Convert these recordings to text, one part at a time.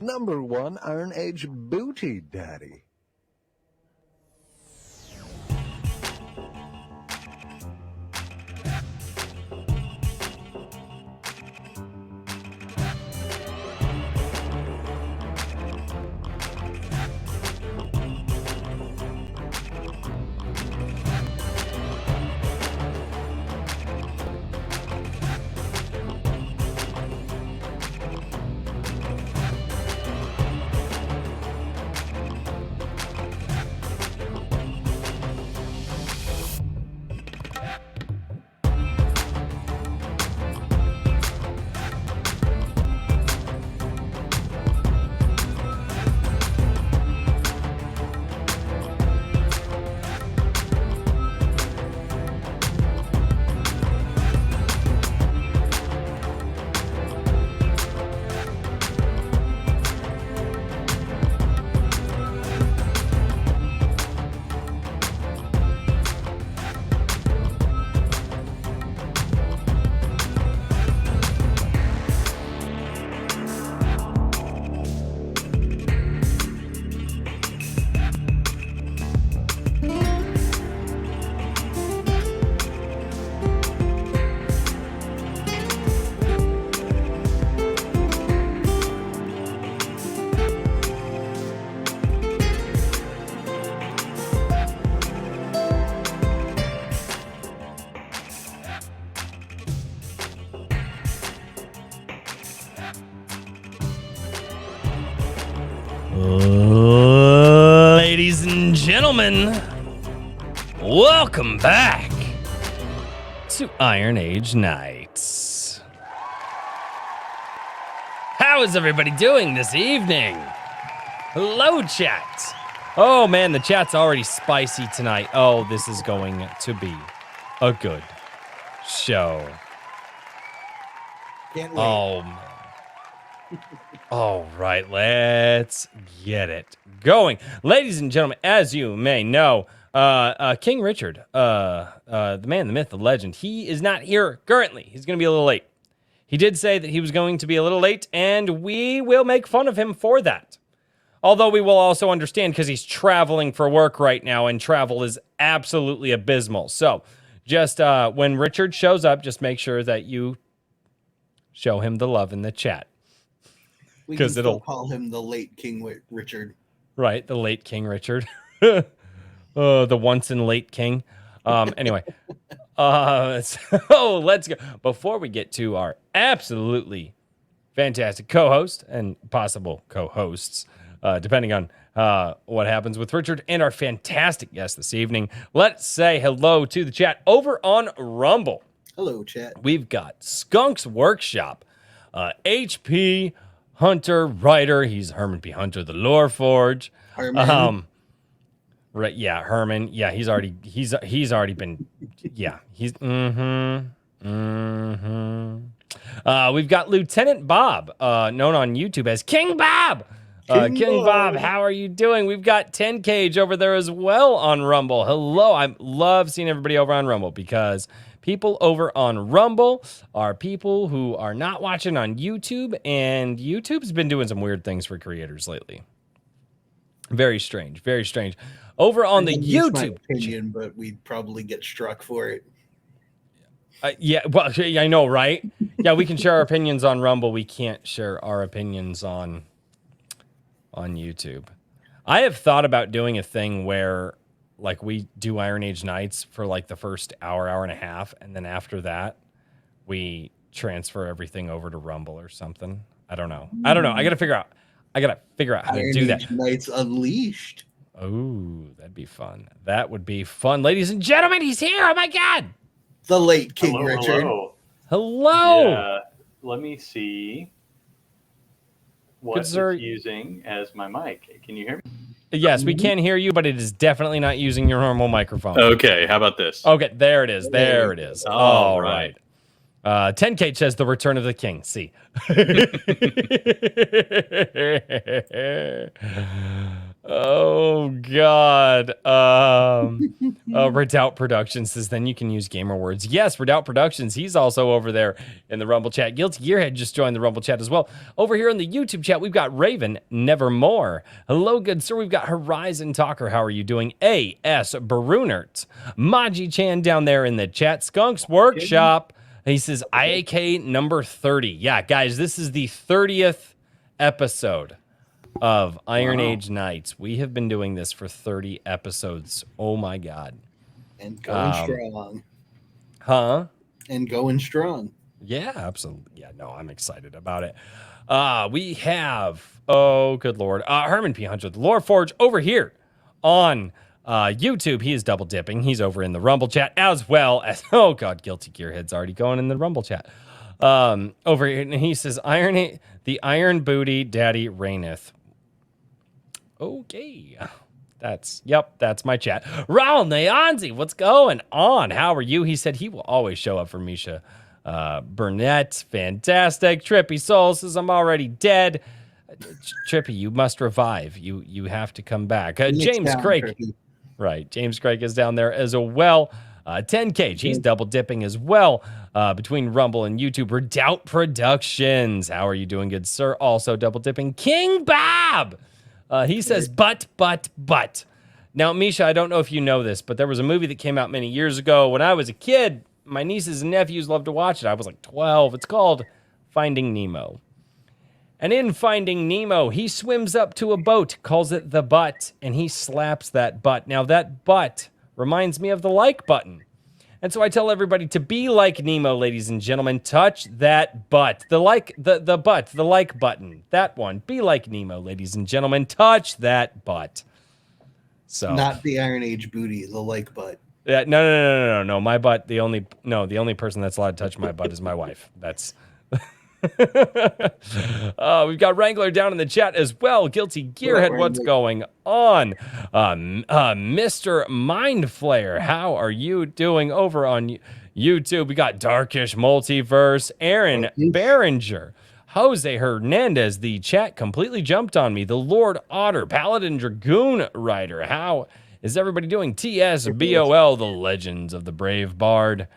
#1 Iron Age booty daddy. Ladies and gentlemen, welcome back to Iron Age Nights. How is everybody doing this evening? Hello, chat. Oh man, the chat's already spicy tonight. Oh, this is going to be a good show. Can't wait. Oh man. All right, let's get it going. Ladies and gentlemen, as you may know, King Richard, the man, the myth, the legend, he is not here currently. He's going to be a little late. He did say that he was going to be a little late, and we will make fun of him for that. Although we will also understand because he's traveling for work right now, and travel is absolutely abysmal. So just when Richard shows up, just make sure that you show him the love in the chat. We can still call him the late King Richard. Right, the late King Richard. The once and late king. Anyway, so let's go. Before we get to our absolutely fantastic co-host and possible co-hosts, depending on what happens with Richard and our fantastic guest this evening, let's say hello to the chat over on Rumble. Hello, chat. We've got Skunk's Workshop, HP Hunter Writer. He's Herman P. Hunter, the Lore Forge. Herman. Right, yeah, Herman. Yeah, he's already been. Yeah, he's. We've got Lieutenant Bob, known on YouTube as King Bob. King Bob, how are you doing? We've got 10 Cage over there as well on Rumble. Hello, I love seeing everybody over on Rumble because people over on Rumble are people who are not watching on YouTube, and YouTube's been doing some weird things for creators lately. Very strange, very strange. Over on the YouTube, my opinion, but we'd probably get struck for it. Yeah, well, I know, right? Yeah, we can share our opinions on Rumble. We can't share our opinions on YouTube. I have thought about doing a thing where, like, we do Iron Age Nights for like the first hour and a half, and then after that, we transfer everything over to Rumble or something. I don't know. I gotta figure out how to do that. Iron Age Nights Unleashed. Oh, that'd be fun. That would be fun, ladies and gentlemen. He's here. Oh my God. The late King Richard. Hello. Yeah, let me see what it's using as my mic. Can you hear me? Yes, we can hear you, but it is definitely not using your normal microphone. Okay, how about this? Okay, there it is. There it is. All right. 10K says the return of the king. See. Oh God. Redoubt Productions says then you can use gamer words. Yes, Redoubt Productions. He's also over there in the Rumble chat. Guilty Gearhead just joined the Rumble chat as well. Over here in the YouTube chat, we've got Raven Nevermore. Hello, good sir. We've got Horizon Talker. How are you doing? A.S. Barunert. Maji Chan down there in the chat. Skunks Workshop. He says IAK number 30. Yeah, guys, this is the 30th episode of Iron Age Nights. We have been doing this for 30 episodes. Oh my God. And going strong. Huh? And going strong. Yeah, absolutely. Yeah, no, I'm excited about it. We have, oh, good Lord, Herman P. Hunter, the Lore Forge over here on YouTube. He is double dipping. He's over in the Rumble chat as well as, oh God, Guilty Gearhead's already going in the Rumble chat. Over here, and he says, the Iron Booty Daddy reigneth. Okay. That's my chat. Raul Neonzi, what's going on? How are you? He said he will always show up for Misha Burnett. Fantastic. Trippy Soul says, I'm already dead. Trippy, you must revive. You have to come back. James Craig. Trippy. Right. James Craig is down there as well. 10K, he's double dipping as well between Rumble and YouTube. Redoubt Productions. How are you doing, good sir? Also double dipping. King Bob. He says, but. Now, Misha, I don't know if you know this, but there was a movie that came out many years ago. When I was a kid, my nieces and nephews loved to watch it. I was like 12. It's called Finding Nemo. And in Finding Nemo, he swims up to a boat, calls it the butt, and he slaps that butt. Now, that butt reminds me of the like button. And so I tell everybody to be like Nemo, ladies and gentlemen. Touch that butt. The butt, the like button. That one. Be like Nemo, ladies and gentlemen. Touch that butt. So not the Iron Age booty, the like butt. Yeah, no. My butt, the only person that's allowed to touch my butt is my wife. That's we've got Wrangler down in the chat as well. Guilty Gearhead, what's going on? Mr. Mind Flayer, how are you doing over on YouTube? We got Darkish Multiverse, Aaron Behringer, Jose Hernandez. The chat completely jumped on me. The Lord Otter, Paladin Dragoon Rider. How is everybody doing? TSBOL, the Legends of the Brave Bard.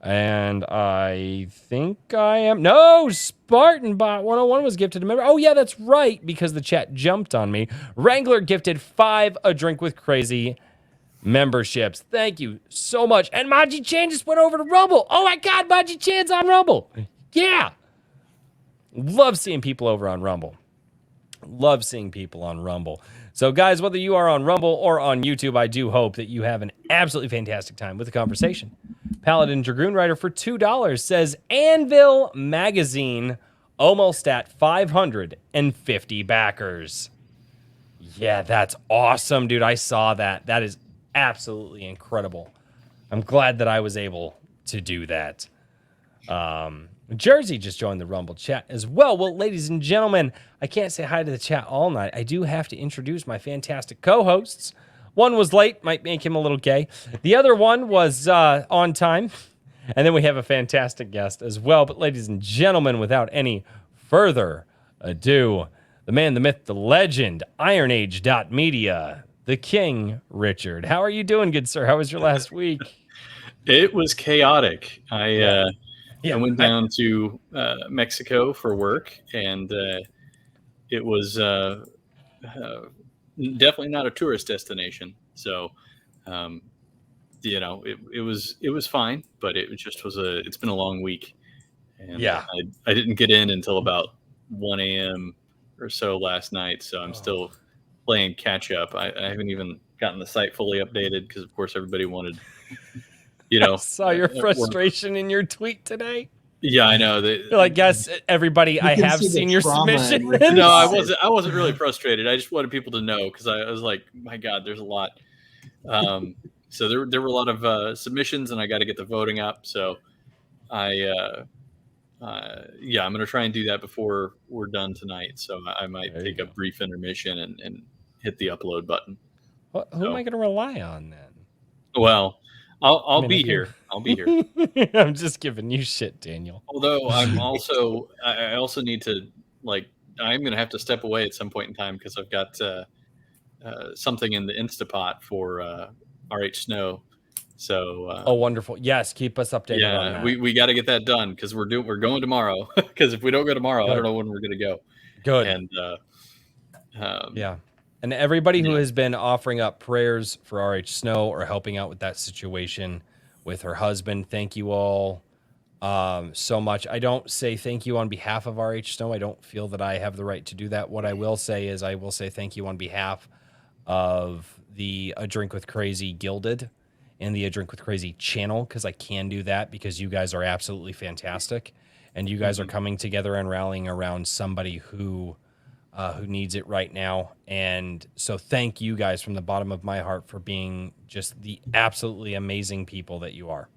And I think I am. No, Spartan Bot 101 was gifted a member. Oh, yeah, that's right, because the chat jumped on me. Wrangler gifted 5 A Drink with Crazy memberships. Thank you so much. And Maji Chan just went over to Rumble. Oh, my God, Maji Chan's on Rumble. Yeah. Love seeing people over on Rumble. Love seeing people on Rumble. So, guys, whether you are on Rumble or on YouTube, I do hope that you have an absolutely fantastic time with the conversation. Paladin Dragoon Rider for $2 says, Anvil Magazine almost at 550 backers. Yeah, that's awesome, dude. I saw that. That is absolutely incredible. I'm glad that I was able to do that. Jersey just joined the Rumble chat as well. Well, ladies and gentlemen, I can't say hi to the chat all night. I do have to introduce my fantastic co-hosts. One was late, might make him a little gay. The other one was on time. And then we have a fantastic guest as well. But ladies and gentlemen, without any further ado, the man, the myth, the legend, IronAge.media, the King Richard. How are you doing, good sir? How was your last week? It was chaotic. I went down to Mexico for work, and it was definitely not a tourist destination. So, it was fine, but it's been a long week, and I didn't get in until about 1 a.m. or so last night. So I'm still playing catch up. I haven't even gotten the site fully updated because, of course, everybody wanted. I saw your frustration in your tweet today. Yeah, I know. Yes, everybody, I have seen your submission. No, I wasn't really frustrated. I just wanted people to know because I was like, my God, there's a lot. So there were a lot of submissions, and I got to get the voting up. So I'm going to try and do that before we're done tonight. So I might take a brief intermission and hit the upload button. Who am I going to rely on then? Well, I'll be here. I'll be here. I'm just giving you shit, Daniel. Although I also need to I'm going to have to step away at some point in time because I've got something in the Instapot for RH Snow. So oh, wonderful! Yes, keep us updated on that. we got to get that done because we're going tomorrow. Because if we don't go tomorrow, I don't know when we're going to go. Good. And yeah, and everybody who has been offering up prayers for RH Snow or helping out with that situation with her husband, thank you all so much. I don't say thank you on behalf of RH Snow. I don't feel that I have the right to do that. What I will say is I will say thank you on behalf of the A Drink with Crazy Gilded and the A Drink with Crazy channel, because I can do that because you guys are absolutely fantastic, and you guys are coming together and rallying around somebody who needs it right now. And so thank you guys from the bottom of my heart for being just the absolutely amazing people that you are.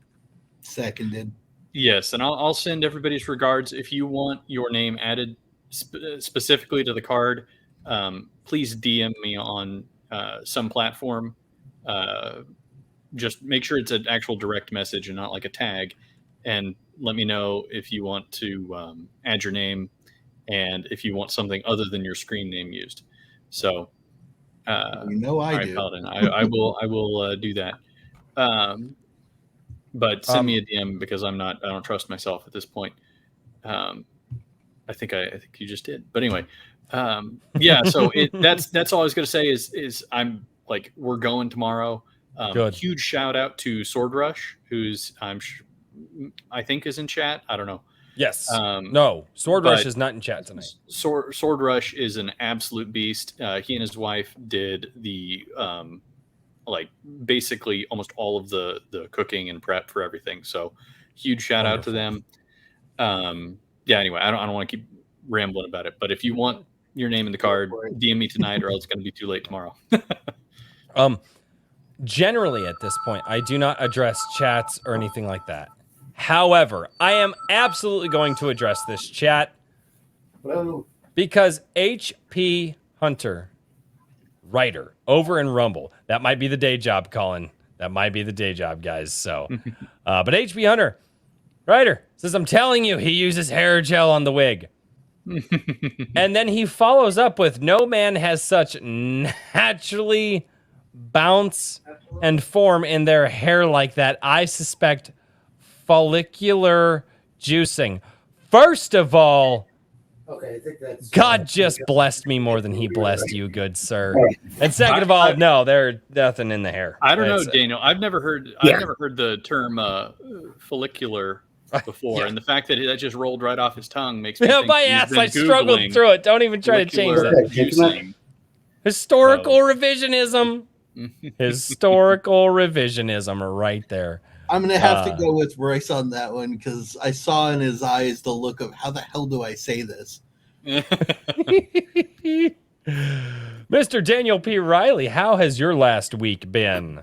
Seconded. Yes, and I'll send everybody's regards. If you want your name added specifically to the card, please DM me on some platform. Just make sure it's an actual direct message and not like a tag, and let me know if you want to add your name and if you want something other than your screen name used. So, I do. Paladin, I will do that. But send me a DM because I don't trust myself at this point. I think you just did, but anyway, yeah. So that's all I was gonna say is I'm like, we're going tomorrow. Huge shout out to Sword Rush, who's I think is in chat. I don't know. Yes. No, Sword Rush is not in chat tonight. Sword Rush is an absolute beast. He and his wife did the like basically almost all of the cooking and prep for everything. So huge shout out to them. Yeah. Anyway, I don't want to keep rambling about it, but if you want your name in the card, DM me tonight, or else it's going to be too late tomorrow. Generally, at this point, I do not address chats or anything like that. However, I am absolutely going to address this chat because HP Hunter, writer, over in Rumble. That might be the day job, Colin. That might be the day job, guys. So, but HP Hunter, writer, says, I'm telling you, he uses hair gel on the wig. And then he follows up with, no man has such naturally bounce and form in their hair like that. I suspect follicular juicing. First of all, okay, I think that's God just blessed me more than he blessed you, good sir. And second of all, no, there's nothing in the hair. I don't know, Daniel. I've never heard the term follicular before, and the fact that that just rolled right off his tongue makes me think my ass, I struggled through it. Don't even try to change that. Historical revisionism. Historical revisionism right there. I'm going to have to go with Royce on that one because I saw in his eyes the look of, how the hell do I say this? Mr. Daniel P. Riley, how has your last week been?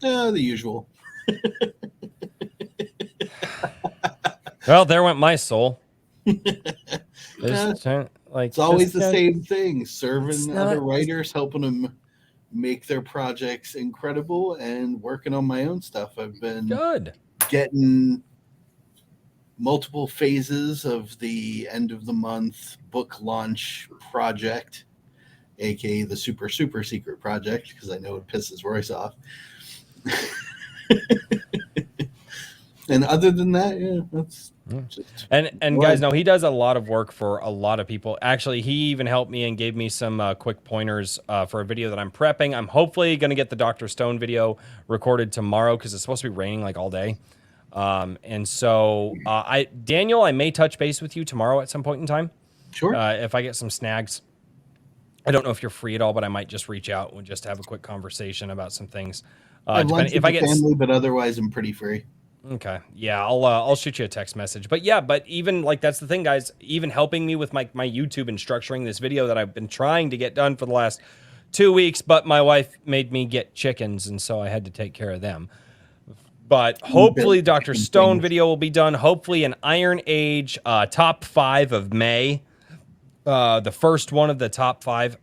The usual. Well, there went my soul. It's always the same thing. Serving other writers, helping them make their projects incredible, and working on my own stuff. I've been getting multiple phases of the end of the month book launch project, aka the super secret project, because I know it pisses Royce off. And other than that, that's just and guys, no, he does a lot of work for a lot of people. Actually, he even helped me and gave me some quick pointers for a video that I'm prepping. I'm hopefully going to get the Dr. Stone video recorded tomorrow because it's supposed to be raining like all day. And so Daniel, I may touch base with you tomorrow at some point in time. Sure. If I get some snags. I don't know if you're free at all, but I might just reach out and just have a quick conversation about some things. If I get family, but otherwise I'm pretty free. Okay. Yeah, I'll shoot you a text message. But yeah, but even like that's the thing, guys, even helping me with my YouTube and structuring this video that I've been trying to get done for the last 2 weeks, but my wife made me get chickens, and so I had to take care of them. But hopefully Dr. Stone video will be done. Hopefully an Iron Age top 5 of May. The first one of the top 5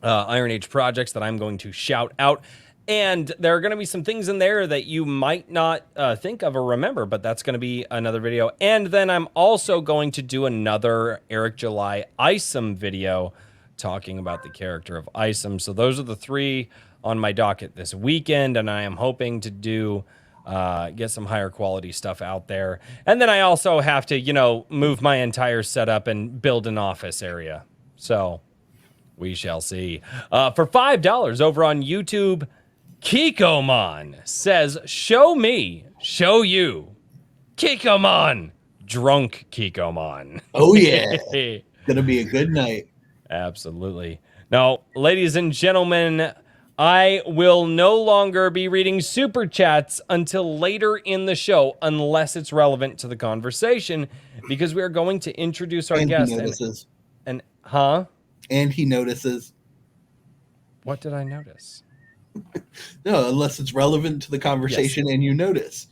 Iron Age projects that I'm going to shout out. And there are going to be some things in there that you might not think of or remember, but that's going to be another video. And then I'm also going to do another Eric July Isom video talking about the character of Isom. So those are the 3 on my docket this weekend, and I am hoping to do get some higher quality stuff out there. And then I also have to, move my entire setup and build an office area. So we shall see. For $5 over on YouTube, Kikomon says, show me, show you. Kikomon. Drunk Kikomon. Oh, yeah. Gonna be a good night. Absolutely. Now, ladies and gentlemen, I will no longer be reading super chats until later in the show, unless it's relevant to the conversation, because we are going to introduce our guest. He notices. And he notices. What did I notice? No, unless it's relevant to the conversation, yes. And you notice.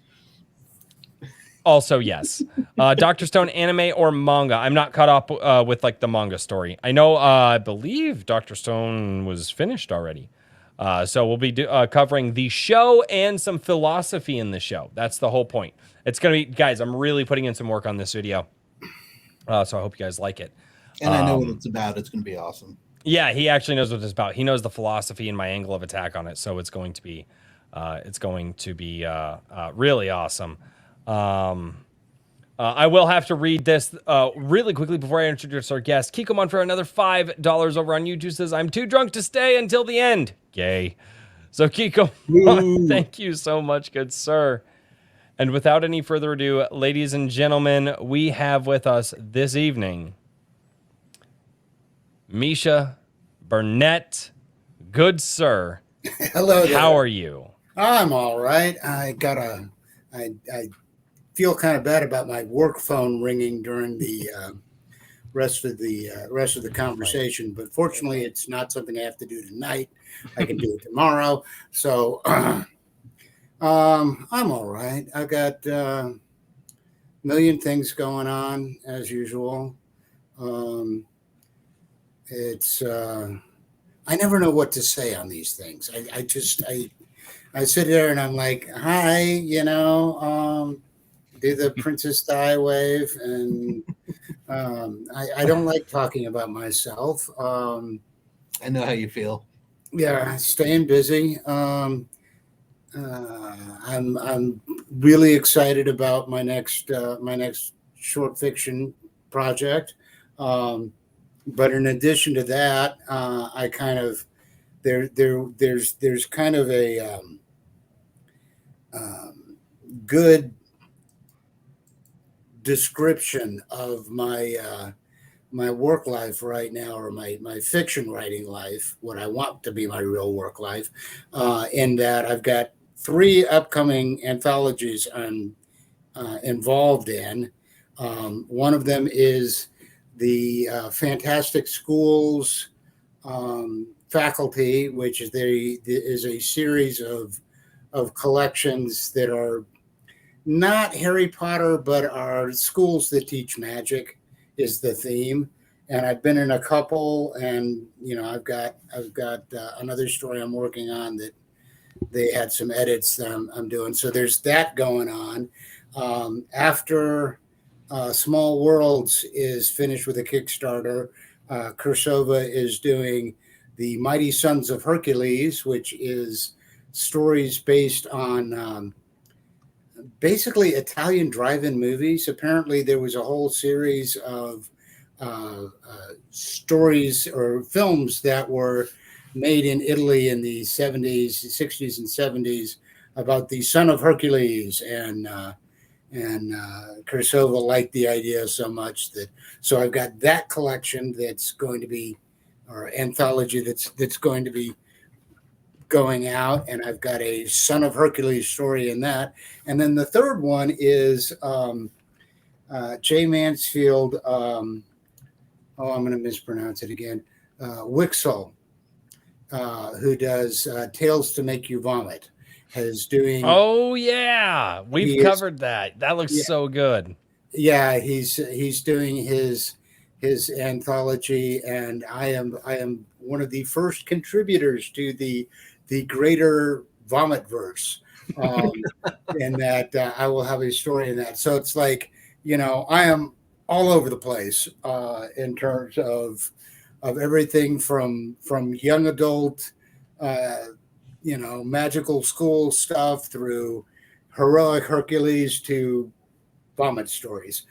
Also, yes. Dr. Stone, anime or manga? I'm not caught up with like the manga story. I know, I believe Dr. Stone was finished already. So we'll be covering the show and some philosophy in the show. That's the whole point. It's going to be, guys, I'm really putting in some work on this video. So I hope you guys like it. And I know what it's about. It's going to be awesome. Yeah, he actually knows what it's about. He knows the philosophy and my angle of attack on it. So it's going to be really awesome. I will have to read this really quickly before I introduce our guest. Kikomon for another $5 over on YouTube says, I'm too drunk to stay until the end. Gay. So Kikomon, thank you so much, good sir. And without any further ado, ladies and gentlemen, we have with us this evening Misha Burnett. Good sir. Hello there. How are you? I'm all right. I feel kind of bad about my work phone ringing during the rest of the conversation, but fortunately, it's not something I have to do tonight. I can do it tomorrow. So I'm all right. I got a million things going on as usual. I never know what to say on these things. I sit there and I'm like, hi, do the Princess Di wave. And I don't like talking about myself. I know how you feel. Yeah, staying busy. I'm really excited about my next short fiction project. But in addition to that, I kind of there's kind of a good description of my my work life right now, or my fiction writing life, what I want to be my real work life, in that I've got 3 upcoming anthologies I'm involved in. One of them is the Fantastic Schools faculty, which is a series of collections that are not Harry Potter, but are schools that teach magic is the theme. And I've been in a couple, and I've got another story I'm working on that they had some edits I'm doing. So there's that going on. After Small Worlds is finished with a Kickstarter, Kursova is doing the Mighty Sons of Hercules, which is stories based on basically Italian drive-in movies. Apparently, there was a whole series of stories or films that were made in Italy in the 70s, 60s, and 70s about the son of Hercules, and Kursova liked the idea so much so I've got that collection that's going to be, or anthology that's going to be going out, and I've got a Son of Hercules story in that. And then the third one is Jay Mansfield, I'm going to mispronounce it again, Wixel, who does Tales to Make You Vomit, is doing. Oh yeah, we've covered that. That looks so good. Yeah, he's doing his anthology, and I am one of the first contributors to the greater vomit verse, and that I will have a story in that. So it's like, I am all over the place in terms of everything from young adult, magical school stuff through heroic Hercules to vomit stories.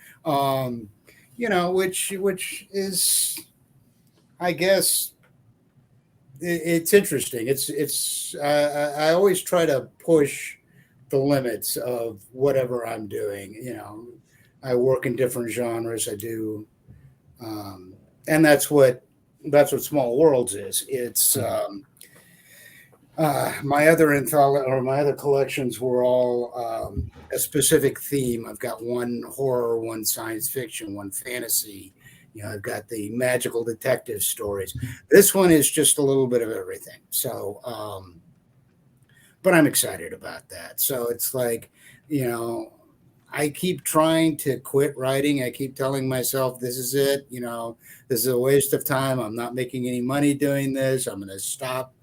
Which is, I guess, it's interesting. I always try to push the limits of whatever I'm doing. I work in different genres. I do, and that's what Small Worlds is. It's my other collections were all a specific theme. I've got one horror, one science fiction, one fantasy. I've got the magical detective stories. This one is just a little bit of everything. So, but I'm excited about that. So it's like, I keep trying to quit writing. I keep telling myself, this is it. This is a waste of time. I'm not making any money doing this. I'm going to stop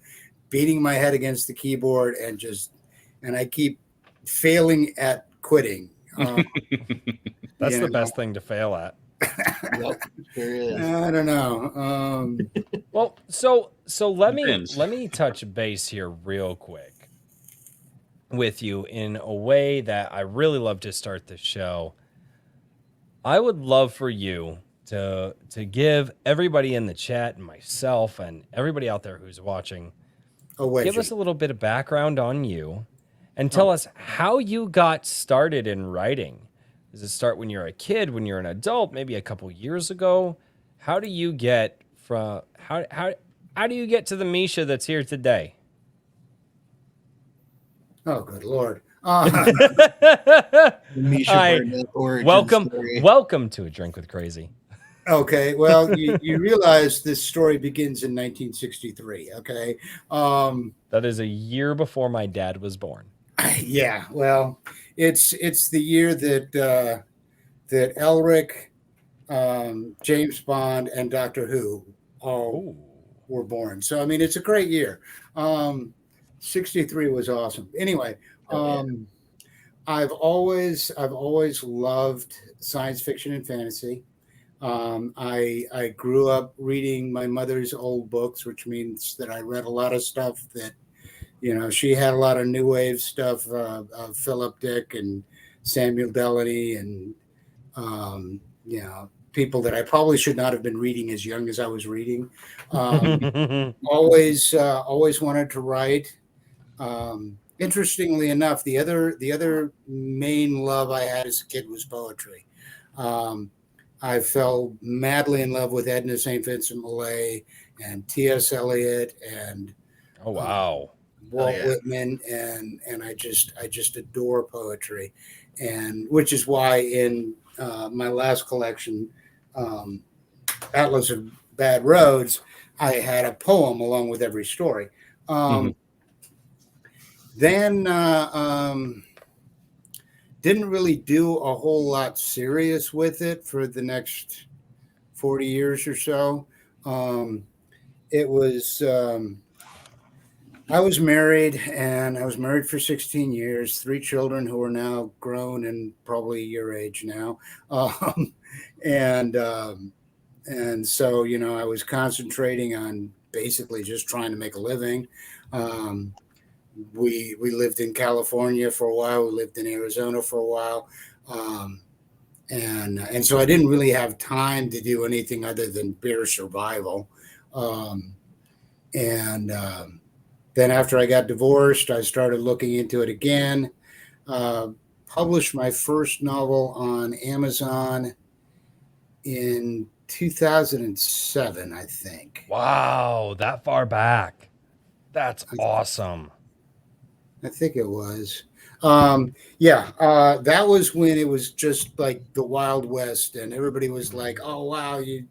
beating my head against the keyboard and I keep failing at quitting. That's the best thing to fail at. Yep, sure is. I don't know. Well, so let me touch base here real quick with you in a way that I really love to start the show. I would love for you to give everybody in the chat and myself and everybody out there who's watching, give us a little bit of background on you and tell us how you got started in writing. Does it start when you're a kid, when you're an adult, maybe a couple years ago? How do you get from how do you get to the Misha that's here today? Oh, good Lord. Misha Burnett origin story. Welcome to A Drink with Crazy. Okay, well, you realize this story begins in 1963, okay? That is a year before my dad was born. Yeah, well, it's the year that Elric, James Bond, and Doctor Who all were born. So, I mean, it's a great year. 63 was awesome. Anyway, I've always loved science fiction and fantasy. I grew up reading my mother's old books, which means that I read a lot of stuff that, she had a lot of new wave stuff, Philip Dick and Samuel Delany and, people that I probably should not have been reading as young as I was reading. Always wanted to write. Interestingly enough, the other main love I had as a kid was poetry. I fell madly in love with Edna St. Vincent Millay and T.S. Eliot and Walt Whitman, and I just adore poetry, and which is why in my last collection, Atlas of Bad Roads, I had a poem along with every story. Then didn't really do a whole lot serious with it for the next 40 years or so. It was, I was married, and I was married for 16 years, 3 children who are now grown and probably your age now. And so, I was concentrating on basically just trying to make a living. We lived in California for a while. We lived in Arizona for a while. And so I didn't really have time to do anything other than bare survival. Then after I got divorced, I started looking into it again. Published my first novel on Amazon in 2007, I think. Wow, that far back. That's awesome. I think it was. That was when it was just like the Wild West, and everybody was like, oh, wow, you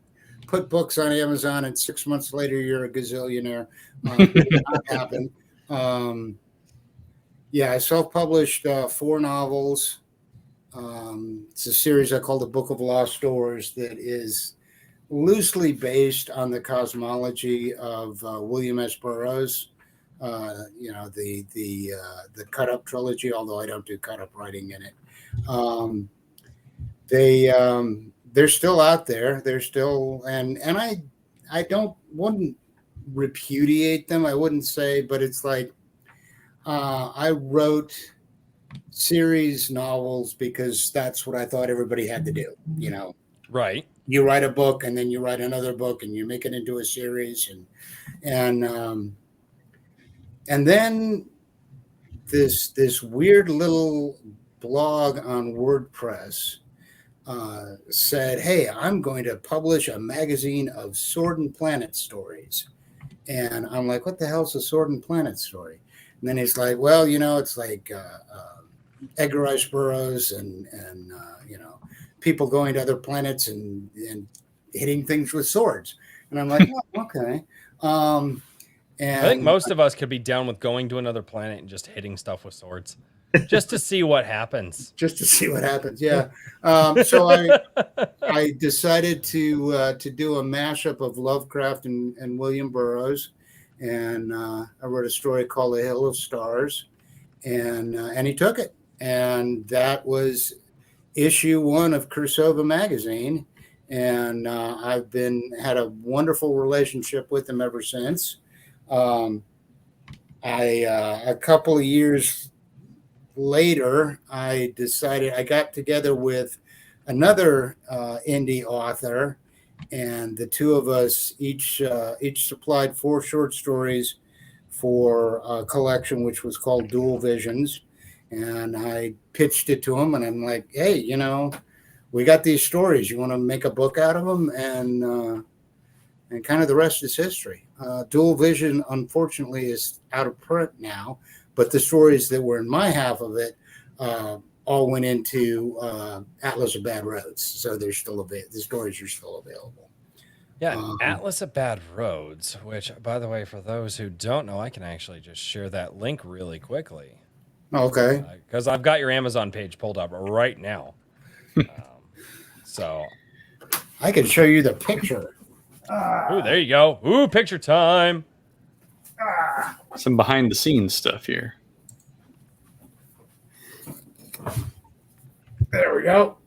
put books on Amazon and 6 months later you're a gazillionaire. It did not happen. I self-published 4 novels. It's a series I call the Book of Lost Doors that is loosely based on the cosmology of William S. Burroughs. The Cut Up trilogy, although I don't do cut up writing in it. They're still out there. They're still, and wouldn't repudiate them. I wouldn't say, but it's like I wrote series novels because that's what I thought everybody had to do. You know, right? You write a book and then you write another book and you make it into a series, and then this weird little blog on WordPress said, "Hey, I'm going to publish a magazine of Sword and Planet stories." And I'm like, "What the hell's a Sword and Planet story?" And then he's like, "Well, you know, it's like Edgar Rice Burroughs and people going to other planets and hitting things with swords." And I'm like, "Oh, okay." And I think most of us could be down with going to another planet and just hitting stuff with swords, just to see what happens. Just to see what happens, yeah. So I decided to do a mashup of Lovecraft and William Burroughs, and I wrote a story called The Hill of Stars, and he took it, and that was issue 1 of Kursova magazine, and I've had a wonderful relationship with him ever since. A couple of years later, I decided I got together with another indie author, and the two of us each supplied 4 short stories for a collection which was called Dual Visions. And I pitched it to him, and I'm like, "Hey, you know, we got these stories. You want to make a book out of them?" And kind of the rest is history. Dual Vision, unfortunately, is out of print now, but the stories that were in my half of it all went into Atlas of Bad Roads, so they're still available. The stories are still available. Yeah, Atlas of Bad Roads, which, by the way, for those who don't know, I can actually just share that link really quickly. Okay. Because I've got your Amazon page pulled up right now. So I can show you the picture. Ooh, there you go. Ooh, picture time. Some behind the scenes stuff here. There we go.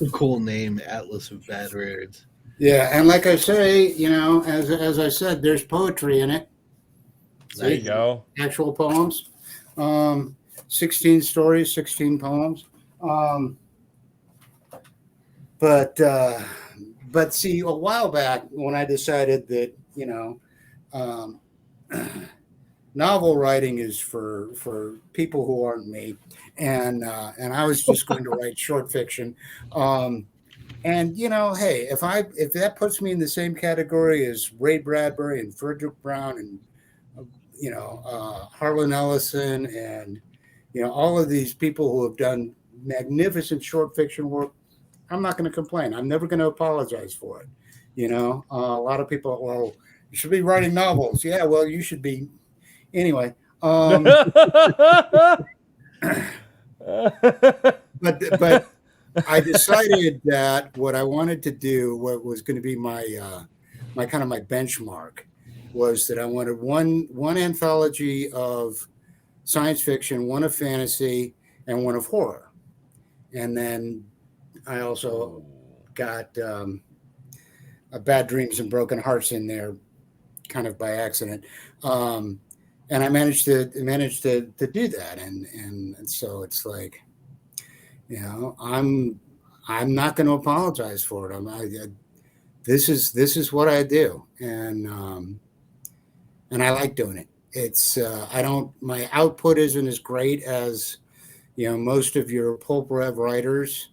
A cool name, Atlas of Bad Roads. Yeah, and like I say, you know, as I said, there's poetry in it. There you go. Actual poems. 16 stories, 16 poems. But see, a while back when I decided that, you know, novel writing is for people who aren't me, and I was just going to write short fiction. And you know, hey, if that puts me in the same category as Ray Bradbury and Frederick Brown and you know Harlan Ellison and you know all of these people who have done magnificent short fiction work, I'm not going to complain. I'm never going to apologize for it. You know, a lot of people, well, you should be writing novels. Yeah, well, you should be. Anyway, but I decided that what I wanted to do, what was going to be my kind of my benchmark, was that I wanted one anthology of science fiction, one of fantasy, and one of horror. And then I also got Bad Dreams and Broken Hearts in there, kind of by accident. And I managed to do that, and so it's like, you know, I'm not going to apologize for it. This is what I do, and I like doing it. It's my output isn't as great as, you know, most of your pulp rev writers,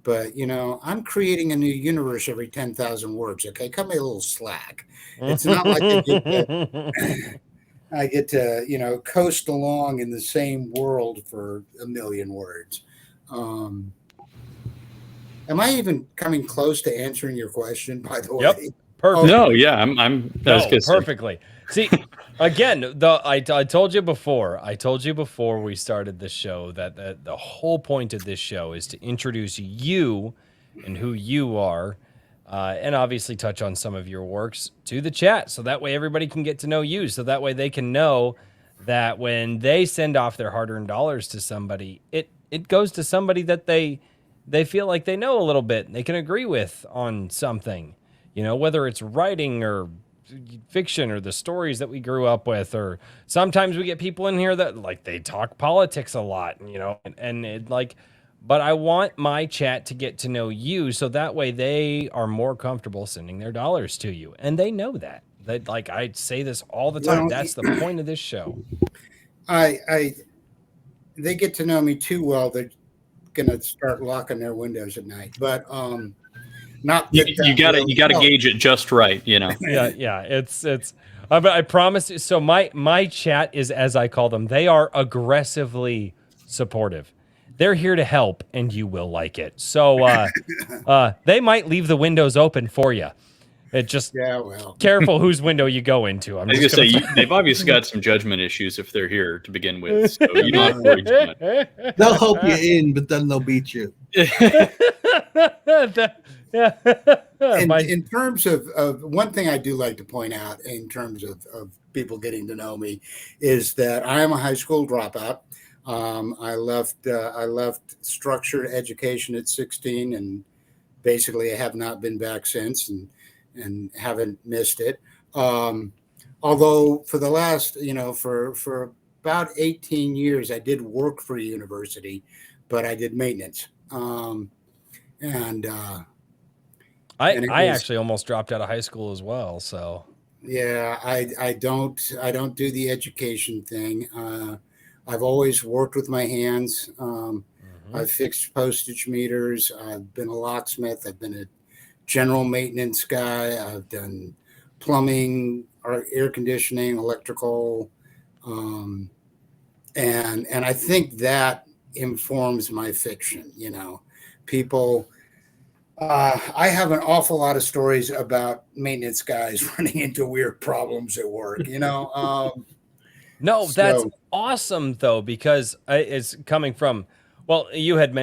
but you know, I'm creating a new universe every 10,000 words. Okay, cut me a little slack. It's not like I get to, you know, coast along in the same world for a million words. Am I even coming close to answering your question, by the way? Yep. Perfect. No, yeah, I'm perfectly. See, again, I told you before we started this show that the whole point of this show is to introduce you and who you are, and obviously touch on some of your works to the chat, so that way everybody can get to know you, so that way they can know that when they send off their hard-earned dollars to somebody, it goes to somebody that they they feel like they know a little bit and they can agree with on something, whether it's writing or fiction or the stories that we grew up with, or sometimes we get people in here that like they talk politics a lot, and it like, but I want my chat to get to know you so that way they are more comfortable sending their dollars to you, and they know that. Like I say this all the time. That's the point of this show. They get to know me too well. They're gonna start locking their windows at night, but not you gotta gauge it just right, Yeah. It's but I promise. So my chat is, as I call them, they are aggressively supportive. They're here to help, and you will like it. So they might leave the windows open for you. It just careful whose window you go into. I was gonna say they've obviously got some judgment issues if they're here to begin with. So you don't have to worry too much. They'll help you in, but then they'll beat you. In terms of one thing I do like to point out in terms of people getting to know me is that I am a high school dropout. I left structured education at 16, and basically I have not been back since, and haven't missed it. Although for the last, for about 18 years, I did work for a university, but I did maintenance. I actually almost dropped out of high school as well. So yeah, I don't do the education thing. I've always worked with my hands. I've fixed postage meters. I've been a locksmith. I've been a general maintenance guy. I've done plumbing, air conditioning, electrical, and I think that informs my fiction. People. I have an awful lot of stories about maintenance guys running into weird problems at work. No, that's awesome though, because it's coming from. Well, we had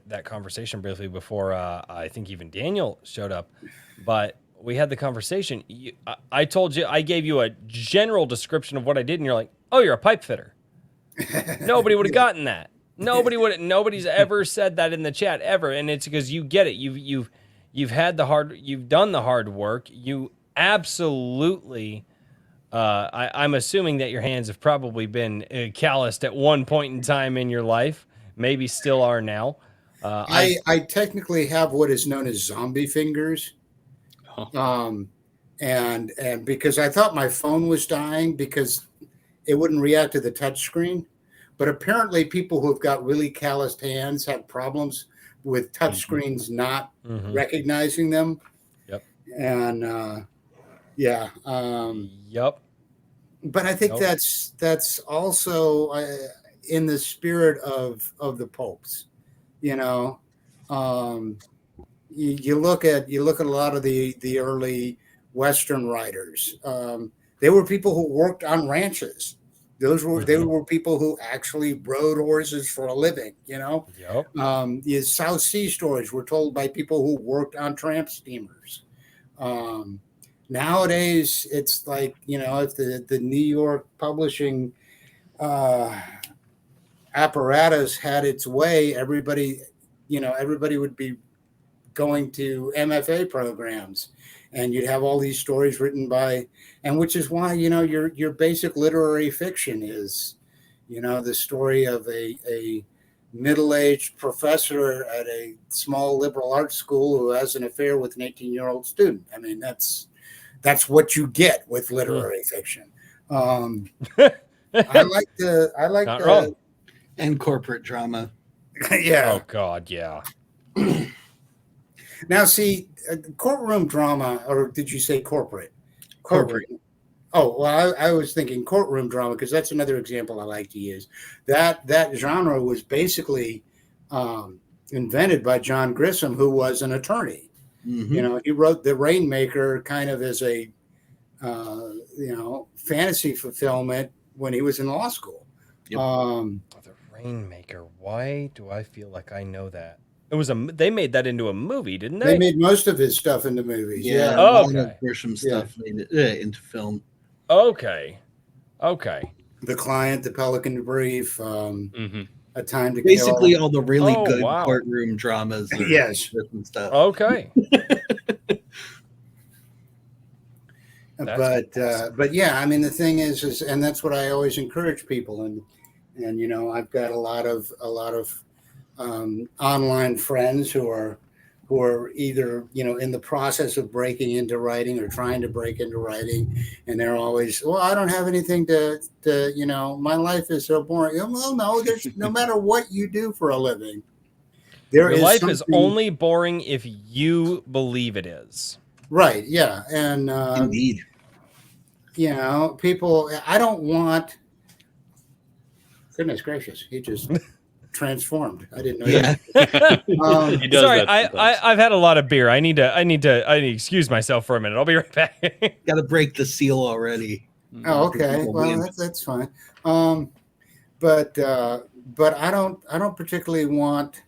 that conversation briefly before. I think even Daniel showed up, but we had the conversation. I told you, I gave you a general description of what I did, and you're like, "Oh, you're a pipe fitter." Nobody would have gotten that. Nobody's ever said that in the chat ever, and it's because you get it. You've done the hard work. You absolutely. I'm assuming that your hands have probably been calloused at one point in time in your life. Maybe still are now. I technically have what is known as zombie fingers. And because I thought my phone was dying because it wouldn't react to the touch screen. But apparently people who've got really calloused hands have problems with touch screens not recognizing them. Yep. And yep. But I think that's also in the spirit of the popes. You look at a lot of the early Western writers. They were people who worked on ranches. They were people who actually rode horses for a living. Yep. The South Sea stories were told by people who worked on tramp steamers. Nowadays, it's like, if the New York publishing apparatus had its way, everybody would be going to MFA programs, and you'd have all these stories written by, and which is why, your basic literary fiction is, the story of a middle-aged professor at a small liberal arts school who has an affair with an 18-year-old student. I mean, that's what you get with literary fiction. I like the and corporate drama. Yeah. Oh God, yeah. Now, see, courtroom drama, or did you say corporate? Corporate. Oh, well, I was thinking courtroom drama because that's another example I like to use. That genre was basically invented by John Grisham, who was an attorney. Mm-hmm. He wrote The Rainmaker kind of as a, fantasy fulfillment when he was in law school. Yep. The Rainmaker. Why do I feel like I know that? They made that into a movie, didn't they? They made most of his stuff into movies. Yeah. Oh, okay. Grisham stuff made it into film. Okay. The Client, The Pelican Brief. A Time to Basically, Kill. all the really good wow. courtroom dramas. Yes. And stuff. Okay. But yeah, I mean, the thing is, and that's what I always encourage people. And you know, I've got a lot of online friends who are either, you know, in the process of breaking into writing or trying to break into writing, and they're always, well, I don't have anything to you know, my life is so boring. Well, no, there's no matter what you do for a living, your life is only boring if you believe it is. Right. Yeah. And indeed, you know, people, I don't want, goodness gracious, he just transformed. I didn't know. Yeah. He does Sorry, that I've had a lot of beer. I need to excuse myself for a minute. I'll be right back. Got to break the seal already. Oh, okay. Well, that's fine. But I don't particularly want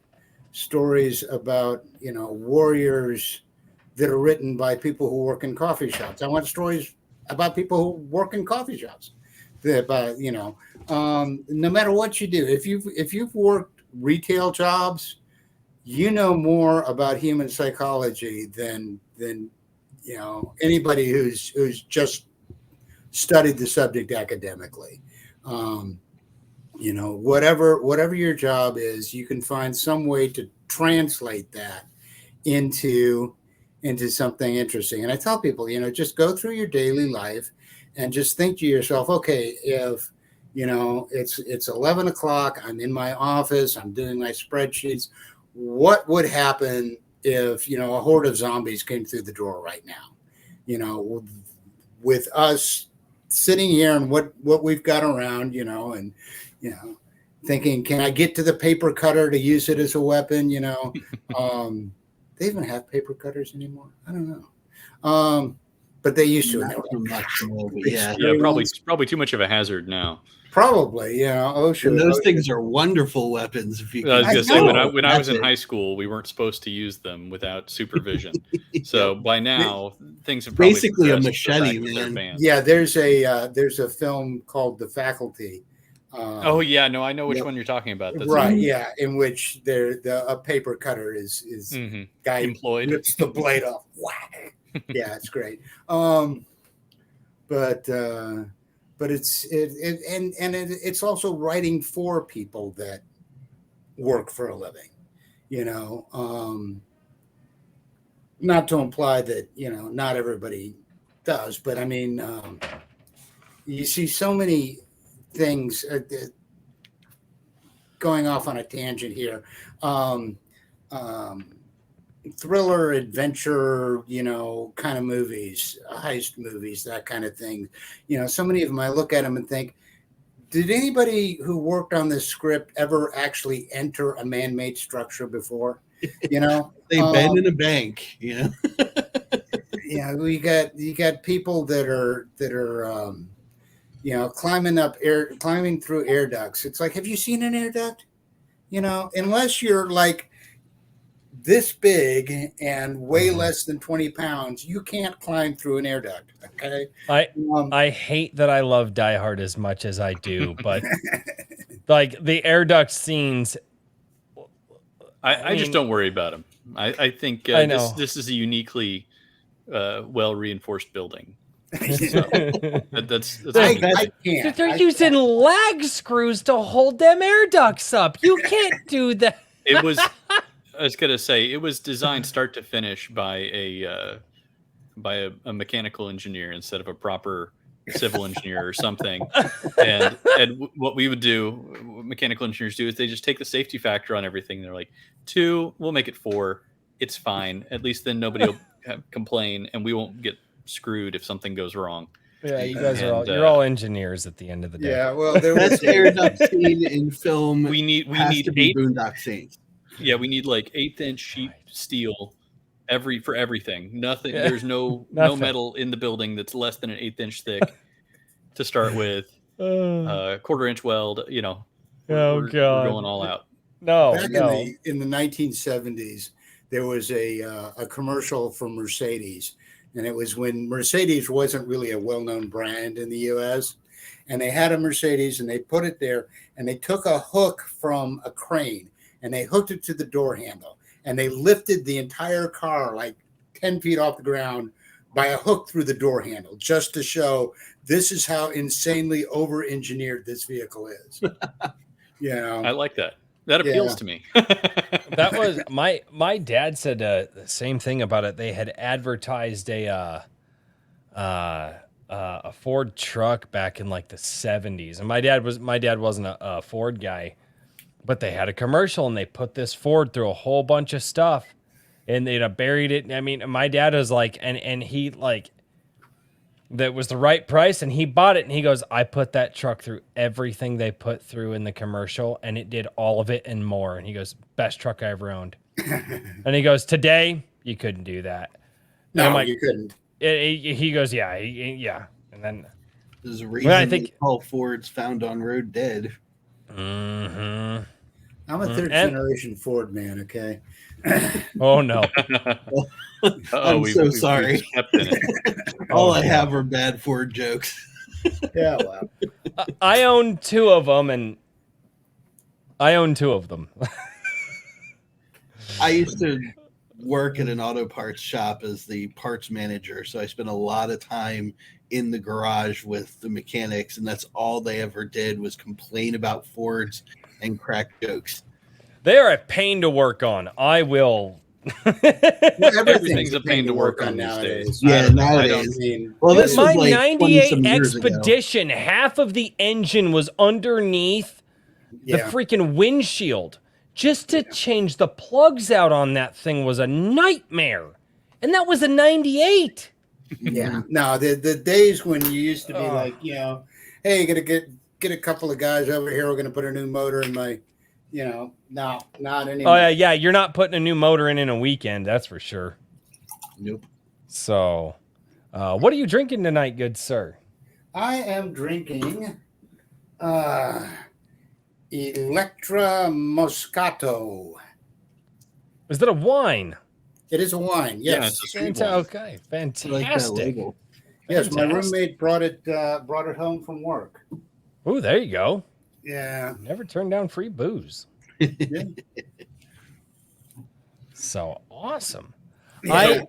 stories about, you know, warriors that are written by people who work in coffee shops. I want stories about people who work in coffee shops. That, you know, no matter what you do, if you've worked retail jobs, you know more about human psychology than you know, anybody who's just studied the subject academically. You know, whatever your job is, you can find some way to translate that into something interesting. And I tell people, you know, just go through your daily life and just think to yourself, okay, if, you know, it's 11 o'clock, I'm in my office, I'm doing my spreadsheets, what would happen if, you know, a horde of zombies came through the door right now? You know, with us sitting here and what we've got around, you know, and, you know, thinking, can I get to the paper cutter to use it as a weapon? You know, they even have paper cutters anymore. I don't know. But they used to. Yeah, probably too much of a hazard now. Probably, yeah. Oh, sure. And those things are wonderful weapons. If you, I was going to say, when I was in high school, we weren't supposed to use them without supervision. So by now, things have probably basically a machete, man. Yeah, there's a film called The Faculty. Oh yeah, no, I know which one you're talking about. That's right, yeah, in which a paper cutter is guy employed, rips the blade off. Whack. Yeah, it's great. But it's also writing for people that work for a living, you know. Not to imply that, you know, not everybody does, but I mean, you see so many things going off on a tangent here. Thriller, adventure, you know, kind of movies, heist movies, that kind of thing. You know, so many of them, I look at them and think, did anybody who worked on this script ever actually enter a man-made structure before? You know, they've been in a bank. You know, yeah, you got people that are you know, climbing through air ducts. It's like, have you seen an air duct? You know, unless you're like this big and way less than 20 pounds, you can't climb through an air duct. Okay. I hate that I love Die Hard as much as I do, but like the air duct scenes, I just don't worry about them. I think this is a uniquely well reinforced building. So, that's I can't. They're using lag screws to hold them air ducts up. You can't do that. It was. I was gonna say it was designed start to finish by a mechanical engineer instead of a proper civil engineer or something. And what we would do, what mechanical engineers do, is they just take the safety factor on everything. They're like, 2, we'll make it 4. It's fine. At least then nobody will complain, and we won't get screwed if something goes wrong. Yeah, you guys you're all engineers at the end of the day. Yeah, well, there was air duct scene in film. We need 8 boondock scenes. Yeah, we need like 1/8-inch sheet steel for everything. Nothing. Yeah. There's no metal in the building that's less than an 1/8-inch thick to start with. 1/4-inch weld. You know. We're going all out. Back in the 1970s, there was a commercial for Mercedes, and it was when Mercedes wasn't really a well-known brand in the U.S. and they had a Mercedes, and they put it there, and they took a hook from a crane, and they hooked it to the door handle, and they lifted the entire car like 10 feet off the ground by a hook through the door handle, just to show this is how insanely over-engineered this vehicle is. I like that. That appeals to me. That was my dad said the same thing about it. They had advertised a Ford truck back in like the 70s, and my dad wasn't a Ford guy, but they had a commercial and they put this Ford through a whole bunch of stuff, and they buried it. I mean, my dad was like, and he like, that was the right price, and he bought it, and he goes, I put that truck through everything they put through in the commercial, and it did all of it and more. And he goes, best truck I ever owned. And he goes, today you couldn't do that. No, like, you couldn't. He goes, yeah. And then there's a reason I think all Fords found on road dead. Mm-hmm. I'm a third generation Ford man. Okay. Oh no. I'm so sorry. All I have are bad Ford jokes. Yeah, well. I own two of them. I used to work at an auto parts shop as the parts manager, so I spent a lot of time in the garage with the mechanics, and that's all they ever did was complain about Fords and crack jokes. They are a pain to work on. I will. Everything's a pain to work on these days. Yeah, nowadays. Well, this my was like 98 Expedition, half of the engine was underneath the freaking windshield. Just to change the plugs out on that thing was a nightmare. And that was a 98. Yeah. No, the days when you used to be like, you know, hey, you got to get a couple of guys over here. We're going to put a new motor in my, you know, no, not anymore. Oh, yeah. You're not putting a new motor in a weekend. That's for sure. Nope. So, what are you drinking tonight, good sir? I am drinking Electra Moscato. Is that a wine? It is a wine. Yes. Yeah, it's a sweet wine. Okay, fantastic. Yes, my roommate brought it home from work. Oh, there you go. Yeah. Never turn down free booze. Yeah. So awesome. Yeah.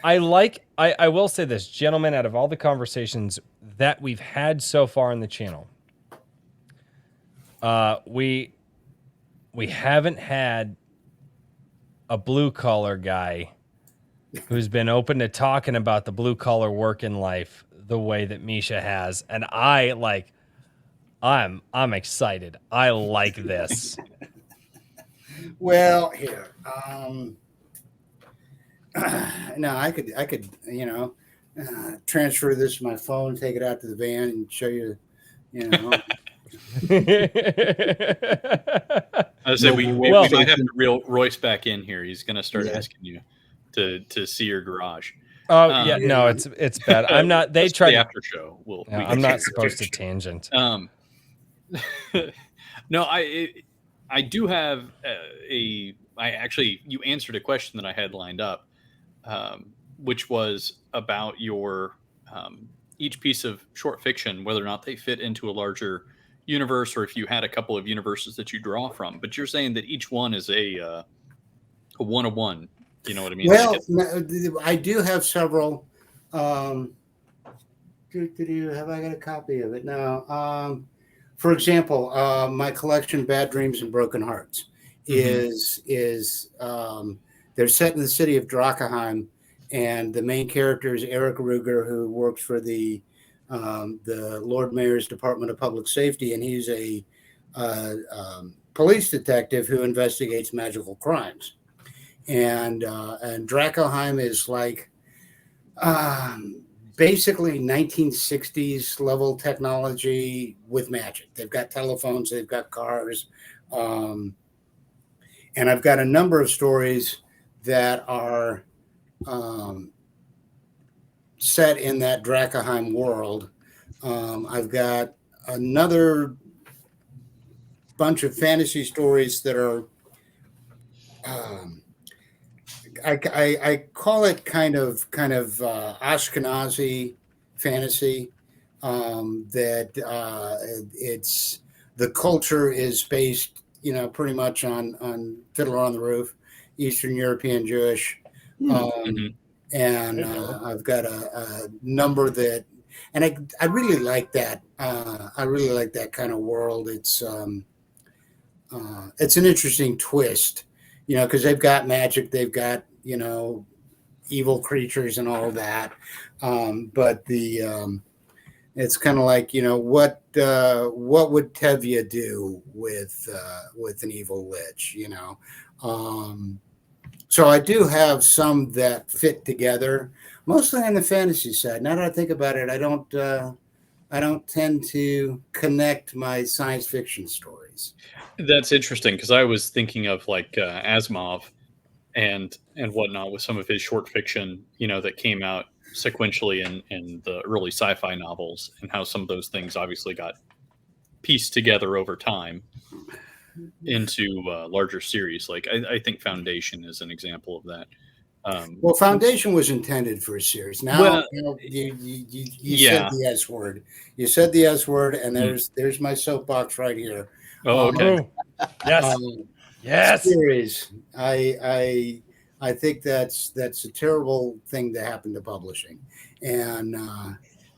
I will say this, gentlemen, out of all the conversations that we've had so far on the channel, we haven't had a blue collar guy who's been open to talking about the blue collar work in life the way that Misha has, and I'm excited. I like this. Well, here, no, I could, you know, transfer this to my phone, take it out to the van, and show you, you know. I said we might have to reel Royce back in here. He's going to start asking you to see your garage. Oh yeah, no, it's bad. I'm not. They tried the after show. I'm not supposed to tangent. No, I do have you answered a question that I had lined up, which was about your each piece of short fiction, whether or not they fit into a larger universe, or if you had a couple of universes that you draw from. But you're saying that each one is a one-on-one. You know what I mean? Well, I do have several. Have I got a copy of it now? For example, my collection, Bad Dreams and Broken Hearts, is they're set in the city of Drakenheim, and the main character is Eric Ruger, who works for the Lord Mayor's Department of Public Safety, and he's a police detective who investigates magical crimes. And Drakenheim is like basically 1960s level technology with magic. They've got telephones, they've got cars, and I've got a number of stories that are set in that Drakenheim world. I've got another bunch of fantasy stories that are I call it kind of Ashkenazi fantasy. it's the culture is based, pretty much on Fiddler on the Roof, Eastern European Jewish. And I've got a number that, and I really like that. I really like that kind of world. It's an interesting twist, because they've got magic, they've got, evil creatures and all that. But it's kind of like, what would Tevye do with an evil lich, So I do have some that fit together, mostly on the fantasy side. Now that I think about it, I don't tend to connect my science fiction stories. That's interesting, because I was thinking of like Asimov and whatnot with some of his short fiction, that came out sequentially in the early sci-fi novels, and how some of those things obviously got pieced together over time into larger series. Like I think Foundation is an example of that. Well, Foundation was intended for a series. Now, you said the S word. You said the S word, and there's my soapbox right here. Oh, okay. Yes. Series. I think that's a terrible thing to happen to publishing, and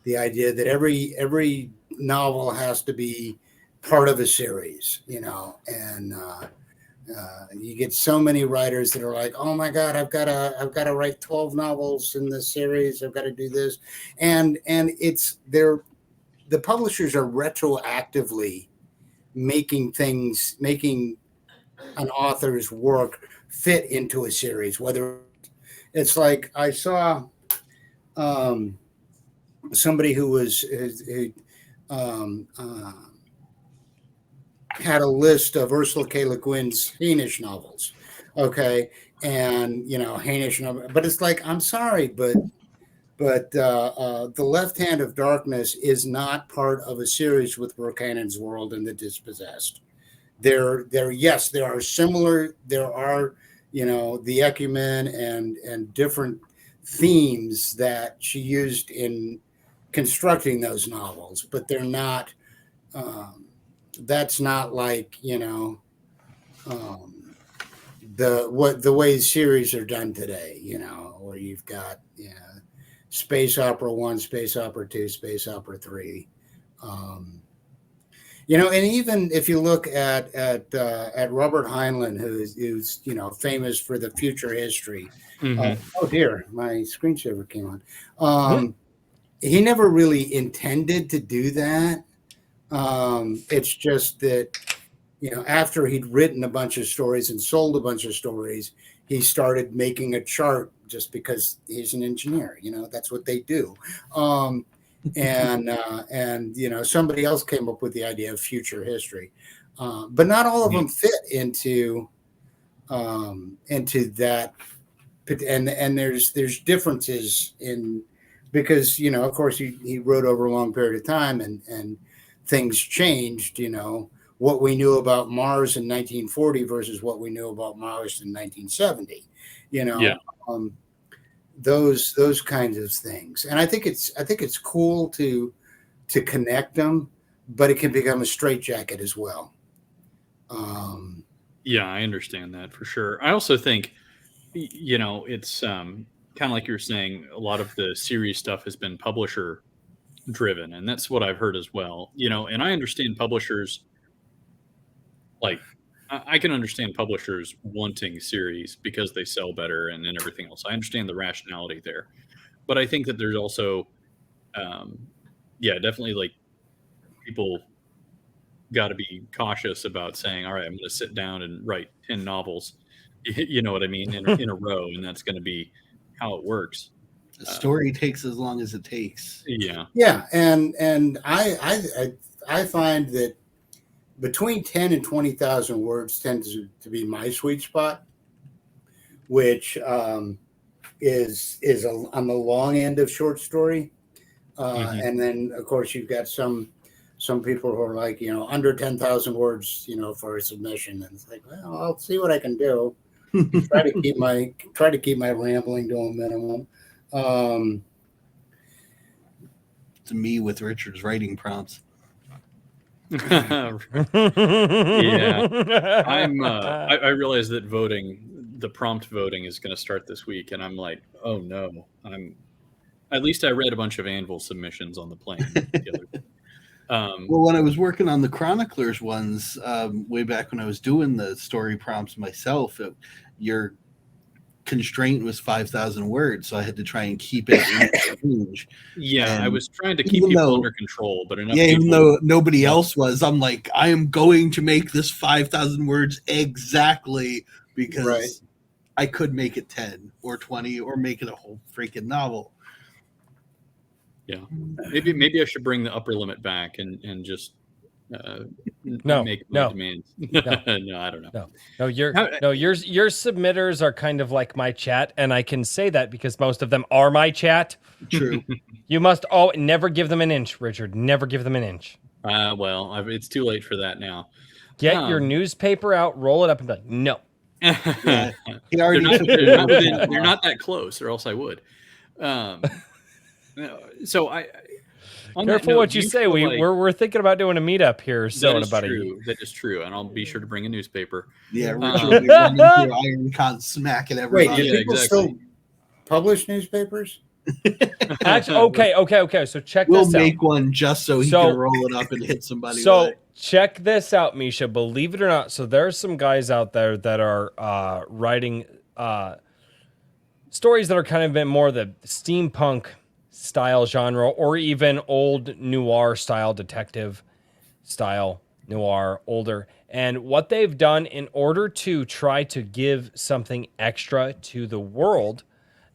the idea that every novel has to be part of a series, and you get so many writers that are like, oh my God, I've got to write 12 novels in this series. I've got to do this. And the publishers are retroactively making an author's work fit into a series, whether it's like I saw somebody who had a list of Ursula K. Le Guin's Hainish novels. Okay. And, Hainish novel, but it's like, I'm sorry, but The Left Hand of Darkness is not part of a series with Brookhannon's World and the Dispossessed. There are similar, there are, the ecumen and different themes that she used in constructing those novels, but they're not, that's not like, the way series are done today, where you've got, Space Opera 1, Space Opera 2, Space Opera 3. And even if you look at Robert Heinlein, who's famous for the future history. Oh dear, my screensaver came on. He never really intended to do that. It's just that after he'd written a bunch of stories and sold a bunch of stories, he started making a chart just because he's an engineer. That's what they do. And somebody else came up with the idea of future history, but not all of them fit into that. And there's differences in, because of course he wrote over a long period of time, and things changed. What we knew about Mars in 1940 versus what we knew about Mars in 1970. Those kinds of things. And I think it's cool to connect them, but it can become a straitjacket as well. Yeah, I understand that for sure. I also think, it's kind of like you're saying, a lot of the series stuff has been publisher driven, and that's what I've heard as well. And I understand publishers, like, I can understand publishers wanting series because they sell better and everything else. I understand the rationality there, but I think that there's also, definitely, like, people got to be cautious about saying, all right, I'm going to sit down and write 10 novels, you know what I mean, in a row, and that's going to be how it works. The story takes as long as it takes. Yeah, and I find that between 10 and 20,000 words tends to be my sweet spot, which is on the long end of short story. And then, of course, you've got some people who are like, under 10,000 words, for a submission. And it's like, well, I'll see what I can do. try to keep my rambling to a minimum. to me with Richard's writing prompts. Yeah, I realize that the prompt voting is going to start this week, and I'm like, oh no, at least I read a bunch of Anvil submissions on the plane the other day. Well, when I was working on the Chroniclers ones, way back when I was doing the story prompts myself, your constraint was 5,000 words, so I had to try and keep it in range. Yeah, and I was trying to keep people under control, but enough. Yeah, even though nobody else was, I'm like, I am going to make this 5,000 words exactly, because I could make it 10 or 20 or make it a whole freaking novel. Yeah, maybe I should bring the upper limit back and just make my demands. No, I don't know. No, your submitters are kind of like my chat, and I can say that because most of them are my chat. True. You must never give them an inch, Richard. Never give them an inch. Well, it's too late for that now. Get your newspaper out, roll it up, and be like, no. Yeah, they're not that close, or else I would. So careful what you say. We're thinking about doing a meetup here. So in about a year. That is true, and I'll be sure to bring a newspaper. Yeah, Richard will be running through Iron Con smacking everybody. Wait, do people still publish newspapers? Actually, okay. So check this out. We'll make one just so he can roll it up and hit somebody. So check this out, Misha. Believe it or not, so there's some guys out there that are writing stories that are kind of a bit more the steampunk style genre, or even old noir style, detective style noir, older. And what they've done in order to try to give something extra to the world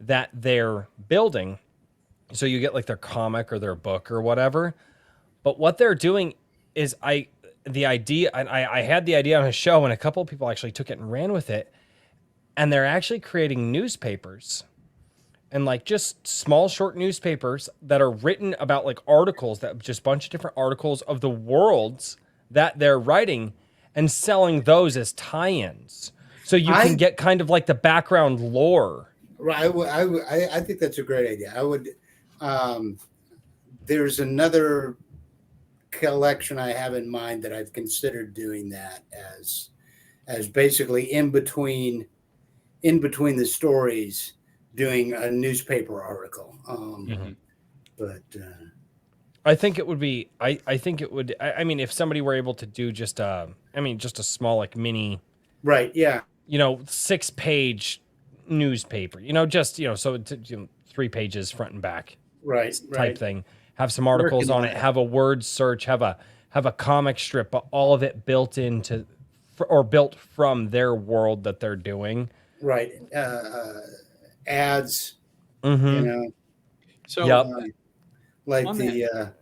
that they're building, so you get like their comic or their book or whatever, but what they're doing is I had the idea on a show, and a couple of people actually took it and ran with it, and they're actually creating newspapers, and like just small short newspapers that are written about like articles, that just a bunch of different articles of the worlds that they're writing, and selling those as tie-ins, so you can get kind of like the background lore. Right. I think that's a great idea. I would. There's another collection I have in mind that I've considered doing that as basically in between the stories, doing a newspaper article. But I think it would be. I think it would. I mean, if somebody were able to do just a small like mini. Right. Yeah. 6-page newspaper. So it's 3 pages front and back. Right. Type thing. Have some articles on it. Have a word search. Have a comic strip. But all of it built into or built from their world that they're doing. Right. Ads. Mm-hmm. So like the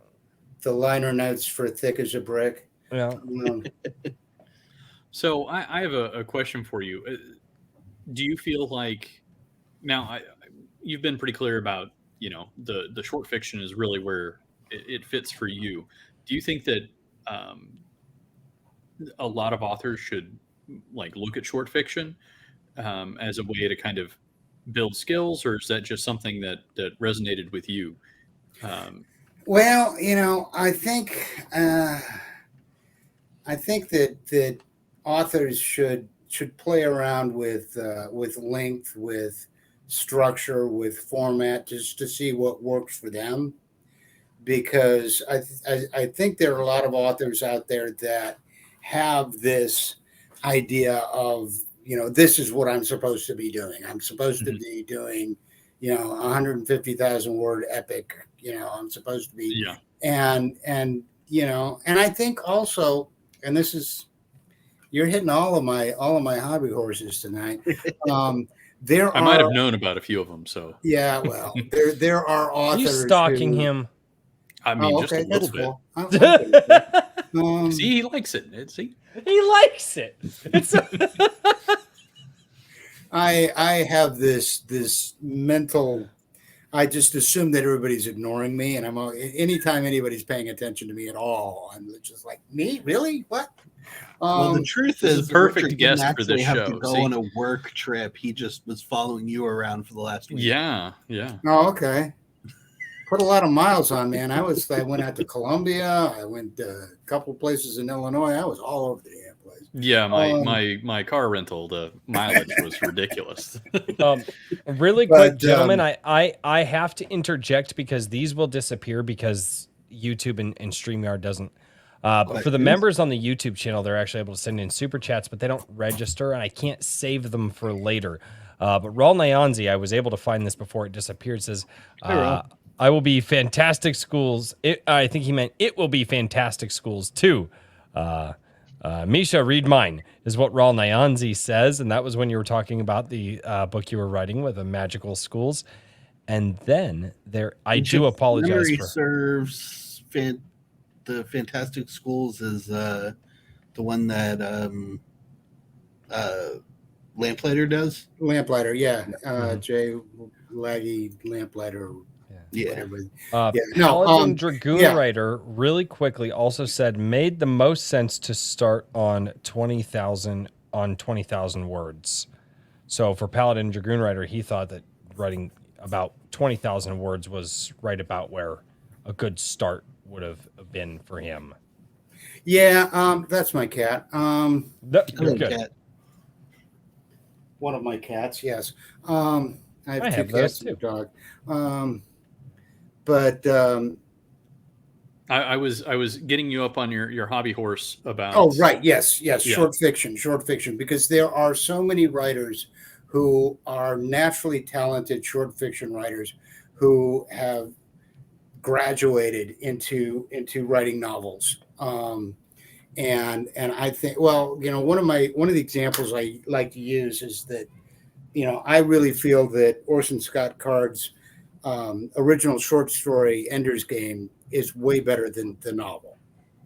liner notes for Thick as a Brick. Yeah. So I have a question for you. Do you feel like now you've been pretty clear about the short fiction is really where it fits for you? Do you think that a lot of authors should like look at short fiction as a way to kind of build skills, or is that just something that resonated with you? Well, I think that authors should play around with length, with structure, with format, just to see what works for them. Because I think there are a lot of authors out there that have this idea of, this is what I'm supposed to be doing. I'm supposed to be doing, 150,000 word epic. I'm supposed to be, and I think also, and this is, you're hitting all of my hobby horses tonight. I might have known about a few of them. So yeah, well, there are authors. You stalking him? I mean, just a little bit. Cool. See, he likes it. See, he likes it. I have this mental. I just assume that everybody's ignoring me, and anytime anybody's paying attention to me at all, I'm just like, me, really? What? Well, the truth is, perfect guest for this have show. To go on a work trip. He just was following you around for the last week. Yeah. Oh, okay. put a lot of miles on, man. I went out to Columbia. I went a couple places in Illinois. I was all over the damn place. Yeah, my car rental, the mileage was ridiculous. Really quick, gentlemen, I have to interject because these will disappear because YouTube and StreamYard doesn't. For the members on the YouTube channel, they're actually able to send in super chats, but they don't register, and I can't save them for later. But Raul Nyanzi, I was able to find this before it disappeared, says, I will be fantastic schools. I think he meant it will be fantastic schools too. Misha, read mine, is what Raul Nyanzi says. And that was when you were talking about the book you were writing with the magical schools. And then I do apologize for. Serves the Fantastic Schools is the one that Lamplighter does. Lamplighter, yeah. Jay Laggy Lamplighter. Yeah. Paladin Dragoon Writer really quickly also said made the most sense to start on 20,000 words. So for Paladin Dragoon Writer, he thought that writing about 20,000 words was right about where a good start would have been for him. Yeah, that's my cat. Good. Cat. One of my cats, yes. I have two cats and a dog. But I was getting you up on your hobby horse about. Oh, right. Yes. Short fiction, because there are so many writers who are naturally talented short fiction writers who have graduated into writing novels. And I think, well, one of the examples I like to use is that, I really feel that Orson Scott Card's original short story Ender's Game is way better than the novel.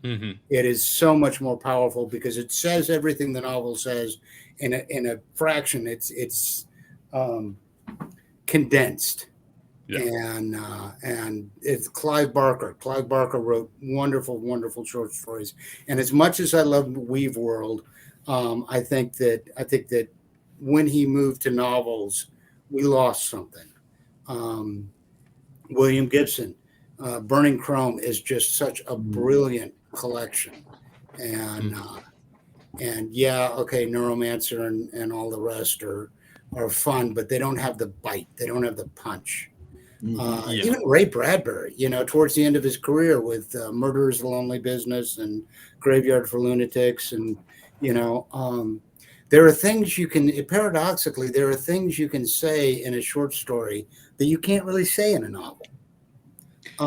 Mm-hmm. It is so much more powerful because it says everything the novel says in a fraction. It's condensed. Yeah. And it's Clive Barker. Clive Barker wrote wonderful short stories. And as much as I love Weave World, I think that when he moved to novels, we lost something. William Gibson, Burning Chrome is just such a brilliant collection. And Neuromancer and all the rest are fun, but they don't have the bite. They don't have the punch. Even Ray Bradbury, towards the end of his career with Murderers of the Lonely Business and Graveyard for Lunatics. And, there are things paradoxically, there are things you can say in a short story that you can't really say in a novel. I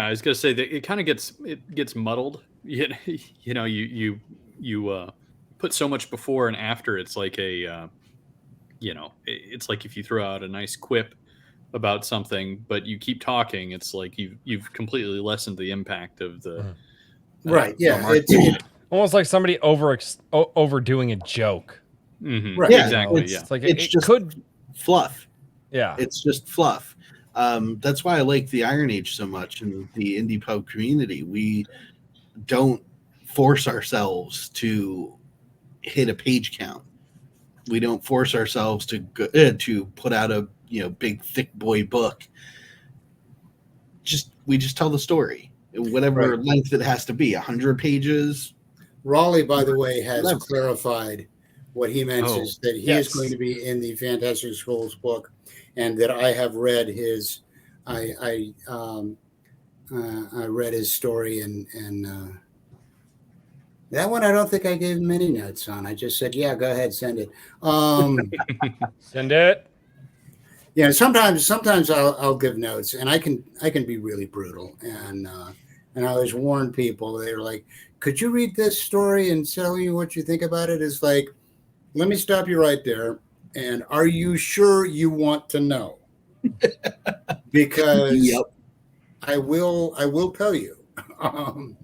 was going to say that it kind of gets muddled. You put so much before and after. It's like it's like if you throw out a nice quip about something, but you keep talking, it's like you've completely lessened the impact of the right. Yeah, it's almost like somebody overdoing a joke. Mm-hmm. Right. Yeah, exactly. It's like it just could fluff. Yeah, it's just fluff. That's why I like the Iron Age so much and the indie pub community. We don't force ourselves to hit a page count. We don't force ourselves to put out a big thick boy book. We just tell the story, whatever length it has to be. 100 pages. Raleigh, by the way, has clarified what he meant is that he is going to be in the Fantastic Schools book, and that I have read his. I read his story, and that one I don't think I gave him any notes on. I just said, "Yeah, go ahead, send it." Send it. Yeah, sometimes I'll give notes, and I can be really brutal, and I always warn people. They're like, "Could you read this story and tell me what you think about it?" It's like, let me stop you right there. And are you sure you want to know? Because I will tell you. I'm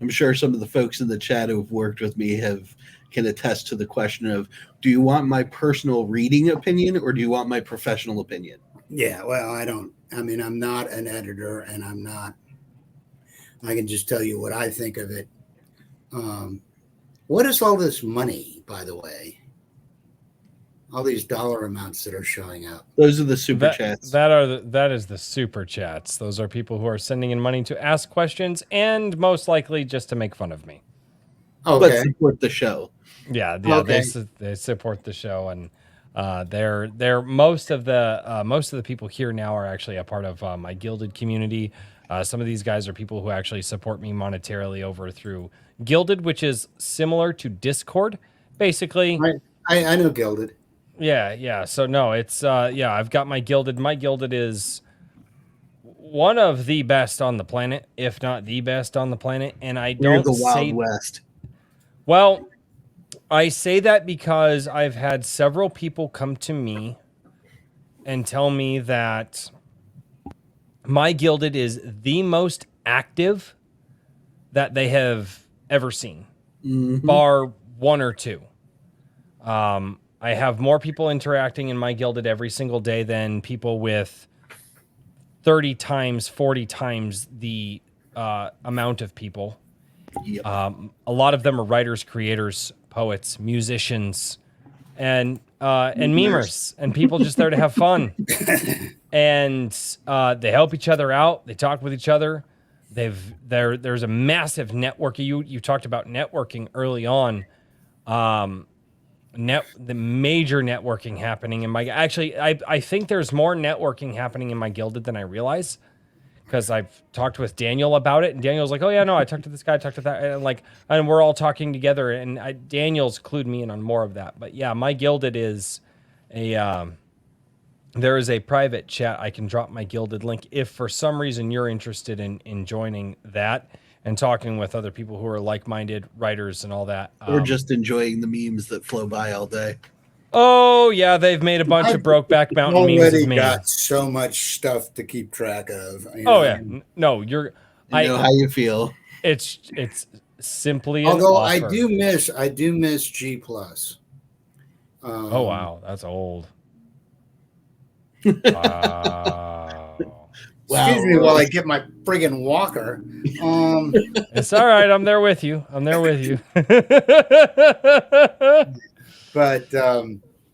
sure some of the folks in the chat who have worked with me can attest to the question of, do you want my personal reading opinion or do you want my professional opinion? Yeah, well, I'm not an editor, and I can just tell you what I think of it. What is all this money, by the way? all these dollar amounts that are showing up. Those are the super chats. That is the super chats. Those are people who are sending in money to ask questions and most likely just to make fun of me. Okay. But support the show. Yeah, okay. They support the show, and they're most of the people here now are actually a part of my Gilded community. Some of these guys are people who actually support me monetarily over through Gilded, which is similar to Discord, basically. I know Gilded. Yeah. So no, it's I've got my Gilded. My Gilded is one of the best on the planet, if not the best on the planet. And I don't the Wild West. Well, I say that because I've had several people come to me and tell me that my Gilded is the most active that they have ever seen, bar one or two. I have more people interacting in my Gilded every single day than people with 30 times, 40 times the amount of people. Yep. A lot of them are writers, creators, poets, musicians, and memers, and people just there to have fun. And they help each other out. They talk with each other. There's a massive network. You talked about networking early on. The major networking happening in my I think there's more networking happening in my Gilded than I realize, because I've talked with Daniel about it, and Daniel's like, oh yeah, no, I talked to this guy, I talked to that, and we're all talking together, and Daniel's clued me in on more of that. But yeah, my Gilded is there is a private chat. I can drop my Gilded link if for some reason you're interested in joining that and talking with other people who are like-minded writers and all that. Or just enjoying the memes that flow by all day. Oh, yeah, they've made a bunch of Brokeback Mountain memes of me. Got so much stuff to keep track of. Yeah. No, I know how you feel. It's simply Although I do miss G+. Oh, wow, that's old. Wow. Excuse me while I get my friggin' walker. It's all right. I'm there with you. But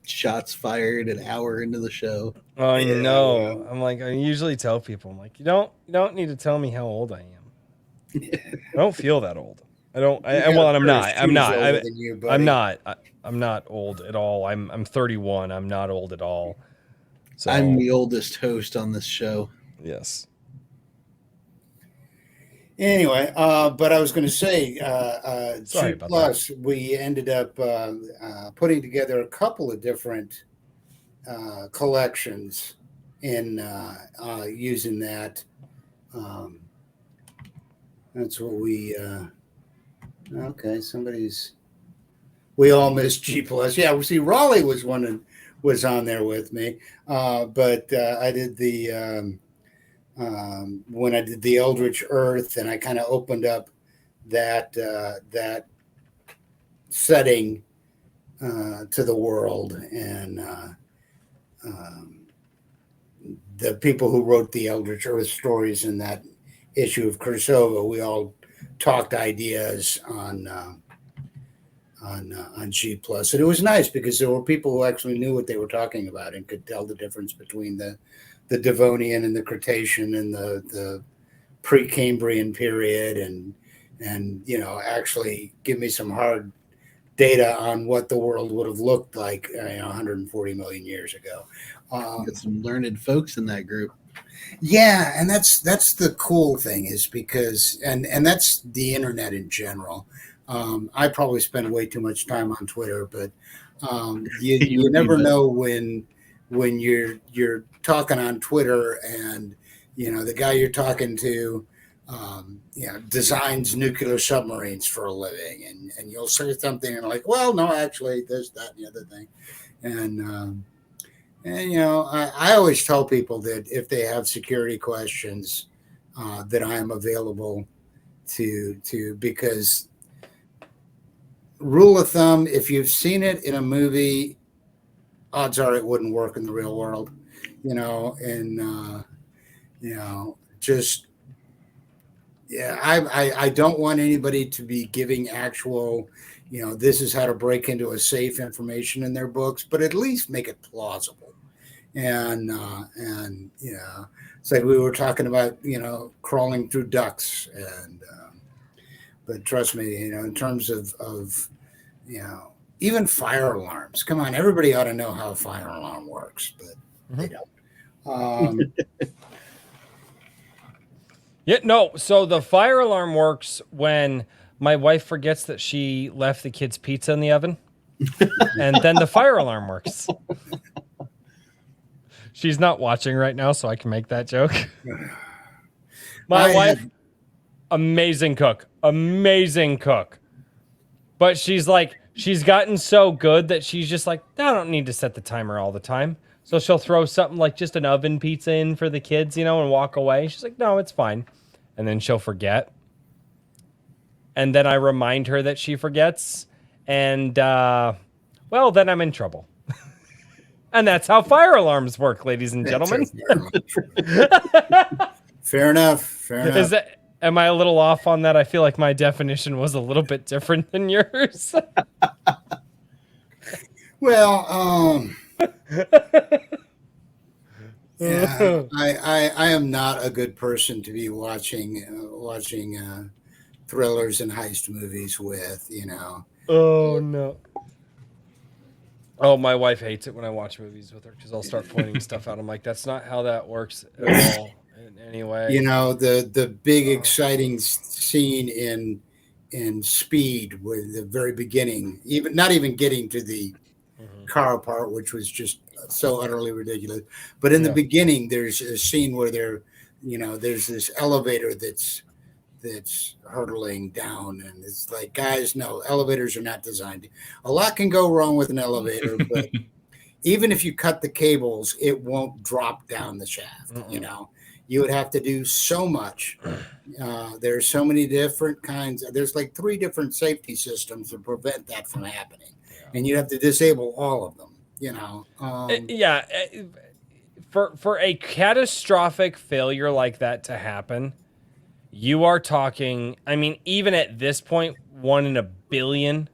shots fired an hour into the show. I know. I'm like, I usually tell people, I'm like, you don't need to tell me how old I am. I don't feel that old. I'm not old at all. I'm 31. I'm not old at all. So I'm the oldest host on this show. Yes. Anyway, but I was going to say, G+, we ended up putting together a couple of different collections in using that. That's what we. Okay, we all miss G+. Yeah, see, Raleigh was was on there with me, but I did the. When I did the Eldritch Earth, and I kind of opened up that setting to the world, and the people who wrote the Eldritch Earth stories in that issue of Kursova, we all talked ideas on G+, and it was nice because there were people who actually knew what they were talking about and could tell the difference between the Devonian and the Cretacean and the Precambrian period, and actually give me some hard data on what the world would have looked like 140 million years ago. Got some learned folks in that group. Yeah, and that's the cool thing, is because and that's the internet in general. I probably spend way too much time on Twitter, but you never know when you're talking on Twitter and the guy you're talking to designs nuclear submarines for a living, and you'll say something and like, well, no, actually there's that and the other thing, and I always tell people that if they have security questions, that I am available to because rule of thumb, if you've seen it in a movie, odds are it wouldn't work in the real world, I don't want anybody to be giving actual, this is how to break into a safe information in their books, but at least make it plausible. And it's like we were talking about, crawling through ducts, but trust me, in terms of even fire alarms. Come on, everybody ought to know how a fire alarm works, but they don't. Yeah, no. So the fire alarm works when my wife forgets that she left the kids' pizza in the oven, and then the fire alarm works. She's not watching right now, so I can make that joke. My wife, amazing cook. But she's gotten so good that she's just like, I don't need to set the timer all the time. So she'll throw something like just an oven pizza in for the kids, and walk away. She's like, no, it's fine. And then she'll forget. And then I remind her that she forgets. And, then I'm in trouble. And that's how fire alarms work, ladies and gentlemen. Fair enough. Am I a little off on that? I feel like my definition was a little bit different than yours. Well, yeah, I am not a good person to be watching thrillers and heist movies with, Oh, no. Oh, my wife hates it when I watch movies with her because I'll start pointing stuff out. I'm like, that's not how that works at all. Anyway, the big exciting scene in Speed with the very beginning, not even getting to the car part, which was just so utterly ridiculous. But in the beginning, there's a scene where there's this elevator that's hurtling down, and it's like, guys, no, elevators are not designed. A lot can go wrong with an elevator, but even if you cut the cables, it won't drop down the shaft. You would have to do so much. There's so many different kinds. There's like 3 different safety systems to prevent that from happening, and you have to disable all of them. For a catastrophic failure like that to happen, you are talking, I mean, even at this point, 1 in a billion.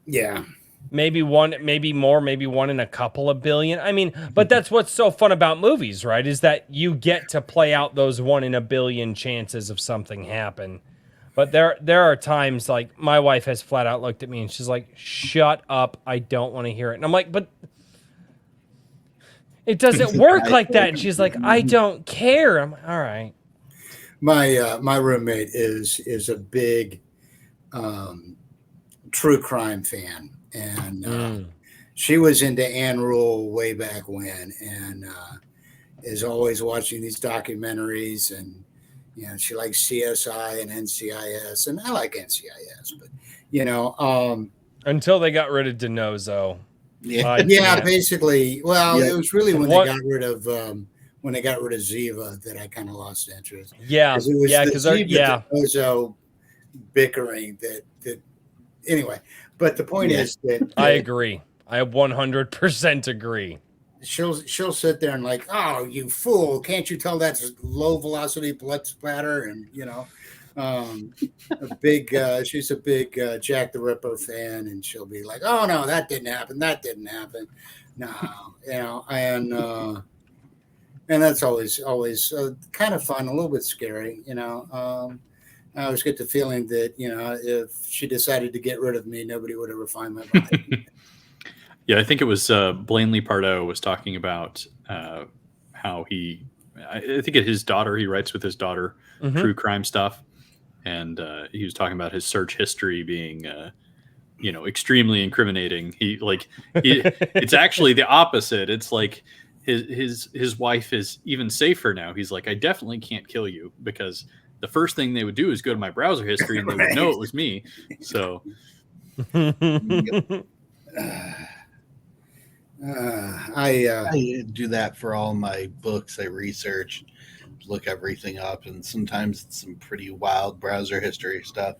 Yeah. Maybe more, maybe 1 in a couple of billion. I mean, but that's what's so fun about movies, right? Is that you get to play out those 1 in a billion chances of something happen. But there are times, like, my wife has flat out looked at me and she's like, shut up, I don't want to hear it. And I'm like, but it doesn't work like that. And she's like, I don't care. I'm all right. My roommate is a big true crime fan, and she was into Anne Rule way back when, and is always watching these documentaries, and she likes CSI and NCIS, and I like NCIS, but until they got rid of DiNozzo. Yeah, basically. Well, it was really when they got rid of Ziva that I kind of lost interest. Yeah, because DiNozzo bickering that. Anyway, but the point is that I agree. I 100% agree. She'll sit there and like, oh, you fool! Can't you tell that's low velocity blood splatter? And she's a big Jack the Ripper fan, and she'll be like, oh no, that didn't happen. No, and that's always kind of fun, a little bit scary, I always get the feeling that, if she decided to get rid of me, nobody would ever find my body. Yeah, I think it was Blanley Pardo was talking about how I think his daughter, he writes with his daughter, true crime stuff. And he was talking about his search history being, extremely incriminating. It's actually the opposite. It's like his wife is even safer now. He's like, I definitely can't kill you because the first thing they would do is go to my browser history and they would know it was me. So I do that for all my books. I research, look everything up, and sometimes it's some pretty wild browser history stuff.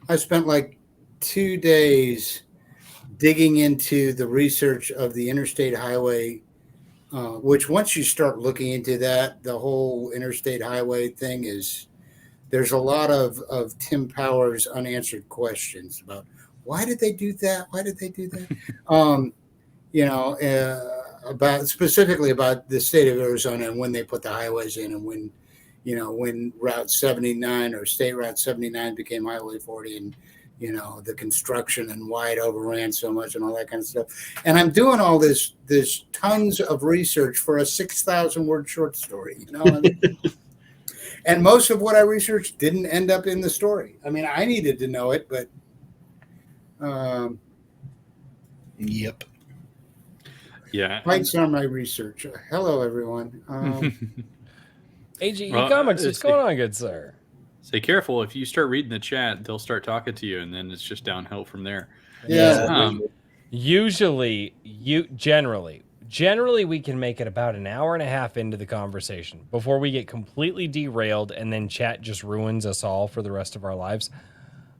I spent like 2 days digging into the research of the interstate highway, which once you start looking into that, the whole interstate highway thing there's a lot of Tim Powers' unanswered questions about why did they do that? Why did they do that? You know, specifically about the state of Arizona and when they put the highways in and when, you know, when Route 79 or State Route 79 became Highway 40 and, you know, the construction and why it overran so much and all that kind of stuff. And I'm doing all this tons of research for a 6,000 word short story, you know. And most of what I researched didn't end up in the story. I mean, I needed to know it, but yep. Yeah. Lights on my research. Hello, everyone. AGE Comics, what's going on, good sir? Say careful. If you start reading the chat, they'll start talking to you, and then it's just downhill from there. Yeah. Generally, we can make it about an hour and a half into the conversation before we get completely derailed, and then chat just ruins us all for the rest of our lives.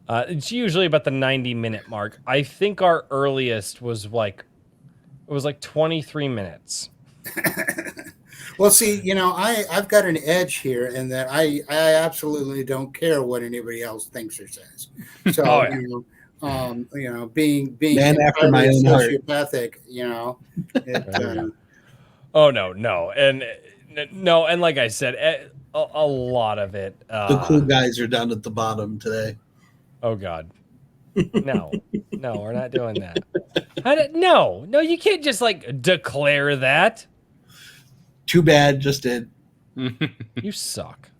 It's usually about the 90-minute mark. I think our earliest was like 23 minutes. Well, see, you know, I've got an edge here in that I absolutely don't care what anybody else thinks or says. So, you know, being man after my own heart, sociopathic, you know. Oh no, and like I said, a lot of it. The cool guys are down at the bottom today. Oh God, no, we're not doing that. No, you can't just like declare that. Too bad, just did. You suck.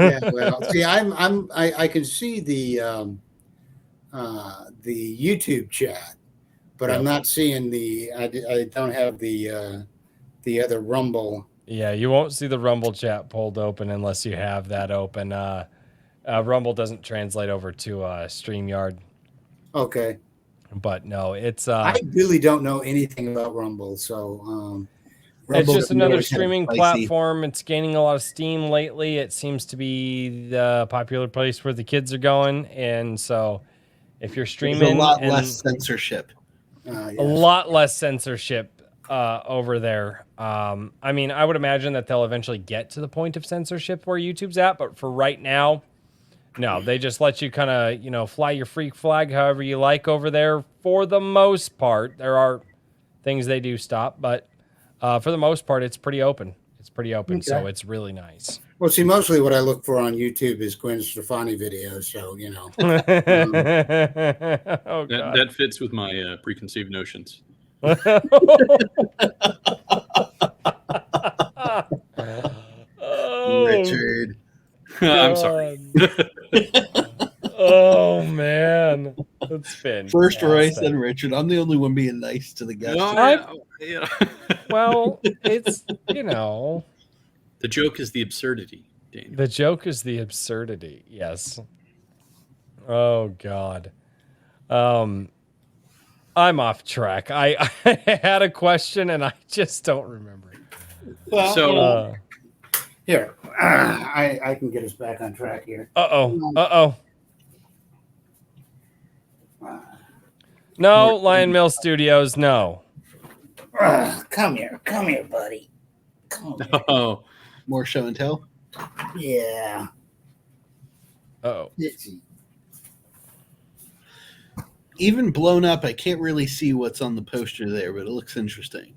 Yeah, well, see, I can see the YouTube chat, but I'm not seeing I don't have the other Rumble. Yeah, you won't see the Rumble chat pulled open unless you have that open. Rumble doesn't translate over to StreamYard. Okay. But no, it's I really don't know anything about Rumble, so it's just another streaming platform. It's gaining a lot of steam lately. It seems to be the popular place where the kids are going, and so if you're streaming, there's a lot less censorship. A lot less censorship over there. I mean, I would imagine that they'll eventually get to the point of censorship where YouTube's at, but for right now, no. They just let you kind of, you know, fly your freak flag however you like over there. For the most part, there are things they do stop, but for the most part, it's pretty open. So it's really nice. Well, see, mostly what I look for on YouTube is Gwen Stefani videos, so, you know. That fits with my preconceived notions. Richard. I'm sorry. Oh, man. That's fantastic. First Royce and Richard. I'm the only one being nice to the guests. Well, it's, you know. The joke is the absurdity, Daniel. The joke is the absurdity, yes. Oh, God. I'm off track. I had a question, and I just don't remember it. Well, so, here. I can get us back on track here. Uh-oh. No, Lion Mill Studios, no. Come here, buddy. Come here. Oh, more show and tell. Yeah. Oh. Even blown up, I can't really see what's on the poster there, but it looks interesting.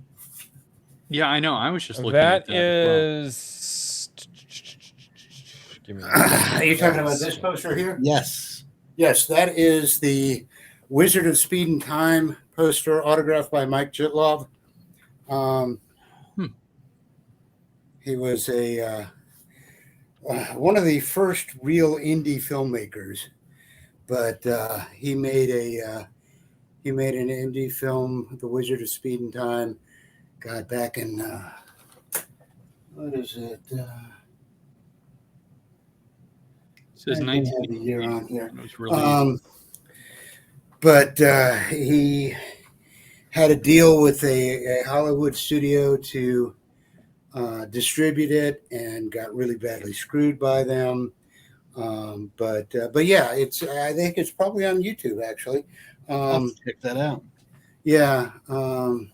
Yeah, I know. I was just looking at that. That is. Give me Are you talking about this poster here? Yes. Yes, that is the Wizard of Speed and Time poster autographed by Mike Jitlov. He was one of the first real indie filmmakers, but he made an indie film, The Wizard of Speed and Time. God, back in what is it? It says 19. The year on here. It was really but he had a deal with a Hollywood studio to distribute it and got really badly screwed by them. But yeah, I think it's probably on YouTube actually. I'll check that out. Yeah. I'll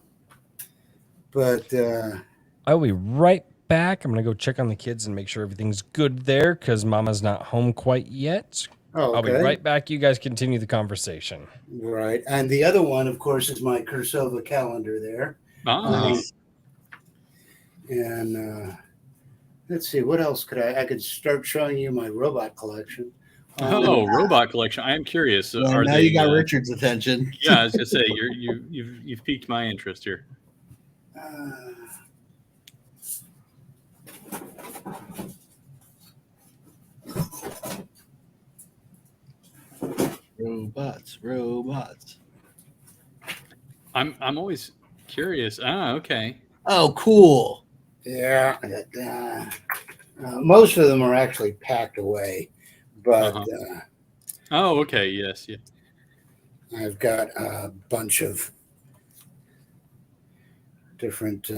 be right back. I'm going to go check on the kids and make sure everything's good there because Mama's not home quite yet. Oh, okay. I'll be right back. You guys continue the conversation. Right. And the other one, of course, is my Kursova calendar there. Nice. And let's see, what else I could start showing you my robot collection. Robot collection. I am curious. Well, now you got Richard's attention. Yeah, I was gonna say you've piqued my interest here. Robots. I'm always curious. Okay. Oh, cool. Yeah. Most of them are actually packed away, but oh, okay. Yes. Yeah. I've got a bunch of different.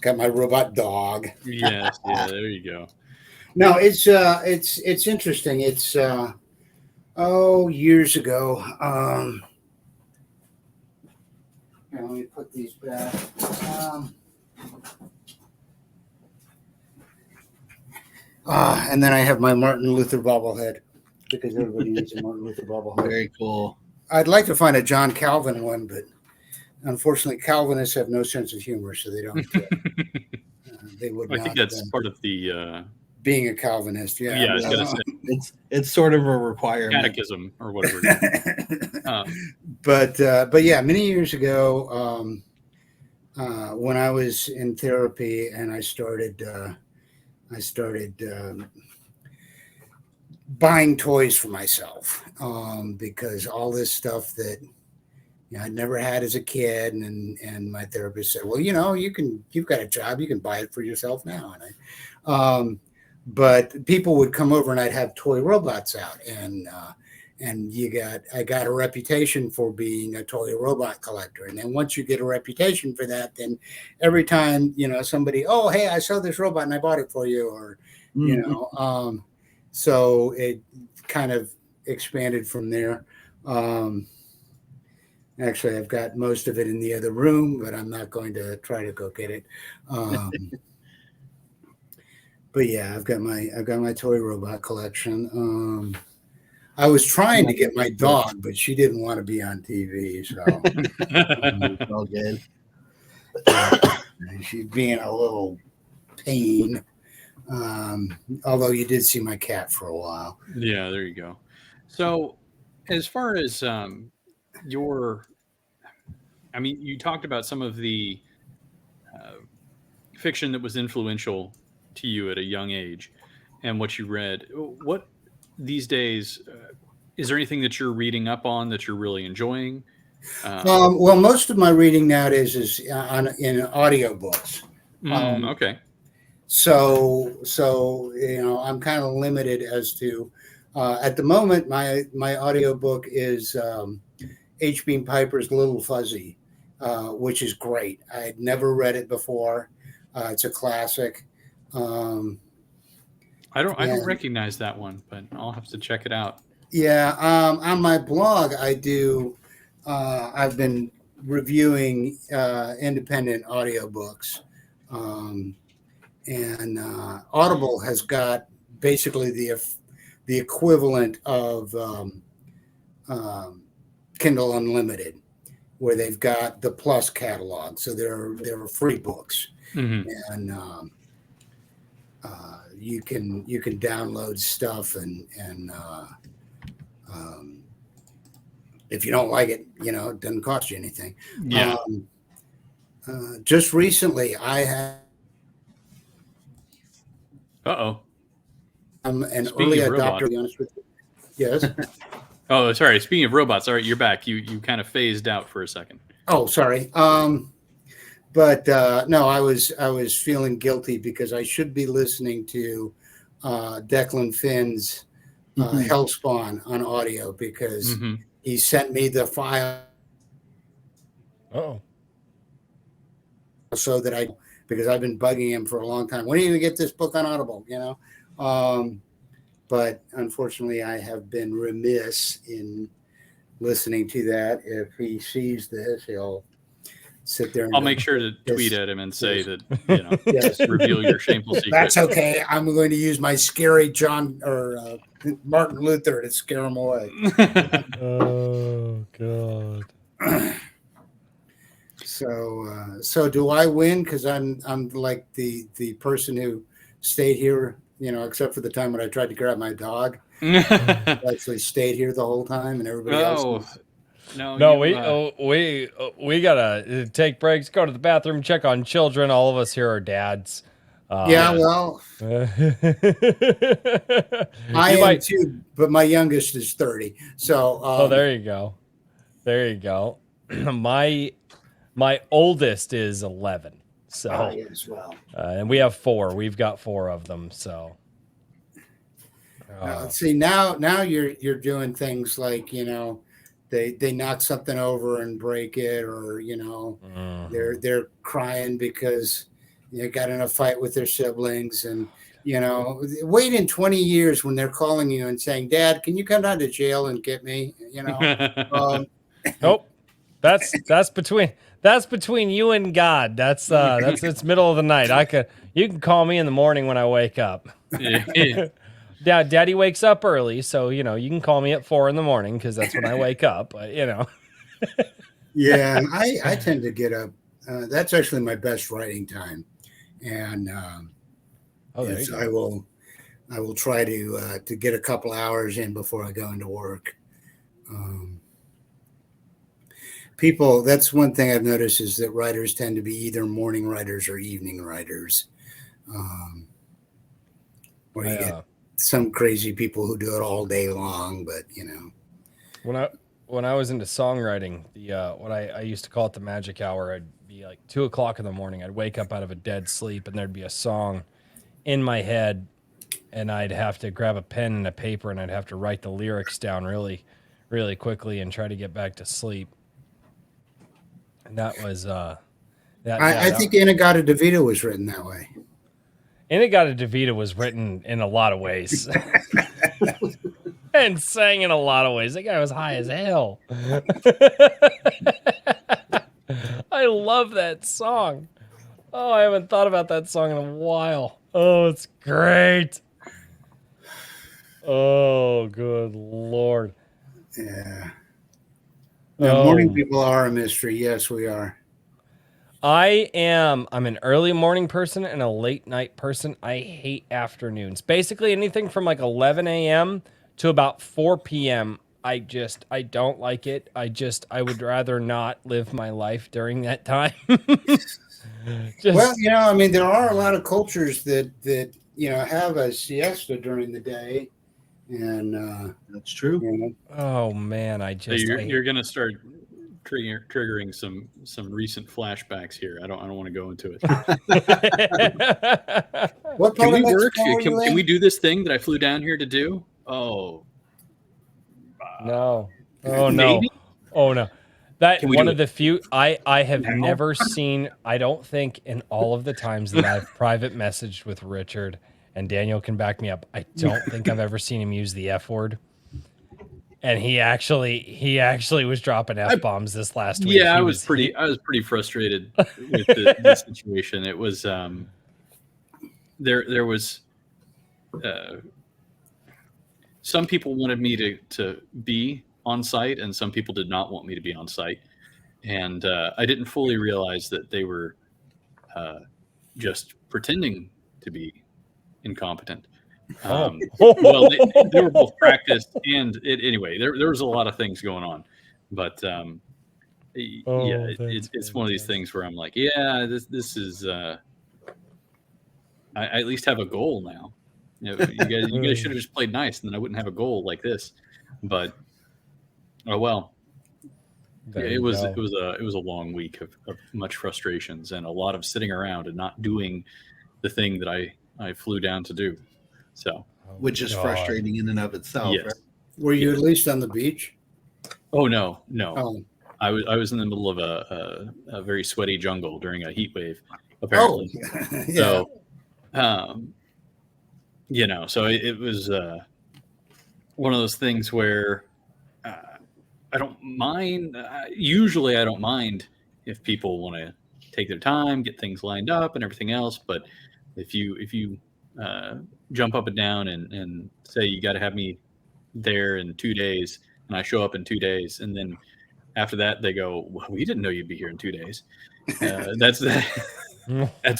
Got my robot dog. Yes. Yeah. There you go. No, it's interesting. It's years ago. Let me put these back. And then I have my Martin Luther bobblehead because everybody needs a Martin Luther bobblehead. Very cool. I'd like to find a John Calvin one, but unfortunately, Calvinists have no sense of humor, so they don't. They would. I think that's part of the being a Calvinist. Yeah, I was gonna say it's sort of a requirement. Catechism or whatever. But yeah, many years ago, when I was in therapy and I started buying toys for myself because all this stuff that I'd never had as a kid, and my therapist said, well, you've got a job, you can buy it for yourself now. And but people would come over and I'd have toy robots out, and I got a reputation for being a toy robot collector. And then once you get a reputation for that, then every time, somebody, oh, hey, I saw this robot and I bought it for you, or, so it kind of expanded from there. Actually, I've got most of it in the other room, but I'm not going to try to go get it. But yeah, I've got my toy robot collection. I was trying to get my dog, but she didn't want to be on TV, so all good. She's being a little pain. Although you did see my cat for a while. Yeah, there you go. So, as far as you talked about some of the fiction that was influential to you at a young age and what you read. What these days, is there anything that you're reading up on that you're really enjoying? Well, most of my reading nowadays is in audiobooks. Okay. So I'm kind of limited as to at the moment my audiobook is H. Beam Piper's Little Fuzzy, which is great. I had never read it before. It's a classic. I don't recognize that one, but I'll have to check it out. Yeah, on my blog I do. I've been reviewing independent audiobooks, and Audible has got basically the equivalent of Kindle Unlimited, where they've got the Plus catalog, so there are free books, and you can download stuff, and if you don't like it, it doesn't cost you anything. Yeah. Just recently, I had. I'm an early adopter. To be honest with you. Yes. Oh, sorry. Speaking of robots, all right, you're back. You kind of phased out for a second. Oh, sorry. But no, I was feeling guilty because I should be listening to Declan Finn's Hellspawn on audio because he sent me the file. So that because I've been bugging him for a long time. When are you going to get this book on Audible? But unfortunately, I have been remiss in listening to that. If he sees this, he'll sit there. And I'll make sure to tweet at him and say that, you know, yes, reveal your shameful secret. That's okay. I'm going to use my scary Martin Luther to scare him away. Oh God. So do I win because I'm like the person who stayed here, you know, except for the time when I tried to grab my dog. I actually stayed here the whole time, and everybody else. No, we gotta take breaks, go to the bathroom, check on children. All of us here are dads. Well, I am too, but my youngest is 30. So there you go. There you go. My oldest is 11. So as well. And we have 4. We've got 4 of them. So see now you're doing things like, you know, they knock something over and break it, or you know, they're crying because they got in a fight with their siblings, and you know, wait in 20 years when they're calling you and saying, "Dad, can you come down to jail and get me?" You know. Nope. That's between you and God. That's it's middle of the night. You can call me in the morning when I wake up. Daddy wakes up early, so you know you can call me at 4 a.m. because that's when I wake up. But you know. Yeah, I tend to get up. That's actually my best writing time, and I will try to get a couple hours in before I go into work. People, that's one thing I've noticed is that writers tend to be either morning writers or evening writers. Or you get some crazy people who do it all day long, but you know. When I was into songwriting, what I used to call it the magic hour, I'd be like 2 o'clock in the morning. I'd wake up out of a dead sleep, and there'd be a song in my head, and I'd have to grab a pen and a paper, and I'd have to write the lyrics down really, really quickly and try to get back to sleep. And that was I think In-A-Gadda-Da-Vida was written that way. In-A-Gadda-Da-Vida was written in a lot of ways. And sang in a lot of ways. That guy was high as hell. I love that song. Oh, I haven't thought about that song in a while. Oh, it's great. Oh, good Lord. Yeah. No, morning people are a mystery. Yes, we are. I'm an early morning person and a late night person. I hate afternoons. Basically anything from like 11 a.m. to about 4 p.m. I don't like it. I would rather not live my life during that time. Well, you know, I mean, there are a lot of cultures that you know have a siesta during the day, and that's true. You know? Oh man, you're gonna start triggering some recent flashbacks here. I don't want to go into it. What can we work? Can we do this thing that I flew down here to do? Oh no! Oh no! Oh no! That one of the few I have never seen. I don't think in all of the times that I've private messaged with Richard, and Daniel can back me up, I don't think I've ever seen him use the F word. And he actually was dropping F-bombs this last week. Yeah, I was pretty frustrated with the situation. It was there was some people wanted me to be on site, and some people did not want me to be on site. And I didn't fully realize that they were just pretending to be incompetent. Well, they were both practiced, and anyway, there was a lot of things going on. But it's one of these things where I'm like, yeah, this is. I at least have a goal now. You guys should have just played nice, and then I wouldn't have a goal like this. But oh well. It was a long week of much frustrations and a lot of sitting around and not doing the thing that I flew down to do. So, which is frustrating in and of itself. Yes. Right? Were you at least on the beach? Oh no. Oh. I was in the middle of a very sweaty jungle during a heat wave, apparently. Oh, yeah. So, you know, so it was one of those things where I don't mind. Usually, I don't mind if people want to take their time, get things lined up and everything else. But if you jump up and down and say you got to have me there in 2 days, and I show up in 2 days, and then after that they go, well, we didn't know you'd be here in 2 days. That's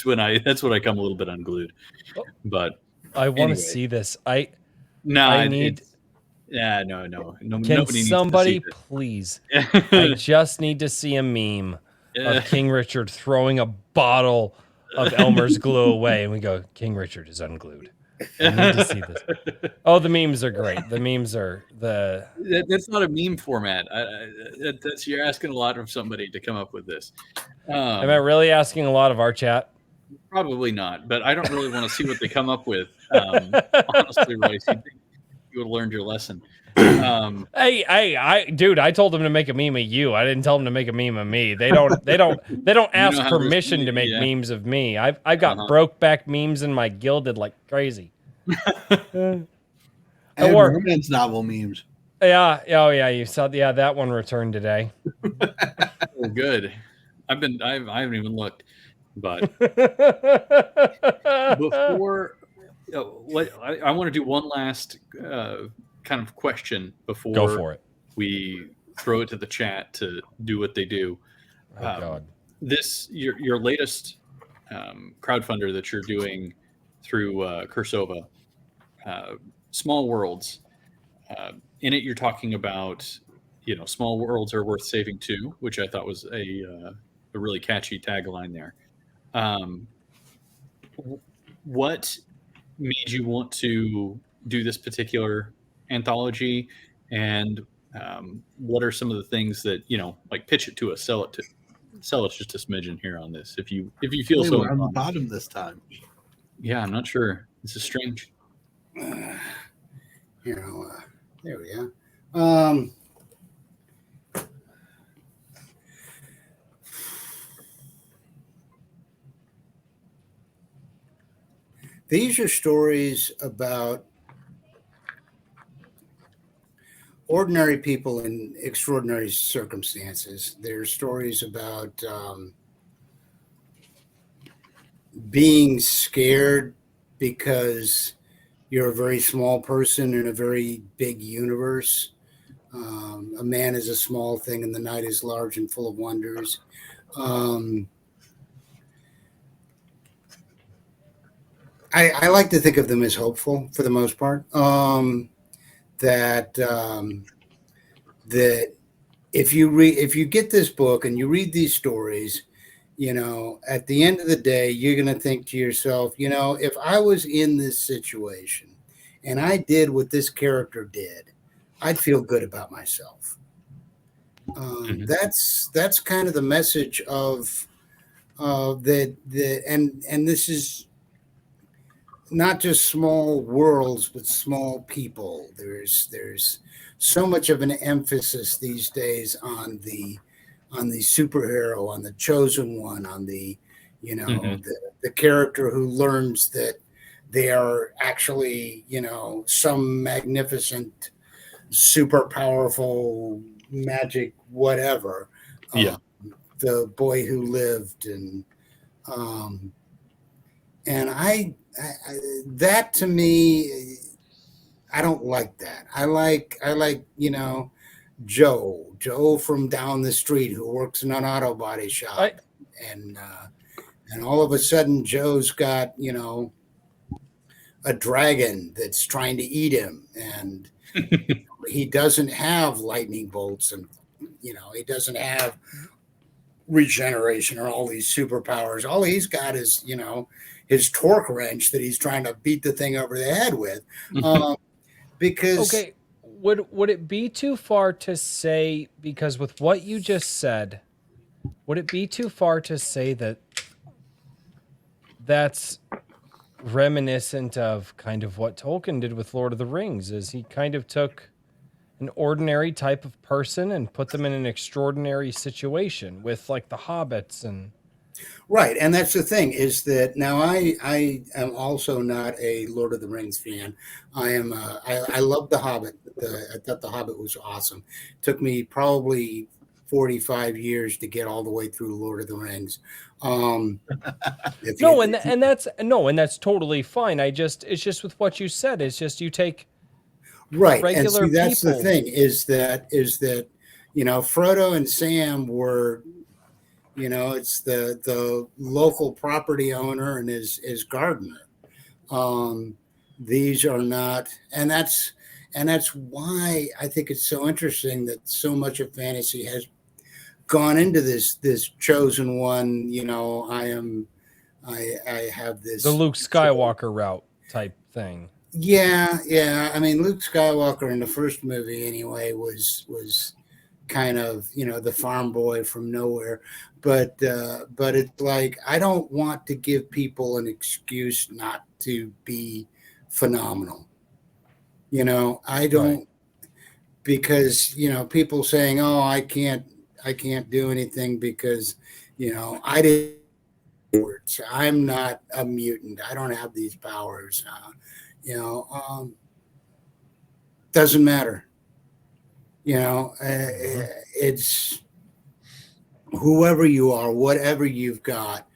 when I come a little bit unglued. But I want to see this. I need. No. Can somebody please? I just need to see a meme of King Richard throwing a bottle of Elmer's glue away, and we go, King Richard is unglued. I need to see this. Oh, the memes are great. The memes are the. That's not a meme format. That's you're asking a lot of somebody to come up with this. Am I really asking a lot of our chat? Probably not, but I don't really want to see what they come up with. Honestly, Royce, you would have learned your lesson. Dude, I told them to make a meme of you. I didn't tell them to make a meme of me. They don't ask permission to make memes of me. I've got Brokeback memes in my Gilded like crazy. And romance novel memes. Yeah. Oh yeah. You saw that one returned today. Oh, good. I haven't even looked, but before I want to do one last kind of question before go for it. We throw it to the chat to do what they do. Oh God. This your latest crowdfunder that you're doing through Cursova, Small Worlds. In it, you're talking about small worlds are worth saving too, which I thought was a really catchy tagline there. What made you want to do this particular anthology, and what are some of the things that like pitch it to us, sell us just a smidgen here on this, if you feel so. We're on the bottom this time. Yeah, I'm not sure. This is strange. There we go. These are stories about ordinary people in extraordinary circumstances. They're stories about being scared because you're a very small person in a very big universe. A man is a small thing and the night is large and full of wonders. I like to think of them as hopeful for the most part. That if you get this book and you read these stories, at the end of the day, you're going to think to yourself, if I was in this situation and I did what this character did, I'd feel good about myself. That's kind of the message of that. And this is not just small worlds, but small people. There's so much of an emphasis these days on the superhero, on the chosen one, on the the character who learns that they are actually some magnificent, super powerful magic whatever. The boy who lived, and I that to me, I don't like that. I like Joe from down the street who works in an auto body shop, and all of a sudden Joe's got a dragon that's trying to eat him, and he doesn't have lightning bolts, and he doesn't have regeneration or all these superpowers. All he's got is his torque wrench that he's trying to beat the thing over the head with. Because would it be too far to say, because with what you just said, would it be too far to say that that's reminiscent of kind of what Tolkien did with Lord of the Rings? Is he kind of took an ordinary type of person and put them in an extraordinary situation with like the hobbits and right. And that's the thing, is that now I am also not a Lord of the Rings fan. I love The Hobbit. I thought The Hobbit was awesome. It took me probably 45 years to get all the way through Lord of the Rings. And that's totally fine. It's just with what you said. It's just you take right, regular and see, that's people. the thing is that Frodo and Sam were, it's the local property owner and his gardener. These are not, and that's why I think it's so interesting that so much of fantasy has gone into this chosen one. I have this, the Luke Skywalker route type thing. Yeah. I mean, Luke Skywalker in the first movie anyway was kind of, the farm boy from nowhere, but it's like, I don't want to give people an excuse not to be phenomenal. I don't, right. Because, people saying, oh, I can't do anything because, I didn't, I'm not a mutant. I don't have these powers. Doesn't matter. It's whoever you are, whatever you've got.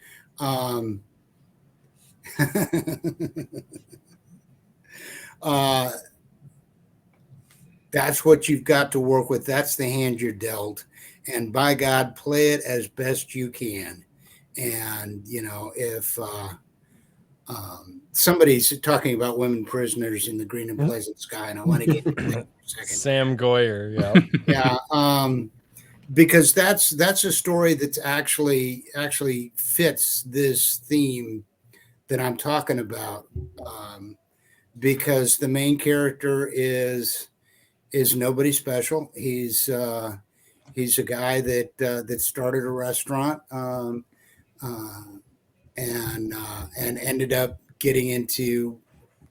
That's what you've got to work with. That's the hand you're dealt. And by God, play it as best you can. And, if somebody's talking about women prisoners in the Green and Pleasant Sky, and I want to get into that for a second. Sam Goyer, yeah. Because that's a story that's actually fits this theme that I'm talking about. Because the main character is nobody special. He's a guy that started a restaurant and ended up getting into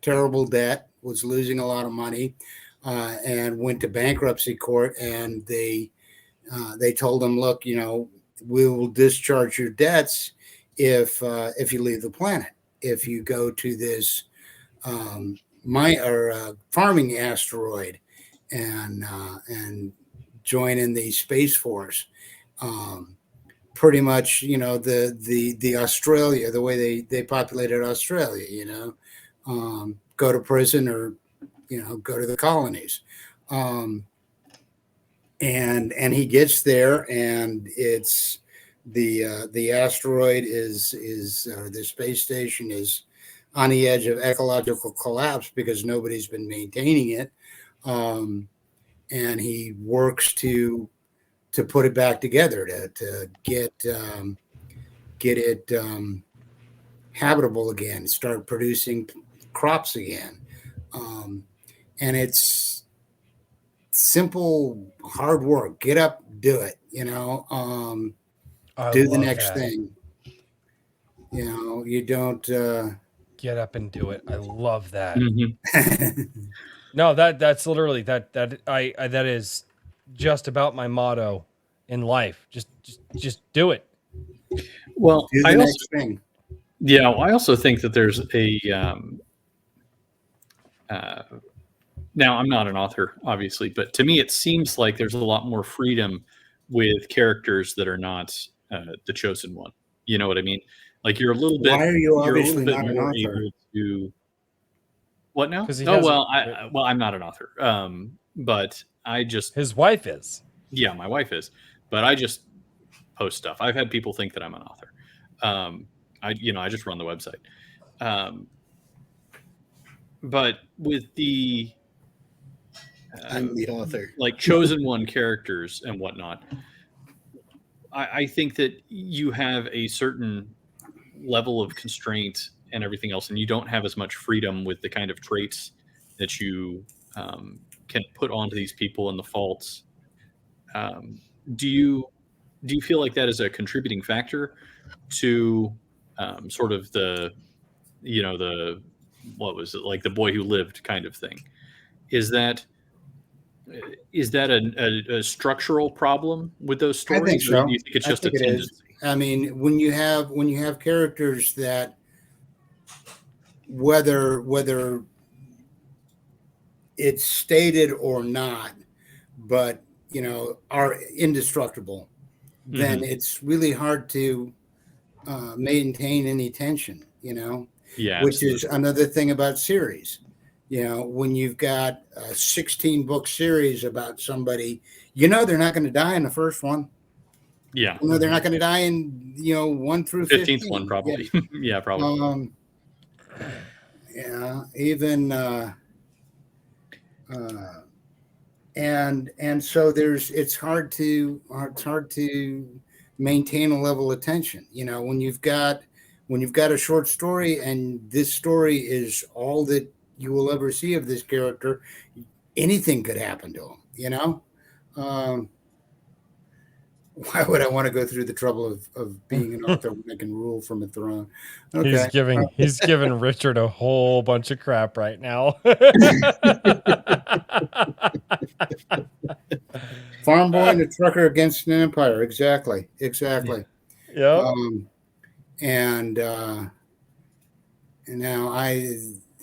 terrible debt, was losing a lot of money, and went to bankruptcy court. And they told him, look, we will discharge your debts if you leave the planet, if you go to this farming asteroid and join in the Space Force. Pretty much, the Australia, the way they populated Australia, go to prison or, go to the colonies. And he gets there, and it's the asteroid is the space station is on the edge of ecological collapse because nobody's been maintaining it. And he works to put it back together, to get it habitable again, start producing crops again. And it's simple, hard work. Get up, do it, do the next thing. You don't get up and do it. I love that. Mm-hmm. No, that's literally that is just about my motto in life. Just do it. Well, do the next thing. Yeah, I also think that there's a now I'm not an author, obviously, but to me it seems like there's a lot more freedom with characters that are not the chosen one. You know what I mean? Like you're a little bit. Why are you obviously not an author? Able to. What now? I'm not an author. But I just. His wife is. Yeah, my wife is, but I just post stuff. I've had people think that I'm an author. I just run the website. But with the I'm the author, like chosen one characters and whatnot, I think that you have a certain level of constraint and everything else, and you don't have as much freedom with the kind of traits that you can put onto these people and the faults. Do you feel like that is a contributing factor to sort of the what was it, like the boy who lived kind of thing? Is that a structural problem with those stories? I think so. Or do you think it's just a tendency? I mean, when you have characters that whether it's stated or not, but are indestructible, then it's really hard to maintain any tension, Yeah, which is another thing about series. When you've got a 16-book series about somebody, they're not going to die in the first one. Yeah. They're not going to die in 1 through 15th 15. one probably. Yeah, yeah, probably. Even and so it's hard to maintain a level of tension. When you've got a short story and this story is all that you will ever see of this character, anything could happen to him. Why would I want to go through the trouble of being an author when I can rule from a throne? Okay. He's giving Richard a whole bunch of crap right now. Farm boy and a trucker against an empire. Exactly. Yeah. And now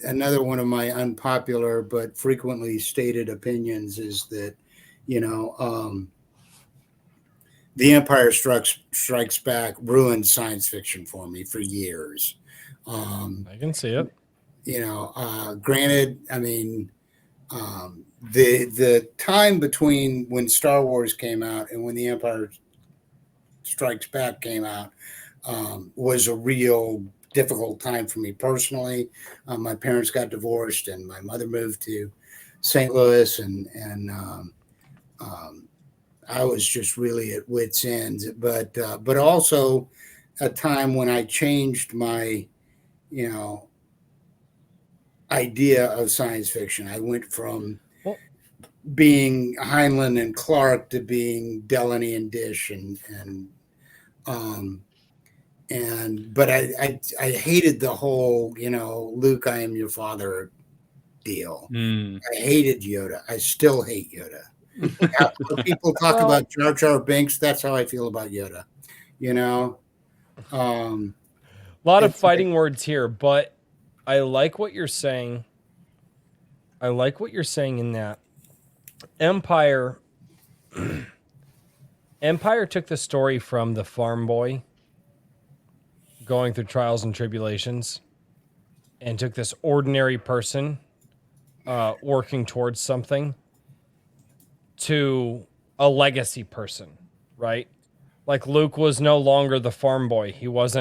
another one of my unpopular but frequently stated opinions is that, The Empire Strikes Back ruined science fiction for me for years. I can see it. Granted, I mean, the time between when Star Wars came out and when The Empire Strikes Back came out was a real difficult time for me personally. My parents got divorced, and my mother moved to St. Louis, and I was just really at wit's end. But also a time when I changed my, idea of science fiction. I went from being Heinlein and Clark to being Delaney and Dish, but I hated the whole, Luke, I am your father deal. I hated Yoda. I still hate Yoda. When people talk about Jar Jar Binks, that's how I feel about Yoda. A lot of fighting words here, but I like what you're saying. I like what you're saying in that Empire took the story from the farm boy going through trials and tribulations and took this ordinary person working towards something to a legacy person, right? Like Luke was no longer the farm boy. He was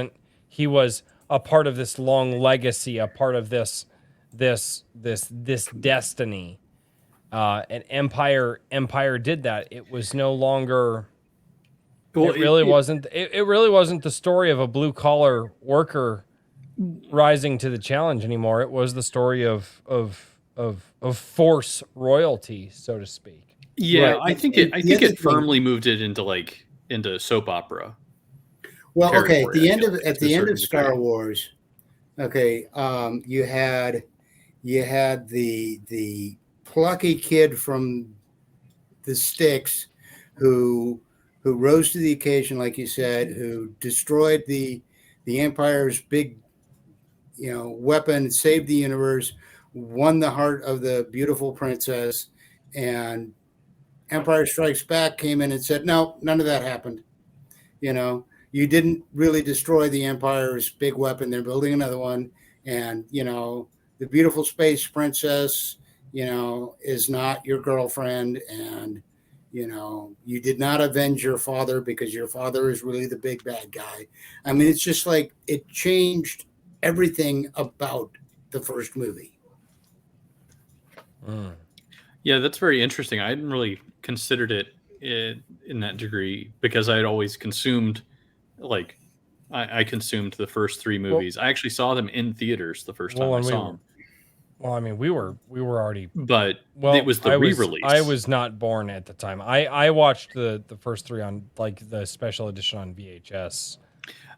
a part of this long legacy, a part of this destiny. And Empire did that. It was no longer. It really wasn't the story of a blue collar worker rising to the challenge anymore. It was the story of force royalty, so to speak. Yeah, right. I think it firmly moved it into soap opera. Well, okay. At the end of Star Wars, okay, you had the plucky kid from the sticks who rose to the occasion, like you said, who destroyed the Empire's big, weapon, saved the universe, won the heart of the beautiful princess, and Empire Strikes Back came in and said, no, none of that happened. You didn't really destroy the Empire's big weapon. They're building another one. And, the beautiful space princess, is not your girlfriend. And, you did not avenge your father because your father is really the big bad guy. I mean, it's just like it changed everything about the first movie. Yeah, that's very interesting. I hadn't really considered it in that degree because I had always consumed, I consumed the first three movies. I actually saw them in theaters the first time I saw them. Well, I mean, we were already, but it was the re-release. I was not born at the time. I watched the first three on the special edition on VHS.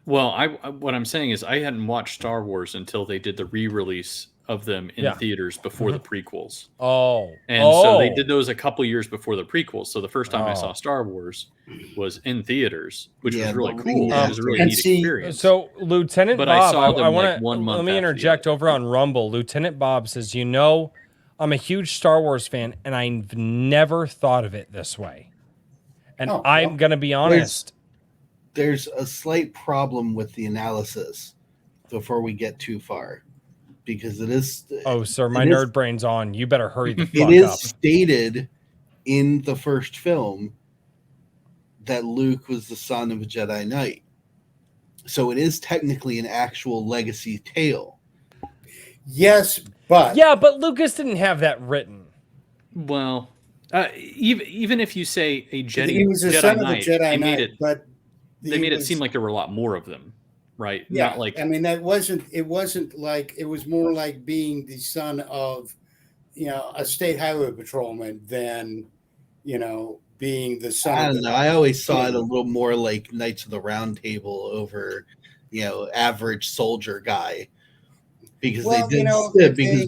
Well, what I'm saying is I hadn't watched Star Wars until they did the re-release of them in theaters before the prequels. So they did those a couple years before the prequels. So the first time I saw Star Wars was in theaters, which was really cool. It was a really neat experience. So Lieutenant Bob, I saw them I want 1 month. Let me interject over on Rumble. Lieutenant Bob says, I'm a huge Star Wars fan, and I've never thought of it this way. And I'm going to be honest. There's a slight problem with the analysis before we get too far, because it is. Oh, sir, my nerd brain's on. You better hurry the fuck up. It is stated in the first film that Luke was the son of a Jedi Knight. So it is technically an actual legacy tale. Yes, but... Yeah, but Lucas didn't have that written. Well, even if you say a Jedi, he was the son of a Jedi Knight, but they made it seem like there were a lot more of them, right? Yeah, not like, I mean, it wasn't like, it was more like being the son of, a state highway patrolman than, being the son. I don't know. I always saw it a little more like Knights of the Round Table over, average soldier guy, because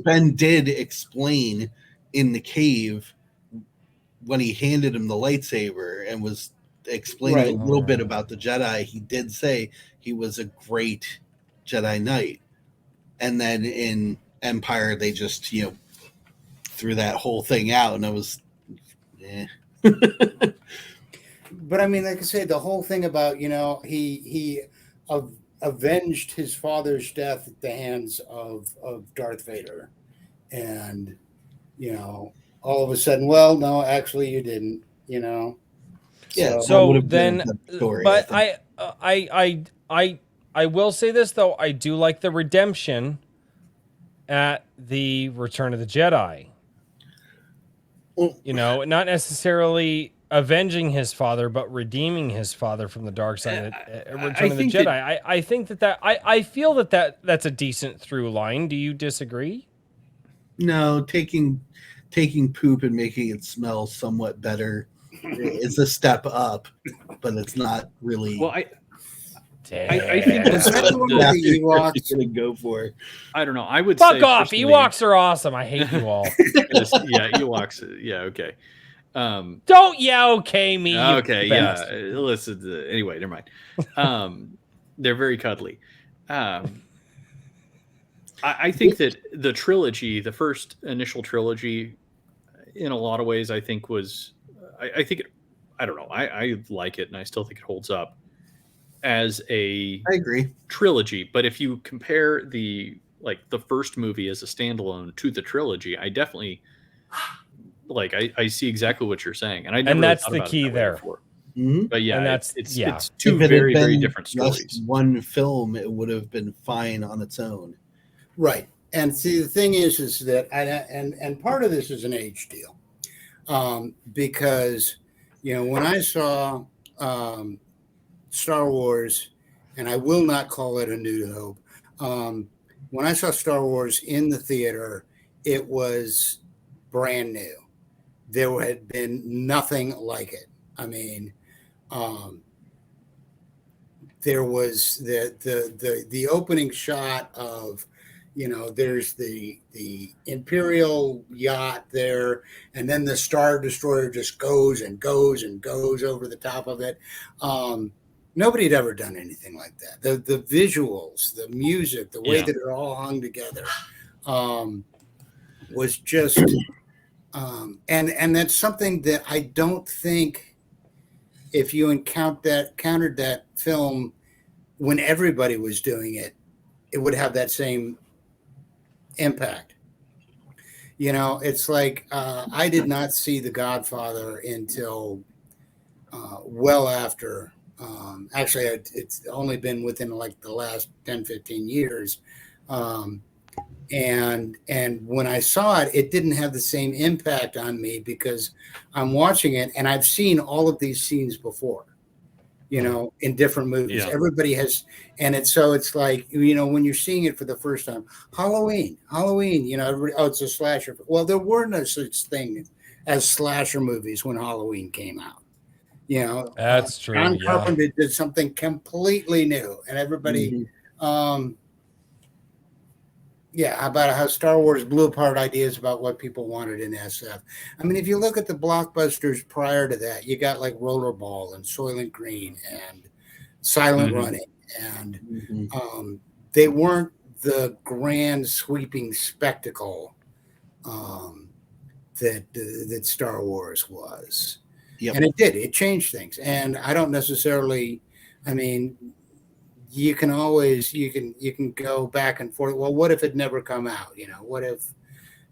Ben did explain in the cave when he handed him the lightsaber and was explaining a little bit about the Jedi. He did say he was a great Jedi Knight, and then in Empire they just threw that whole thing out, and it was. But I mean, like I said, the whole thing about he avenged his father's death at the hands of Darth Vader, and all of a sudden, well, no, actually, you didn't. Yeah. So then, story, but I will say this though, I do like the redemption at the Return of the Jedi. Not necessarily avenging his father, but redeeming his father from the dark side. Return of the Jedi. I think I feel that's a decent through line. Do you disagree? No, taking poop and making it smell somewhat better is a step up, but it's not really. Well, I think that's what the Ewoks gonna go for. I don't know. I would fuck say off. Ewoks are awesome. I hate you all. Yeah, Ewoks. Yeah, okay. Don't okay me. Okay, yeah. Listen. Anyway, never mind. They're very cuddly. I think that the trilogy, the first initial trilogy, in a lot of ways, I think was. I think it. I don't know. I like it, and I still think it holds up as I agree trilogy. But if you compare the first movie as a standalone to the trilogy, I definitely I see exactly what you're saying, and that's the key there. Mm-hmm. But yeah, and it's two very very different stories. One film, it would have been fine on its own, right? And see, the thing is that and part of this is an age deal, because when I saw Star Wars, and I will not call it A New Hope. When I saw Star Wars in the theater, it was brand new. There had been nothing like it. I mean, there was the opening shot of, there's the Imperial yacht there, and then the Star Destroyer just goes and goes and goes over the top of it. Nobody had ever done anything like that. The visuals, the music, the way that it all hung together was just, and that's something that I don't think, if you encountered that film when everybody was doing it, it would have that same impact. It's like I did not see The Godfather until well after. Actually, it's only been within the last 10, 15 years. And when I saw it, it didn't have the same impact on me because I'm watching it and I've seen all of these scenes before, in different movies. Yeah. Everybody has, and it's like, when you're seeing it for the first time, Halloween, everybody, it's a slasher. Well, there were no such thing as slasher movies when Halloween came out. That's true. John Carpenter did something completely new, and everybody, about how Star Wars blew apart ideas about what people wanted in SF. I mean, if you look at the blockbusters prior to that, you got like Rollerball and Soylent Green and Silent Running, and they weren't the grand sweeping spectacle that Star Wars was. And it did. It changed things. And I don't necessarily, I mean, you can always you can go back and forth. Well, what if it never come out? You know, what if,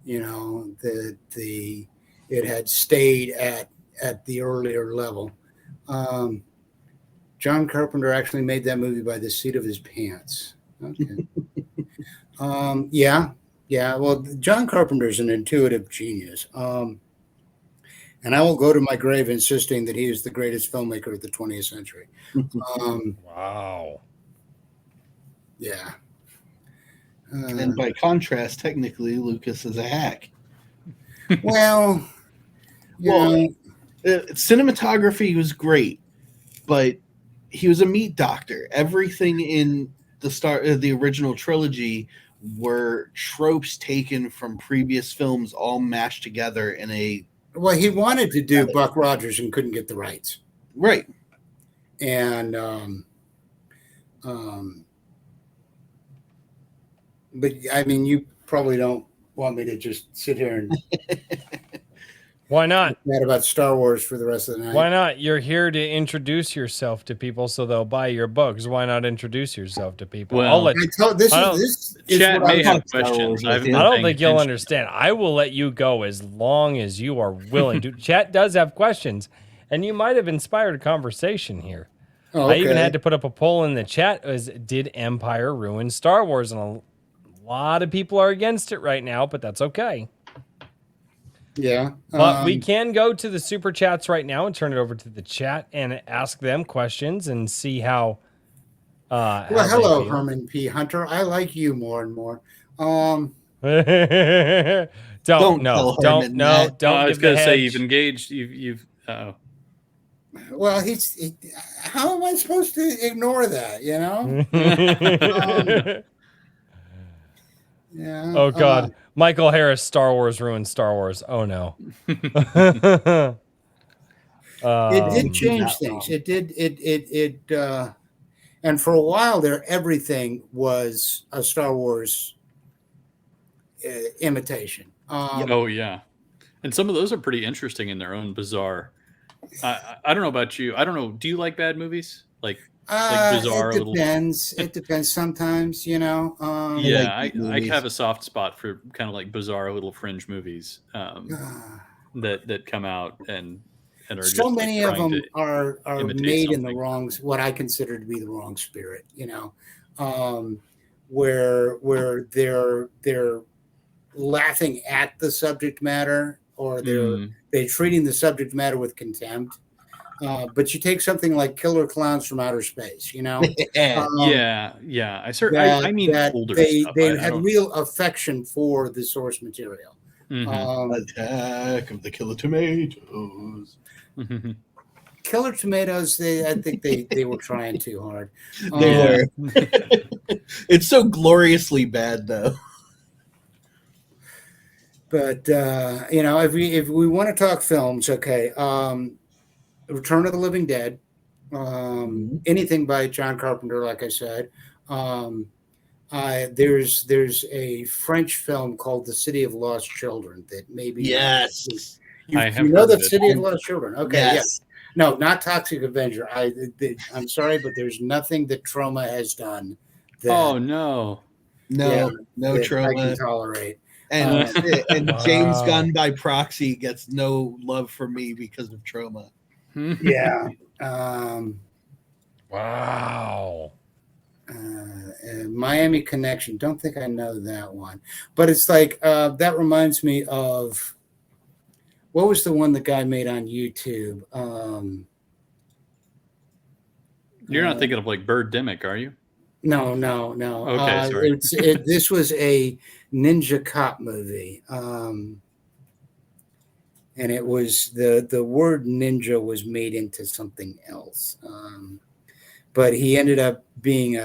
you know, the it had stayed at the earlier level. John Carpenter actually made that movie by the seat of his pants. Okay. Yeah. Well, John Carpenter is an intuitive genius. And I will go to my grave insisting that he is the greatest filmmaker of the 20th century. Wow. Yeah. And by contrast, technically, Lucas is a hack. Well, cinematography was great, but he was a meat doctor. Everything in the original trilogy were tropes taken from previous films, all mashed together in a. Well, he wanted to do Buck Rogers and couldn't get the rights. Right. And but I mean, you probably don't want me to just sit here and why not? Mad about Star Wars for the rest of the night. Why not? You're here to introduce yourself to people so they'll buy your books. Why not introduce yourself to people? Well, I'll let this is chat what may I have questions. I don't think you'll understand. I will let you go as long as you are willing to. Chat does have questions, and you might have inspired a conversation here. Oh, okay. I even had to put up a poll in the chat: did Empire ruin Star Wars? And a lot of people are against it right now, but that's okay. Yeah. But we can go to the super chats right now and turn it over to the chat and ask them questions and see how. Well, hello, Herman P. Hunter. I like you more and more. Don't I was going to say you've engaged. You've. Well, how am I supposed to ignore that? You know. Yeah. Oh God, Michael Harris, Star Wars ruined Star Wars. Oh no. It did change things. It did. And for a while there, everything was a Star Wars imitation. Oh yeah, and some of those are pretty interesting in their own bizarre. I don't know about you. I don't know. Do you like bad movies? Like bizarre? It depends. It depends. Sometimes, you know. Yeah, I have a soft spot for kind of like bizarre little fringe movies that come out and are so just many like of them are made in the something. wrong, what I consider to be the wrong spirit. You know, where they're laughing at the subject matter, or they're treating the subject matter with contempt. But you take something like Killer Clowns from Outer Space, you know? Yeah. I mean, older stuff. They had real affection for the source material. Attack of the Killer Tomatoes. Killer Tomatoes, I think they were trying too hard. They were. It's so gloriously bad, though. But you know, if we want to talk films, okay. Return of the Living Dead, anything by John Carpenter, like I said. There's a French film called The City of Lost Children that maybe you know the City of Lost Children. Okay, yes. Yeah. No, not Toxic Avenger. I'm sorry, but there's nothing that Troma has done. No Troma I can tolerate. And James Gunn by proxy gets no love from me because of Troma. Yeah. Wow. Miami Connection. Don't think I know that one, but it's like that reminds me of what was the one the guy made on YouTube. You're not thinking of like Birdemic, are you? No. Okay, sorry. This was a ninja cop movie. And it was the word ninja was made into something else. But he ended up being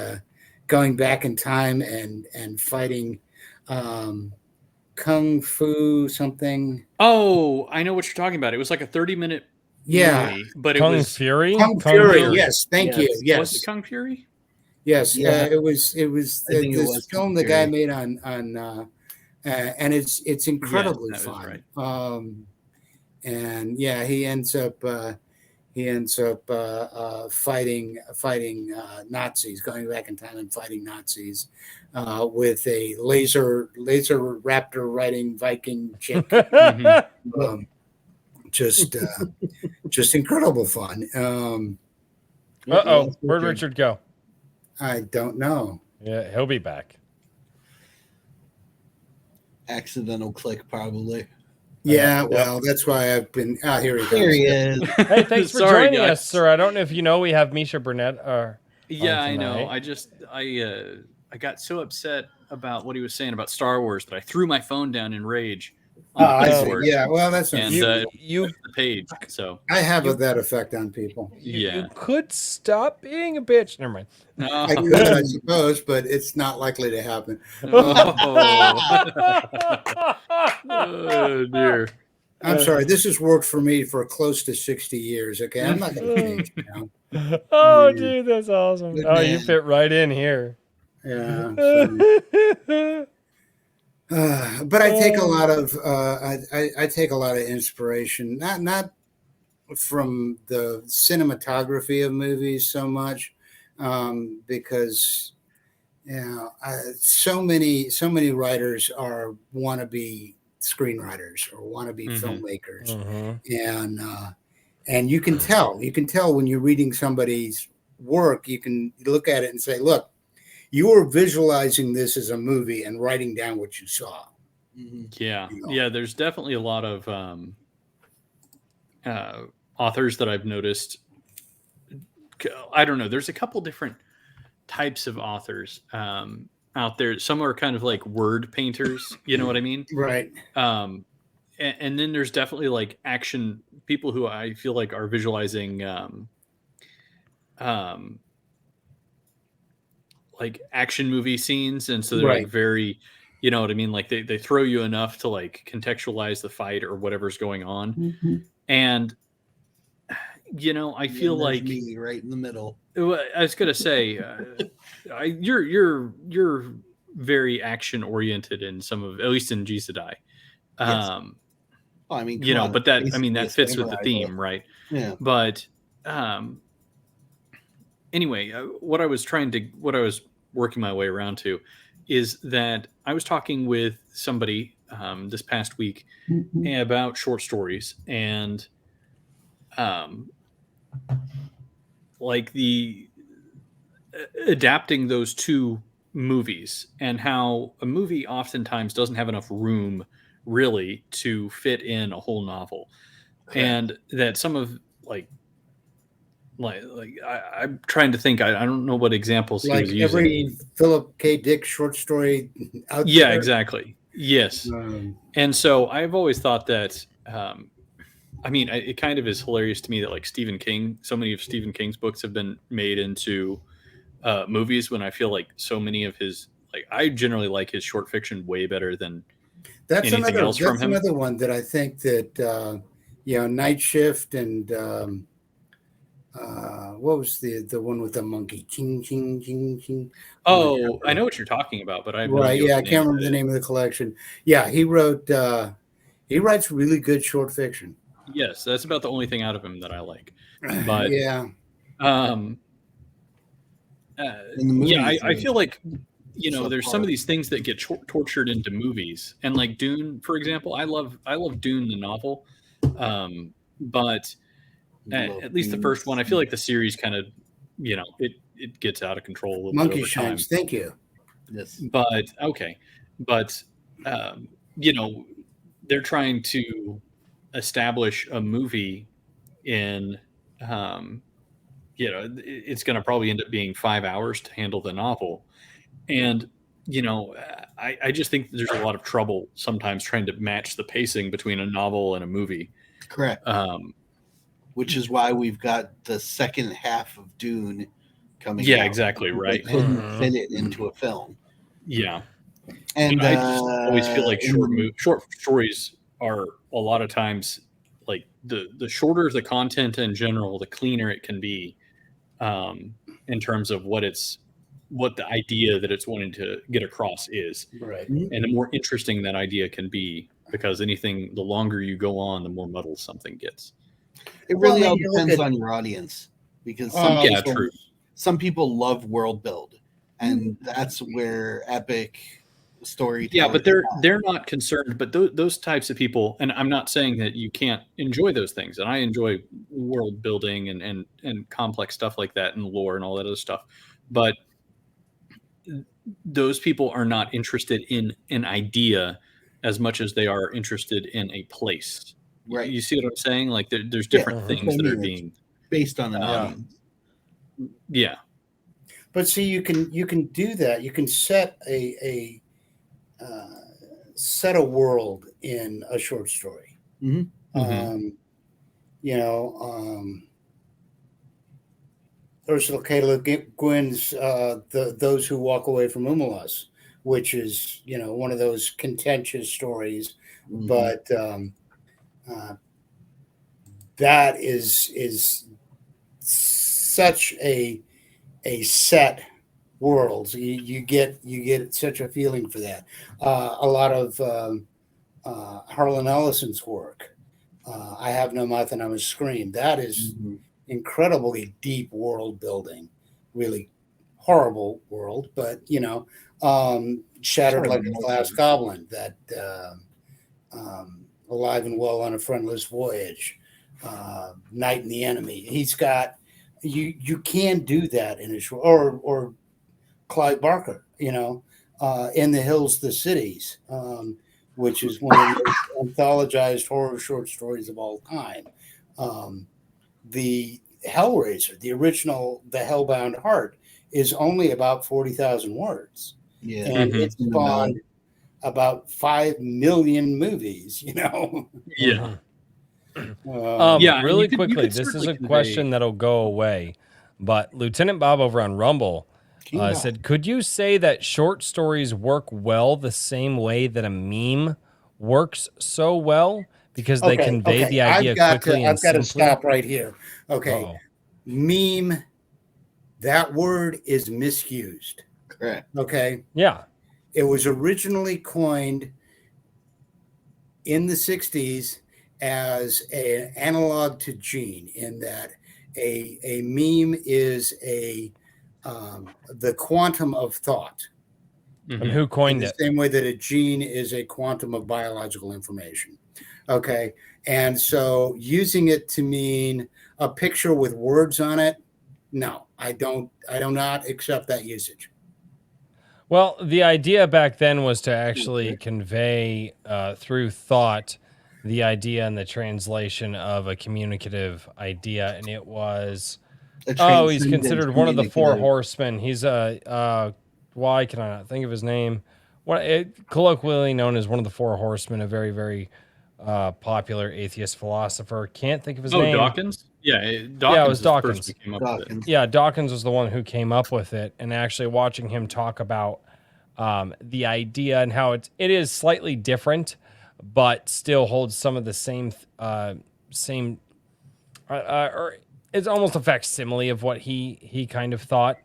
going back in time and fighting kung fu something. Oh, I know what you're talking about. It was like a 30-minute movie, but it was Fury. Kung Fury. Yes, thank you. Yes, was it Kung Fury? Yes, yeah. It was this film the guy made on and it's incredibly fun. Right. and yeah, he ends up fighting Nazis, going back in time and fighting Nazis with a laser raptor riding Viking chick. Just incredible fun. Where'd Richard go? I don't know. Yeah, he'll be back. Accidental click, probably. Yeah, well, that's why I've been. Here he There he is. Hey, thanks for Sorry, joining guys. us, sir. I don't know if you know we have Misha Burnett. Yeah, I know. tonight. I got so upset about what he was saying about Star Wars that I threw my phone down in rage. I see. Yeah, well, that's and you the page. So I have that effect on people. You could stop being a bitch. Never mind. I could, I suppose, but it's not likely to happen. Oh dear. I'm sorry. This has worked for me for close to 60 years. Okay, I'm not going to change now. Oh, dude, that's awesome. You fit right in here. Yeah. So. But I take a lot of I take a lot of inspiration, not from the cinematography of movies so much, because so many writers are wannabe screenwriters or wannabe filmmakers, and you can tell when you're reading somebody's work. You can look at it and say, look, you are visualizing this as a movie and writing down what you saw. Yeah. Yeah. There's definitely a lot of authors that I've noticed. I don't know. There's a couple different types of authors out there. Some are kind of like word painters. You know what I mean? Right. And then there's definitely like action people who I feel like are visualizing like action movie scenes, and so they're like very, you know what I mean, like they throw you enough to like contextualize the fight or whatever's going on. And you know, I feel like me right in the middle. I was gonna say you're very action oriented in some of, at least in G Sedai. Yes. I mean, you know, but that, I mean, that fits with the theme, right? Yeah. But anyway, what I was working my way around to is that I was talking with somebody this past week about short stories and like the adapting those two movies, and how a movie oftentimes doesn't have enough room really to fit in a whole novel. Okay. And that some of I'm trying to think. I don't know what examples he was using. Every Philip K. Dick short story out there. Yeah, exactly. Yes. And so I've always thought that, I mean, it kind of is hilarious to me that like Stephen King, so many of Stephen King's books have been made into movies, when I feel like so many of his, like, I generally like his short fiction way better than anything else from him. That's another one that I think that, Night Shift and what was the one with the monkey? Ching, ching, ching, ching. Oh, I know what you're talking about, but I have no idea yeah, I can't remember the name of the collection. Yeah, he writes really good short fiction. Yes, that's about the only thing out of him that I like. But yeah. I feel like, you know, there's some of these things that get tortured into movies, and like Dune, for example. I love Dune the novel, but at least the first one, I feel like the series kind of, you know, it gets out of control a little Monkey bit over Shines, time. thank you. Yes, but okay, but you know, they're trying to establish a movie in you know, it's going to probably end up being 5 hours to handle the novel. And, you know, I just think there's a lot of trouble sometimes trying to match the pacing between a novel and a movie. Correct. Which is why we've got the second half of Dune coming out. Yeah, exactly, right. They couldn't fit it into a film. Yeah. And I just always feel like short stories are a lot of times, like, the shorter the content in general, the cleaner it can be, in terms of what the idea that it's wanting to get across is. Right. And the more interesting that idea can be, because the longer you go on, the more muddled something gets. It really all depends on your audience, because some people love world build, and that's where epic storytelling. Yeah, but they're not concerned. But those types of people, and I'm not saying that you can't enjoy those things, and I enjoy world building and complex stuff like that, and lore and all that other stuff. But those people are not interested in an idea as much as they are interested in a place. Right. You see what I'm saying? Like there's different things that are being based on an audience. Yeah. But see, you can do that. You can set a world in a short story. Mm-hmm. Ursula K. Le Guin's Those Who Walk Away from Umulus, which is, one of those contentious stories, but that is such a set world. You get such a feeling for that. A lot of Harlan Ellison's work. I Have No Mouth and I Must Scream. That is incredibly deep world building, really horrible world, but Shattered Like a Glass Goblin, that Alive and Well on a Friendless Voyage, Night and the Enemy. He's got you can do that in a short, or Clive Barker, In the Hills, the Cities, which is one of the most anthologized horror short stories of all time. The Hellraiser, the original, The Hellbound Heart, is only about 40,000 words. Yeah. And it's spawned about 5 million movies, Yeah. Really quickly, this is a question that'll go away, but Lieutenant Bob over on Rumble said, could you say that short stories work well the same way that a meme works so well? Because they convey the idea quickly and simply. I've got to stop right here. Okay. Uh-oh. Meme, that word is misused. Correct. Okay. Yeah. It was originally coined in the 60s as an analog to gene, in that a meme is the quantum of thought. And who coined it? The same way that a gene is a quantum of biological information. Okay. And so using it to mean a picture with words on it, no, I do not accept that usage. Well, the idea back then was to actually convey through thought the idea and the translation of a communicative idea. And it was, he's considered one of the four horsemen. He's why can I not think of his name? Colloquially known as one of the four horsemen, a very, very popular atheist philosopher. Can't think of his name. Dawkins? It was Dawkins. Dawkins was the one who came up with it, and actually watching him talk about the idea and how it is slightly different, but still holds some of the same or it's almost a facsimile of what he kind of thought.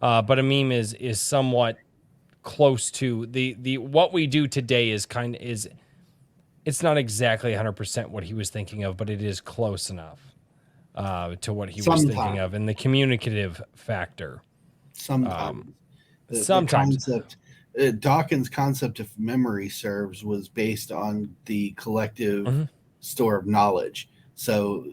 But a meme is somewhat close to the what we do today is it's not exactly 100% what he was thinking of, but it is close enough to what he was thinking of, and the communicative factor. Sometimes. Sometimes. Dawkins' concept, if memory serves, was based on the collective store of knowledge. So,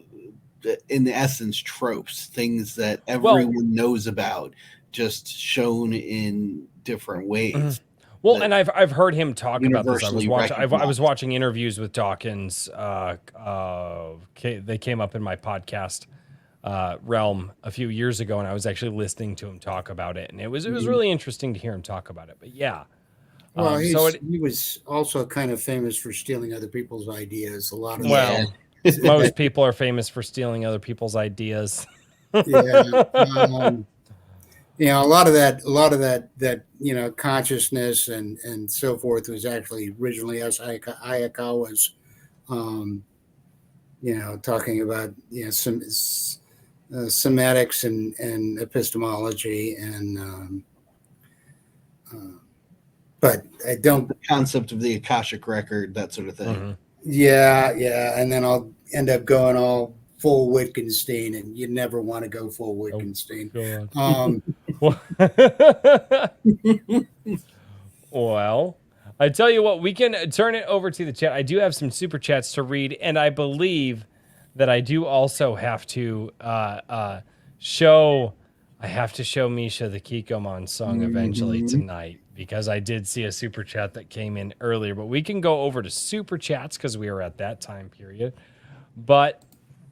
in the essence, tropes, things that everyone knows about, just shown in different ways. Well, and I've heard him talk about this. I was watching interviews with Dawkins. They came up in my podcast realm a few years ago, and I was actually listening to him talk about it, and it was really interesting to hear him talk about it. But yeah, well, he was also kind of famous for stealing other people's ideas. Most people are famous for stealing other people's ideas. A lot of that consciousness and so forth was actually originally Hayakawa's, talking about some sematics and epistemology, and but I don't. The concept of the Akashic record, that sort of thing. Mm-hmm. Yeah, and then I'll end up going all full Wittgenstein, and you never want to go full Wittgenstein. Well, I tell you what, we can turn it over to the chat. I do have some super chats to read, and I believe that I do also have to show Misha the Kikomon song eventually tonight, because I did see a super chat that came in earlier. But we can go over to super chats because we are at that time period. But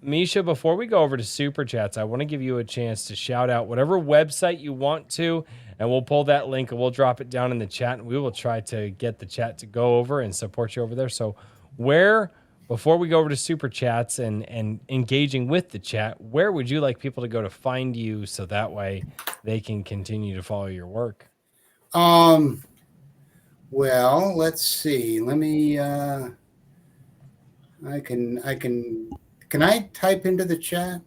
Misha, before we go over to super chats, I want to give you a chance to shout out whatever website you want to, and we'll pull that link and we'll drop it down in the chat, and we will try to get the chat to go over and support you over there. So before we go over to super chats and engaging with the chat, where would you like people to go to find you so that way they can continue to follow your work? Well, let's see. Let me can I type into the chat?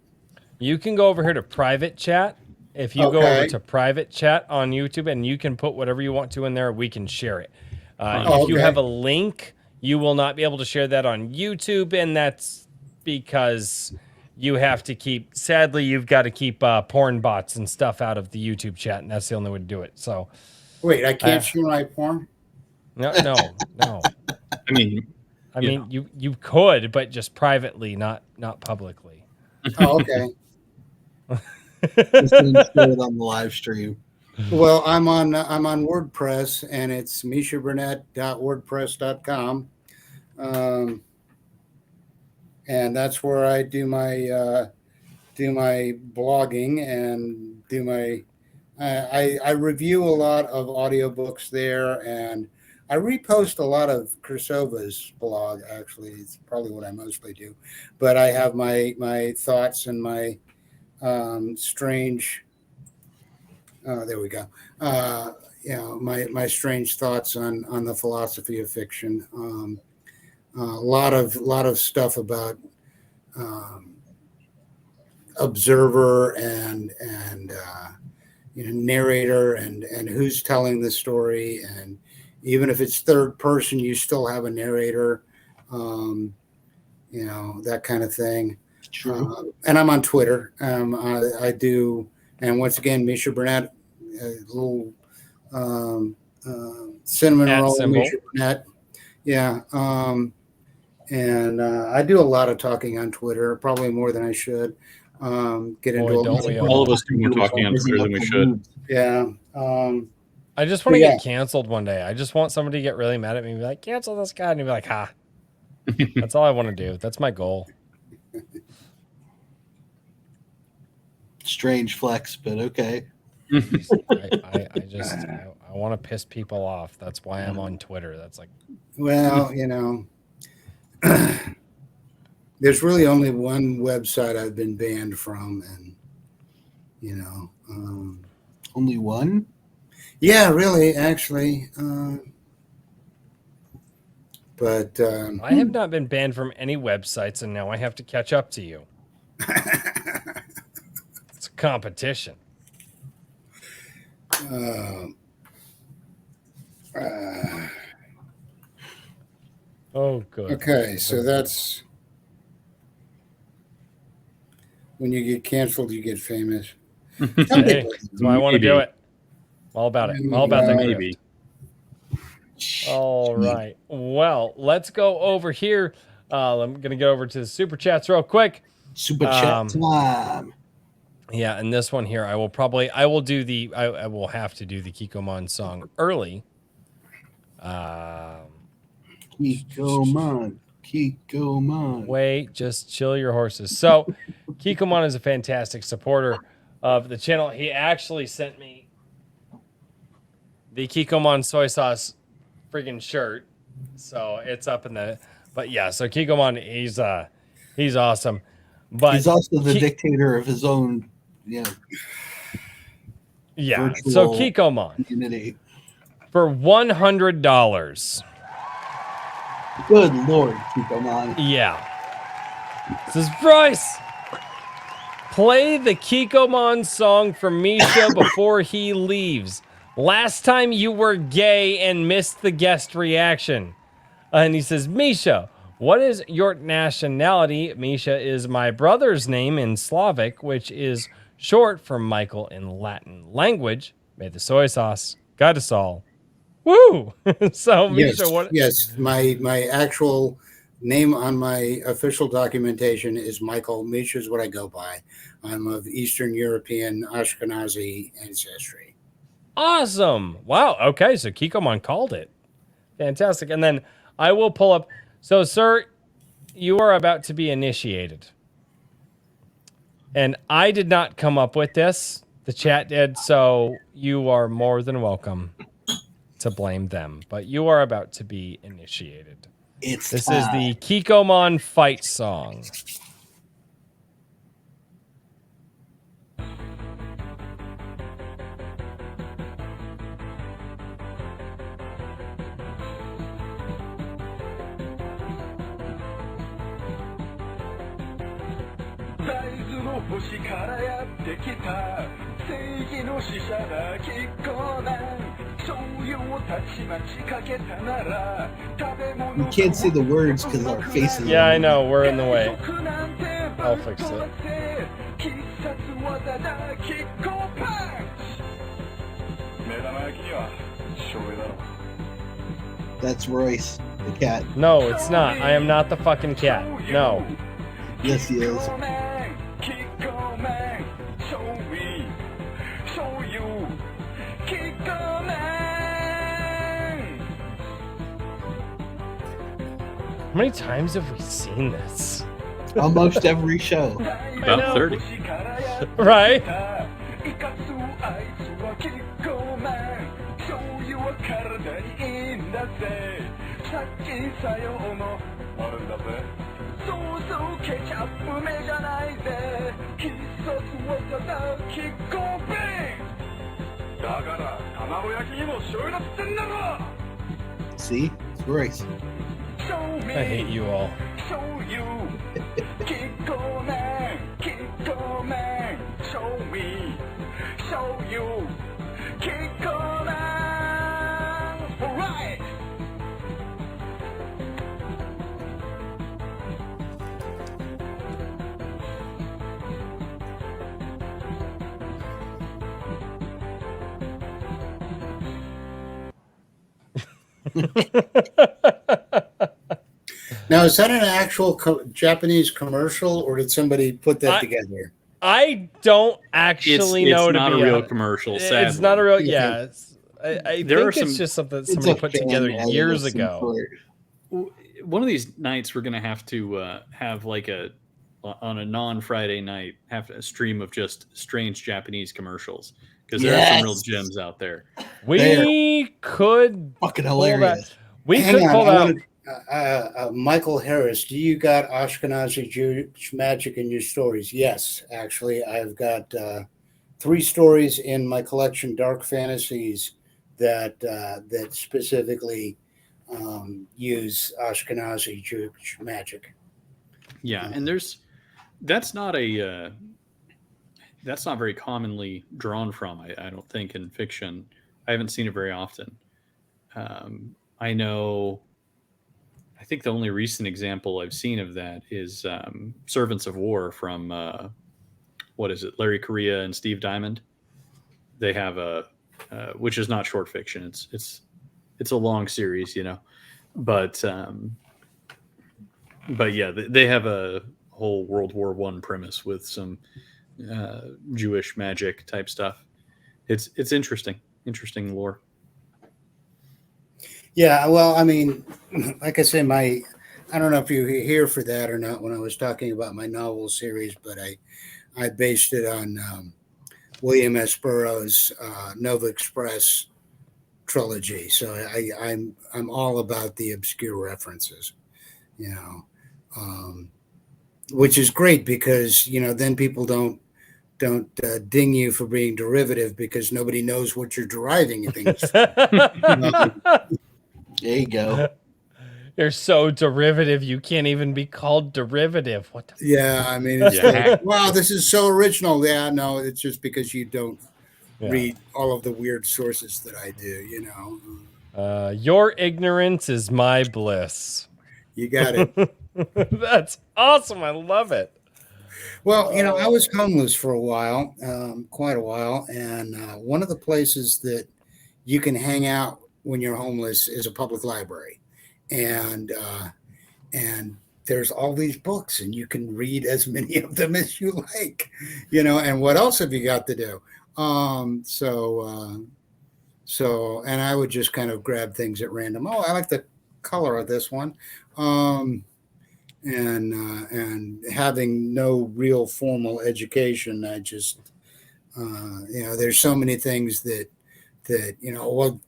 You can go over here to private chat. If you go over to private chat on YouTube, and you can put whatever you want to in there, we can share it. If you have a link, you will not be able to share that on YouTube, and that's because you have to sadly, you've got to keep porn bots and stuff out of the YouTube chat, and that's the only way to do it. So, wait, I can't share my porn? No. I mean, you could, but just privately, not publicly. Oh, okay. Just didn't share it on the live stream. Well, I'm on WordPress, and it's mishaburnett.wordpress.com, and that's where I do my blogging and do my. I review a lot of audiobooks there, and I repost a lot of Kursova's blog. Actually, it's probably what I mostly do, but I have my thoughts and my strange. There we go. My strange thoughts on the philosophy of fiction. A lot of stuff about observer and narrator and who's telling the story, and even if it's third person, you still have a narrator. That kind of thing. True. And I'm on Twitter. I do. And once again, Misha Burnett, a little cinnamon roll, Misha Burnett. Yeah. And I do a lot of talking on Twitter, probably more than I should. Get into all of us do more talking on Twitter than we should. Yeah. I just want to get canceled one day. I just want somebody to get really mad at me and be like, cancel this guy. And be like, ha. That's all I want to do. That's my goal. Strange flex, but okay. I want to piss people off. That's why I'm on Twitter. That's like, well, there's really only one website I've been banned from, and only one. Yeah, really, actually. But I have not been banned from any websites, and now I have to catch up to you. It's a competition. Oh, good. Okay, so that's when you get canceled, you get famous. Hey, that's why I want to do it. All about it. All about that. Maybe. All right. Well, let's go over here. I'm going to get over to the super chats real quick. Super chat time. Yeah, and this one here, I will have to do the Kikomon song early. Kikomon. Wait, just chill your horses. So, Kikomon is a fantastic supporter of the channel. He actually sent me the Kikomon soy sauce friggin' shirt. So, it's up in the... But yeah, so Kikomon, he's awesome. But he's also the dictator of his own, yeah. So Kikomon community. for $100. Good Lord, Kikomon. Yeah. This is Bryce. Play the Kikomon song for Misha before he leaves. Last time you were gay and missed the guest reaction. And he says, Misha, what is your nationality? Misha is my brother's name in Slavic, which is short for Michael in Latin language. May the soy sauce guide us all. Woo! So, yes, Misha, what? Yes, my actual name on my official documentation is Michael. Misha is what I go by. I'm of Eastern European Ashkenazi ancestry. Awesome. Wow. Okay, so Kikomon called it. Fantastic. And then I will pull up. So, sir, you are about to be initiated. And I did not come up with this. The chat did, so you are more than welcome to blame them. But you are about to be initiated. This is the Kikomon fight song. You can't see the words because our faces. Yeah, I know. We're in the way. I'll fix it. That's Royce, the cat. No, it's not. I am not the fucking cat. No. Yes, he is. How many times have we seen this? Almost every show. About 30. Right? See? It's Royce. I hate you all. Now, is that an actual Japanese commercial, or did somebody put that together? I don't actually know. It's not a real commercial. Sadly. It's not a real. Yeah, I think it's just something somebody put together years ago. One of these nights, we're gonna have to have like on a non-Friday night, have a stream of just strange Japanese commercials, because there are some real gems out there. We could fucking hilarious. We could pull out. Michael Harris, do you got Ashkenazi Jewish magic in your stories? Yes, actually, I've got 3 stories in my collection, Dark Fantasies, that specifically use Ashkenazi Jewish magic. Yeah, and that's not very commonly drawn from. I don't think in fiction. I haven't seen it very often. I know. I think the only recent example I've seen of that is Servants of War from Larry Correia and Steve Diamond. They have which is not short fiction. It's a long series, but yeah, they have a whole World War I premise with some Jewish magic type stuff. It's interesting lore. Yeah, well, I mean, like I say, I don't know if you were here for that or not when I was talking about my novel series, but I based it on William S. Burroughs' Nova Express trilogy. So I'm all about the obscure references, which is great because then people don't ding you for being derivative because nobody knows what you're deriving things from. There you go. You're so derivative, you can't even be called derivative. What the I mean, it's like, wow, this is so original. Yeah, no, it's just because you don't read all of the weird sources that I do, you know. Your ignorance is my bliss. You got it. That's awesome. I love it. Well, you know, I was homeless for a while, quite a while. And one of the places that you can hang out when you're homeless is a public library. And there's all these books and you can read as many of them as you like, you know, and what else have you got to do? So, and I would just kind of grab things at random. Oh, I like the color of this one. And having no real formal education, I just, you know, there's so many things that, you know, well,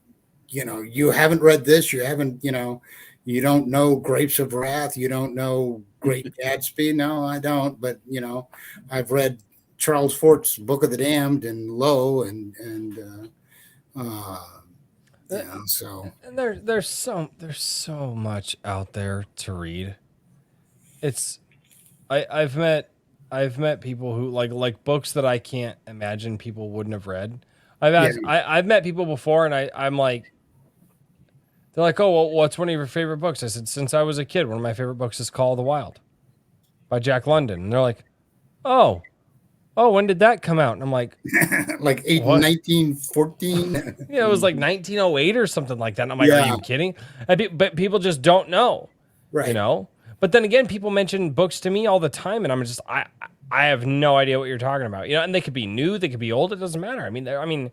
you know, you haven't read this, you haven't, you know, you don't know Grapes of Wrath, you don't know Great Gatsby. No, I don't. But, you know, I've read Charles Fort's Book of the Damned and Low and you know, so. And there's so much out there to read. It's, I've met people who like books that I can't imagine people wouldn't have read. I've met people before, and I'm like, they're like, oh, well, what's one of your favorite books? I said, since I was a kid, one of my favorite books is Call of the Wild by Jack London. And they're like, oh, when did that come out? And I'm like, like 1914. Yeah, it was like 1908 or something like that. And I'm like, are you kidding? But people just don't know, right? You know. But then again, people mention books to me all the time, and I'm just I have no idea what you're talking about. You know, and they could be new, they could be old. It doesn't matter. I mean,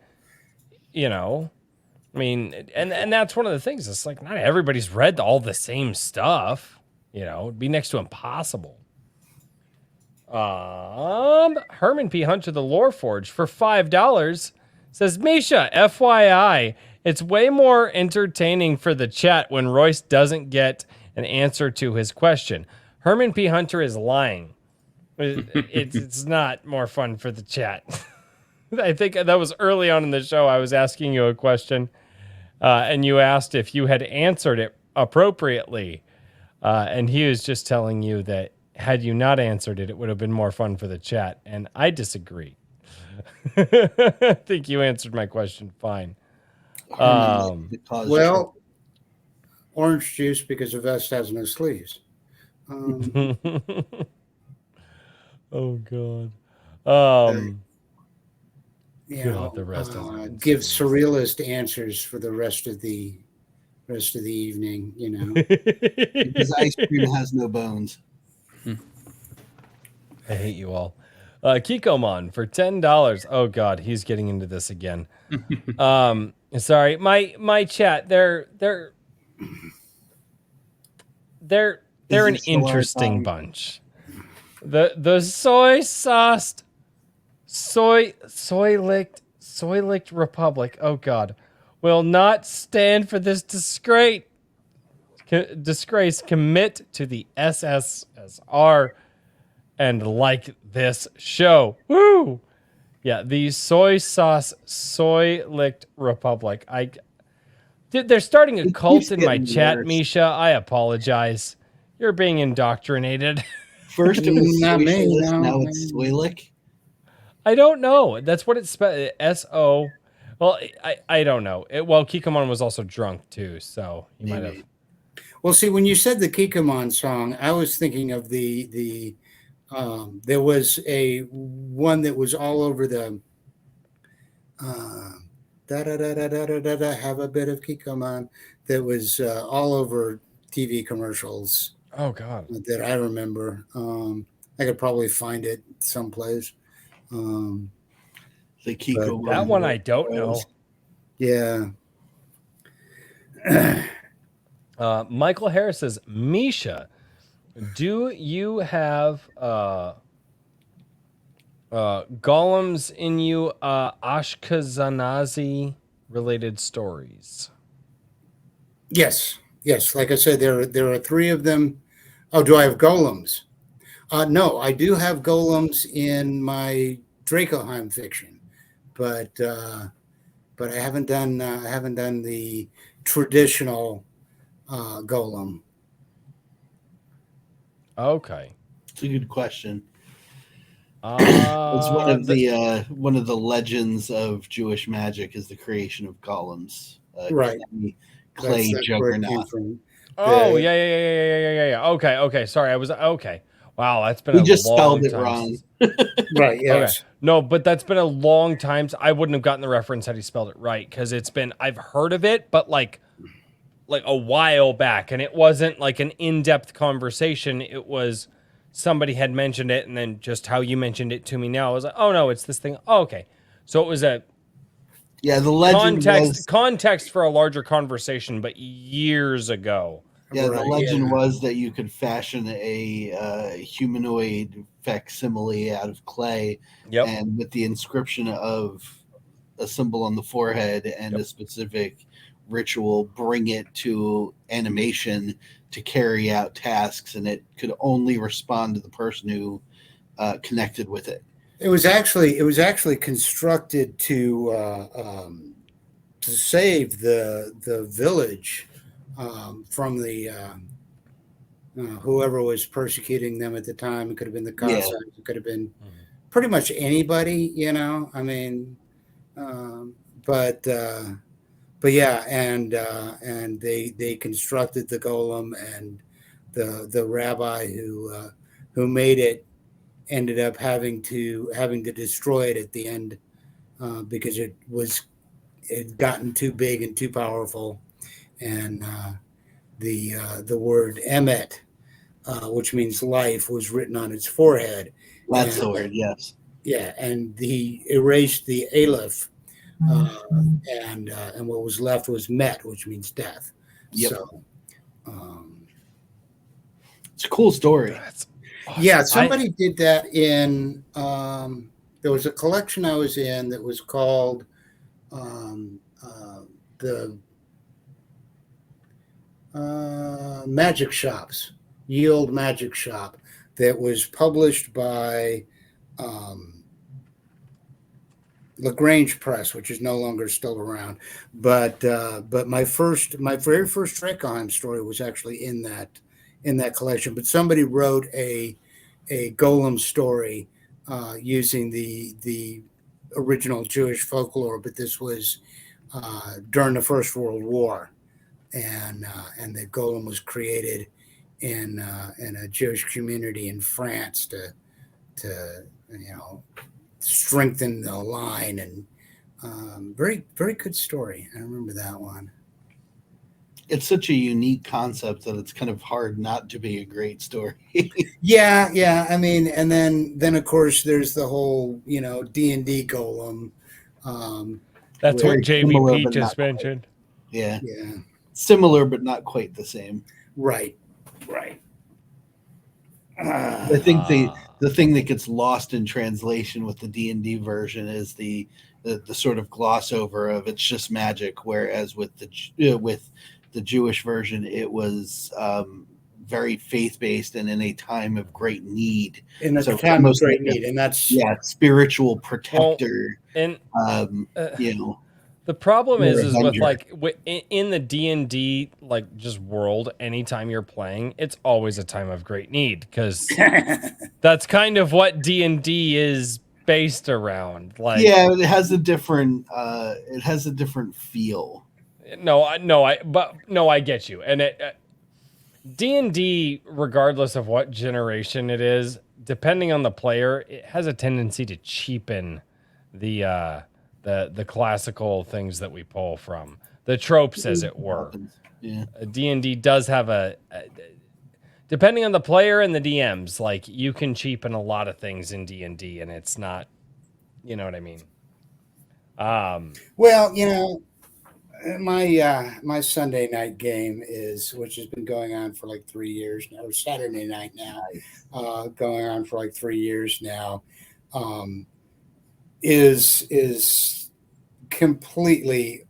you know, and that's one of the things. It's like not everybody's read all the same stuff. You know, it'd be next to impossible. Herman P. Hunter, the Lore Forge, for $5 says, Misha, FYI, it's way more entertaining for the chat when Royce doesn't get an answer to his question. Herman P. Hunter is lying. It's not more fun for the chat. I think that was early on in the show. I was asking you a question, and you asked if you had answered it appropriately. And he was just telling you that had you not answered it, it would have been more fun for the chat. And I disagree. I think you answered my question fine. Well, orange juice because the vest has no sleeves. Oh God. You know, the rest give surrealist answers for the rest of the evening. You know, because ice cream has no bones. I hate you all. Kikomon for $10. Oh God, he's getting into this again. Sorry, my chat. They're an interesting bunch. The soy licked Republic. Oh God, will not stand for this disgrace. Commit to the SSSR and like this show. Woo! Yeah, the soy licked Republic. They're starting a cult in my chat, worse. Misha. I apologize. You're being indoctrinated. First it was socialist, now it's soy lick. I don't know. That's what it's spelled. S-O. Well, I don't know. Well, Kikomon was also drunk too, so he might have. Well, see, when you said the Kikomon song, I was thinking of the there was a one that was all over the da da da da da da da da have a bit of Kikomon that was all over TV commercials. Oh God, that I remember. I could probably find it someplace. The Kikomon. That one I don't know. Yeah. Michael Harris says, Misha, do you have golems in you Ashkenazi related stories? Yes. Like I said, there are three of them. Oh, do I have golems? No, I do have golems in my Dracoheim fiction, but I haven't done the traditional golem. Okay, it's a good question. It's one of the legends of Jewish magic is the creation of golems. Right. Clay juggernaut. Oh, yeah. Okay. Sorry, I was okay. Wow, that's been we a just long spelled it time. wrong. Right. Yes. Okay. No, but that's been a long time. I wouldn't have gotten the reference had he spelled it right because I've heard of it, but like a while back, and it wasn't like an in-depth conversation. It was somebody had mentioned it, and then just how you mentioned it to me now, I was like, oh no, it's this thing. Oh, okay, so it was a the legend context for a larger conversation, but years ago. Yeah, the legend was that you could fashion a humanoid facsimile out of clay, and with the inscription of a symbol on the forehead and a specific ritual, bring it to animation to carry out tasks, and it could only respond to the person who connected with it. It was actually constructed to save the village from the whoever was persecuting them at the time. It could have been the Cossacks. It could have been pretty much anybody, I mean, but yeah, and they constructed the golem, and the rabbi who made it ended up having to destroy it at the end because it had gotten too big and too powerful, and the word emet, which means life, was written on its forehead. That's the word, yes. Yeah, and he erased the aleph, and what was left was met, which means death. Yep. So, it's a cool story. Awesome. Yeah, somebody did that in. There was a collection I was in that was called the Magic Shops, Yield Magic Shop, that was published by LaGrange Press, which is no longer still around. But my very first Dracoheim story was actually in that collection. But somebody wrote a golem story using the original Jewish folklore, but this was during the First World War, and the golem was created in a Jewish community in France to strengthen the line, and very, very good story. I remember that one. It's such a unique concept that it's kind of hard not to be a great story. Yeah. I mean, and then of course there's the whole D&D golem. That's what Jamie Pete just mentioned. Yeah. Similar, but not quite the same. Right. I think the thing that gets lost in translation with the D&D version is the sort of gloss over of it's just magic, whereas with the Jewish version, it was very faith-based and in a time of great need. And that's spiritual protector. The problem is with like in the D&D like just world, anytime you're playing, it's always a time of great need because that's kind of what D&D is based around. Like, yeah, it has a different feel. I get you. And D&D, regardless of what generation it is, depending on the player, it has a tendency to cheapen the classical things that we pull from, the tropes, as it were. Yeah. D&D does have depending on the player and the DMs, like you can cheapen a lot of things in D&D, and it's not, you know what I mean? Well, my Sunday night game which has been going on for like 3 years now, or Saturday night now, going on for like 3 years now, is completely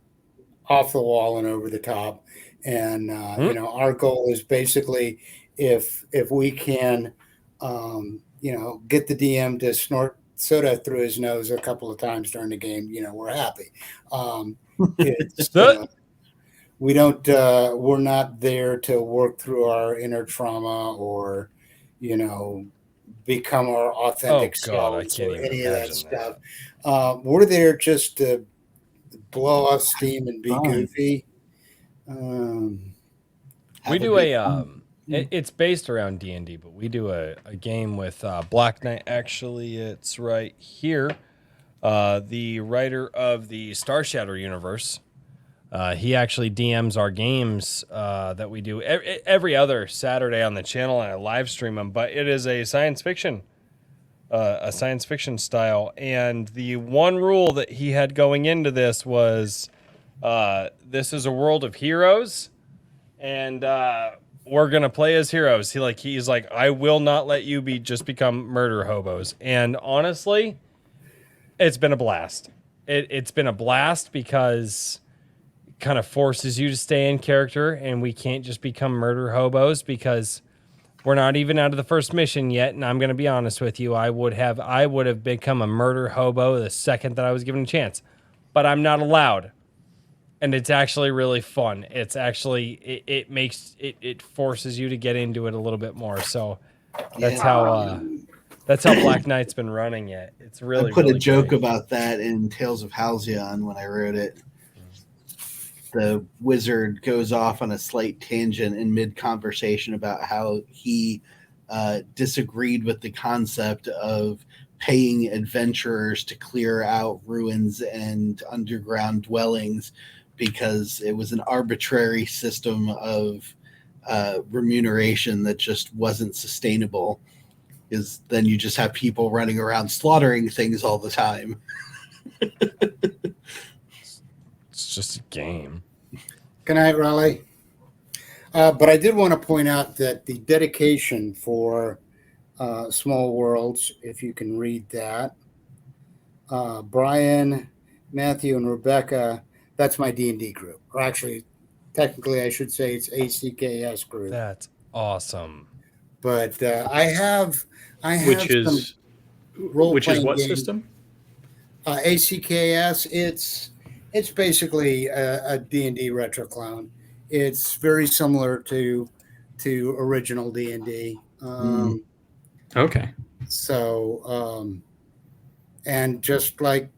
off the wall and over the top. And our goal is basically if we can get the DM to snort soda through his nose a couple of times during the game, we're happy. We're not there to work through our inner trauma or become our authentic selves I can't or even any of that imagine stuff. We're there just to blow off steam and be goofy. We do it's based around D&D, but we do a game with Black Knight. Actually, it's right here. The writer of the Star Shatter universe. He actually DMs our games that we do every other Saturday on the channel, and I live stream them. But it is a science fiction style. And the one rule that he had going into this was, this is a world of heroes, and we're gonna play as heroes. He's like, I will not let you become murder hobos. And honestly, it's been a blast. It's been a blast because kind of forces you to stay in character, and we can't just become murder hobos because we're not even out of the first mission yet. And I'm going to be honest with you, I would have become a murder hobo the second that I was given a chance, but I'm not allowed. And it's actually really fun. It's actually, it forces you to get into it a little bit more. So that's how Black Knight's been running it. It's really, I put really a joke great. about that in Tales of Halcyon when I wrote it. The wizard goes off on a slight tangent in mid-conversation about how he disagreed with the concept of paying adventurers to clear out ruins and underground dwellings because it was an arbitrary system of remuneration that just wasn't sustainable. Because then you just have people running around slaughtering things all the time. It's just a game. Good night, Raleigh. But I did want to point out that the dedication for Small Worlds, if you can read that, Brian, Matthew, and Rebecca, that's my D&D group. Or actually, technically, I should say it's ACKS group. That's awesome. But I have which is what games. System? ACKS. It's basically a D&D retro clone. It's very similar to original D&D. Okay. So, and just like,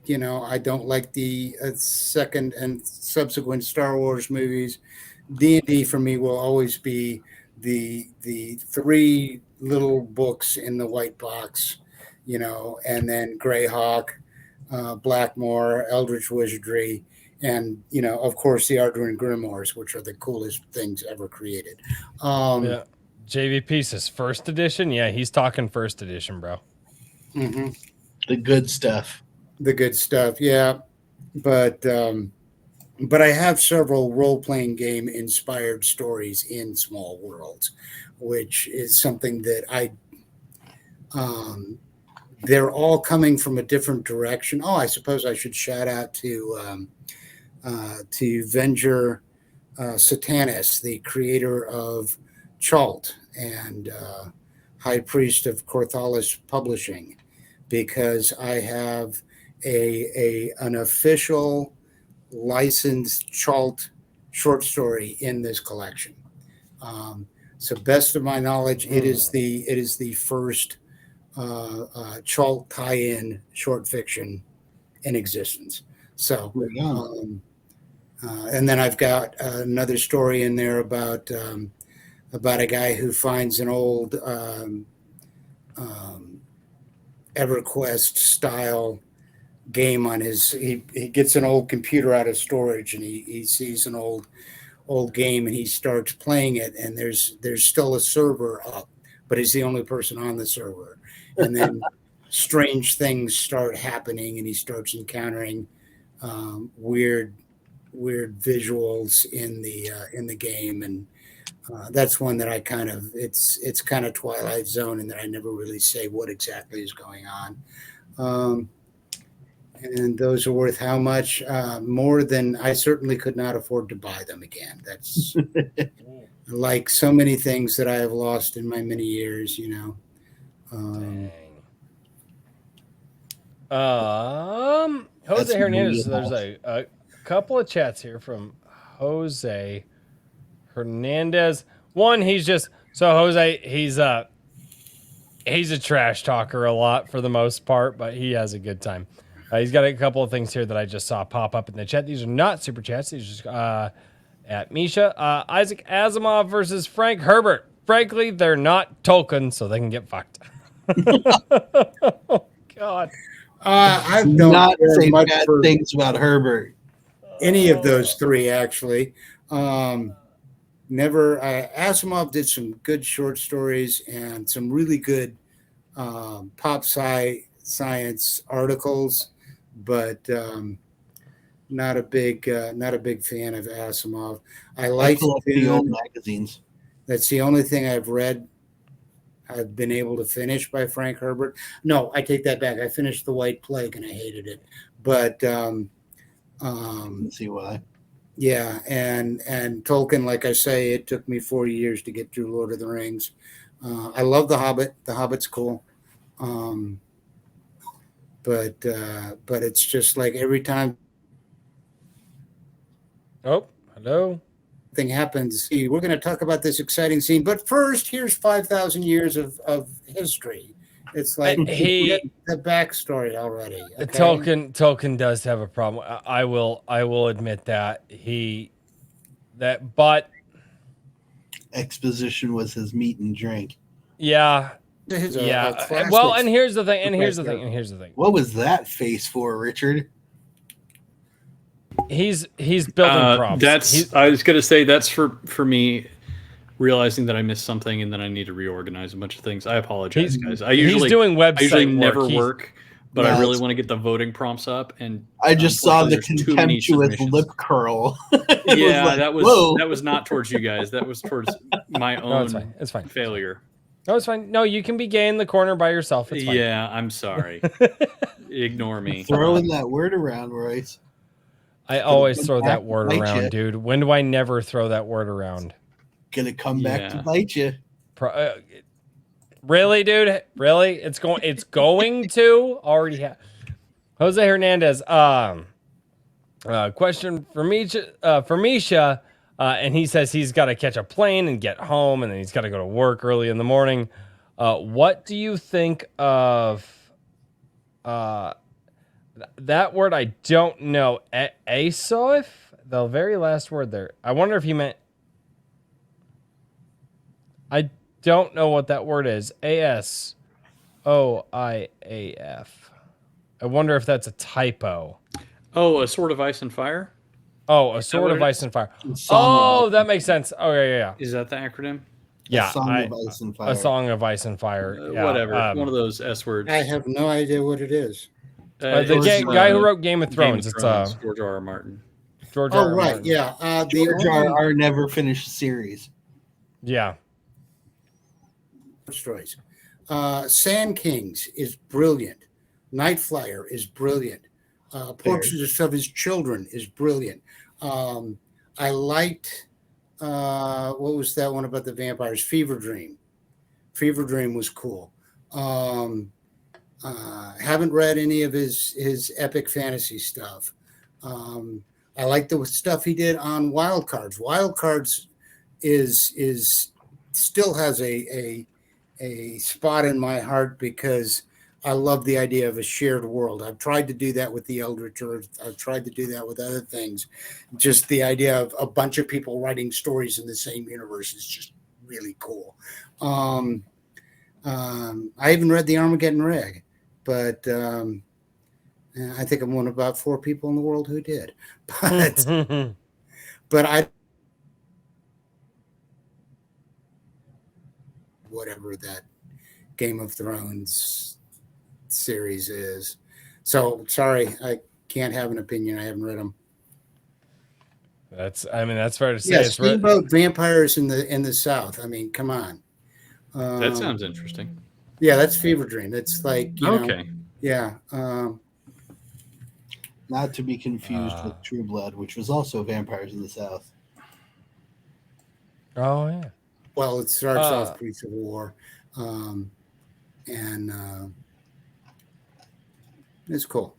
I don't like the second and subsequent Star Wars movies, D&D for me will always be the 3 little books in the white box, and then Greyhawk, Blackmore, Eldritch Wizardry, and of course the Arduin Grimoires, which are the coolest things ever created. Yeah, JVP says first edition. Yeah, he's talking first edition, bro. Mm-hmm. The good stuff. Yeah, but I have several role-playing game inspired stories in Small Worlds, which is something that they're all coming from a different direction. Oh, I suppose I should shout out to Venger Satanis, the creator of Chalt and High Priest of Corthalis Publishing, because I have an official licensed Chalt short story in this collection. So, best of my knowledge, it is the first Chalt tie-in short fiction in existence. So, and then I've got another story in there about a guy who finds an old EverQuest style game on he gets an old computer out of storage, and he sees an old game, and he starts playing it, and there's still a server up, but he's the only person on the server. And then strange things start happening, and he starts encountering weird visuals in the game, and that's one that I kind of it's kind of Twilight Zone, in that I never really say what exactly is going on. And those are worth how much? More than I certainly could not afford to buy them again. That's like so many things that I have lost in my many years, Jose Hernandez. There's a couple of chats here from Jose Hernandez. One, he's just Jose. He's He's a trash talker a lot for the most part, but he has a good time. He's got a couple of things here that I just saw pop up in the chat. These are not super chats. These are just at Misha. Isaac Asimov versus Frank Herbert. Frankly, they're not Tolkien, so they can get fucked. Oh, God. I've not say bad things about Herbert. Any of those three, actually. Asimov did some good short stories and some really good pop science articles, but not a big fan of Asimov. I like the old magazines. That's the only thing I've been able to finish by Frank Herbert. No, I take that back. I finished The White Plague and I hated it. But let's see why. Yeah, and Tolkien, like I say, it took me 4 years to get through Lord of the Rings. I love The Hobbit. The Hobbit's cool. But it's just like every time. Oh, hello. Thing happens, we're going to talk about this exciting scene, but first, here's 5,000 years of history. It's like the backstory already. Okay? Tolkien does have a problem. I will admit that but exposition was his meat and drink. Yeah. Well, and here's the thing. What was that face for, Richard? He's building props. I was gonna say that's for me realizing that I missed something and then I need to reorganize a bunch of things. I apologize, guys. He's doing website I usually work. never work, but I really want to get the voting prompts up. And I just saw the contemptuous lip curl. Yeah, like, that was not towards you guys. That was towards my own it's fine. failure. No, it's fine. No, you can be gay in the corner by yourself. It's fine. Yeah, I'm sorry. Ignore me. Throwing that word around, Royce. I always throw that word around, dude. When do I never throw that word around? Gonna come back to bite you. Really, dude? Really? It's going to already have. Jose Hernandez. Question for Misha. And he says he's got to catch a plane and get home, and then he's got to go to work early in the morning. What do you think of that word? I don't know. Asoif? The very last word there. I wonder if he meant... I don't know what that word is. ASOIAF. I wonder if that's a typo. Oh, A Sword of Ice and Fire? Oh, A Sword of Ice and Fire. Oh, that makes sense. Oh, yeah. Is that the acronym? Yeah. A Song of Ice and Fire. A Song of Ice and Fire. Yeah, whatever. One of those S words. I have no idea what it is. The guy who wrote Game of Thrones. It's George R. R. Martin. George R. R. Martin. Yeah. George R. R. never finished series. Yeah. Stories. Sand Kings is brilliant. Night Flyer is brilliant. Portraits of His Children is brilliant. I liked what was that one about the vampires? Fever Dream. Fever Dream was cool. Haven't read any of his epic fantasy stuff. I like the stuff he did on Wild Cards. Wild Cards is still has a spot in my heart because I love the idea of a shared world. I've tried to do that with the Eldritch Earth. I've tried to do that with other things. Just the idea of a bunch of people writing stories in the same universe is just really cool. I haven't read the Armageddon Reg, but I think I'm one of about 4 people in the world who did. But I whatever that Game of Thrones series is. So sorry, I can't have an opinion. I haven't read them. That's fair to say. Yeah, Steamboat Vampires in the South. I mean, come on. That sounds interesting. Yeah, that's Fever Dream. It's like, you know, okay. Yeah. Not to be confused with True Blood, which was also Vampires in the South. Oh, yeah. Well, it starts off pre-Civil War. And it's cool.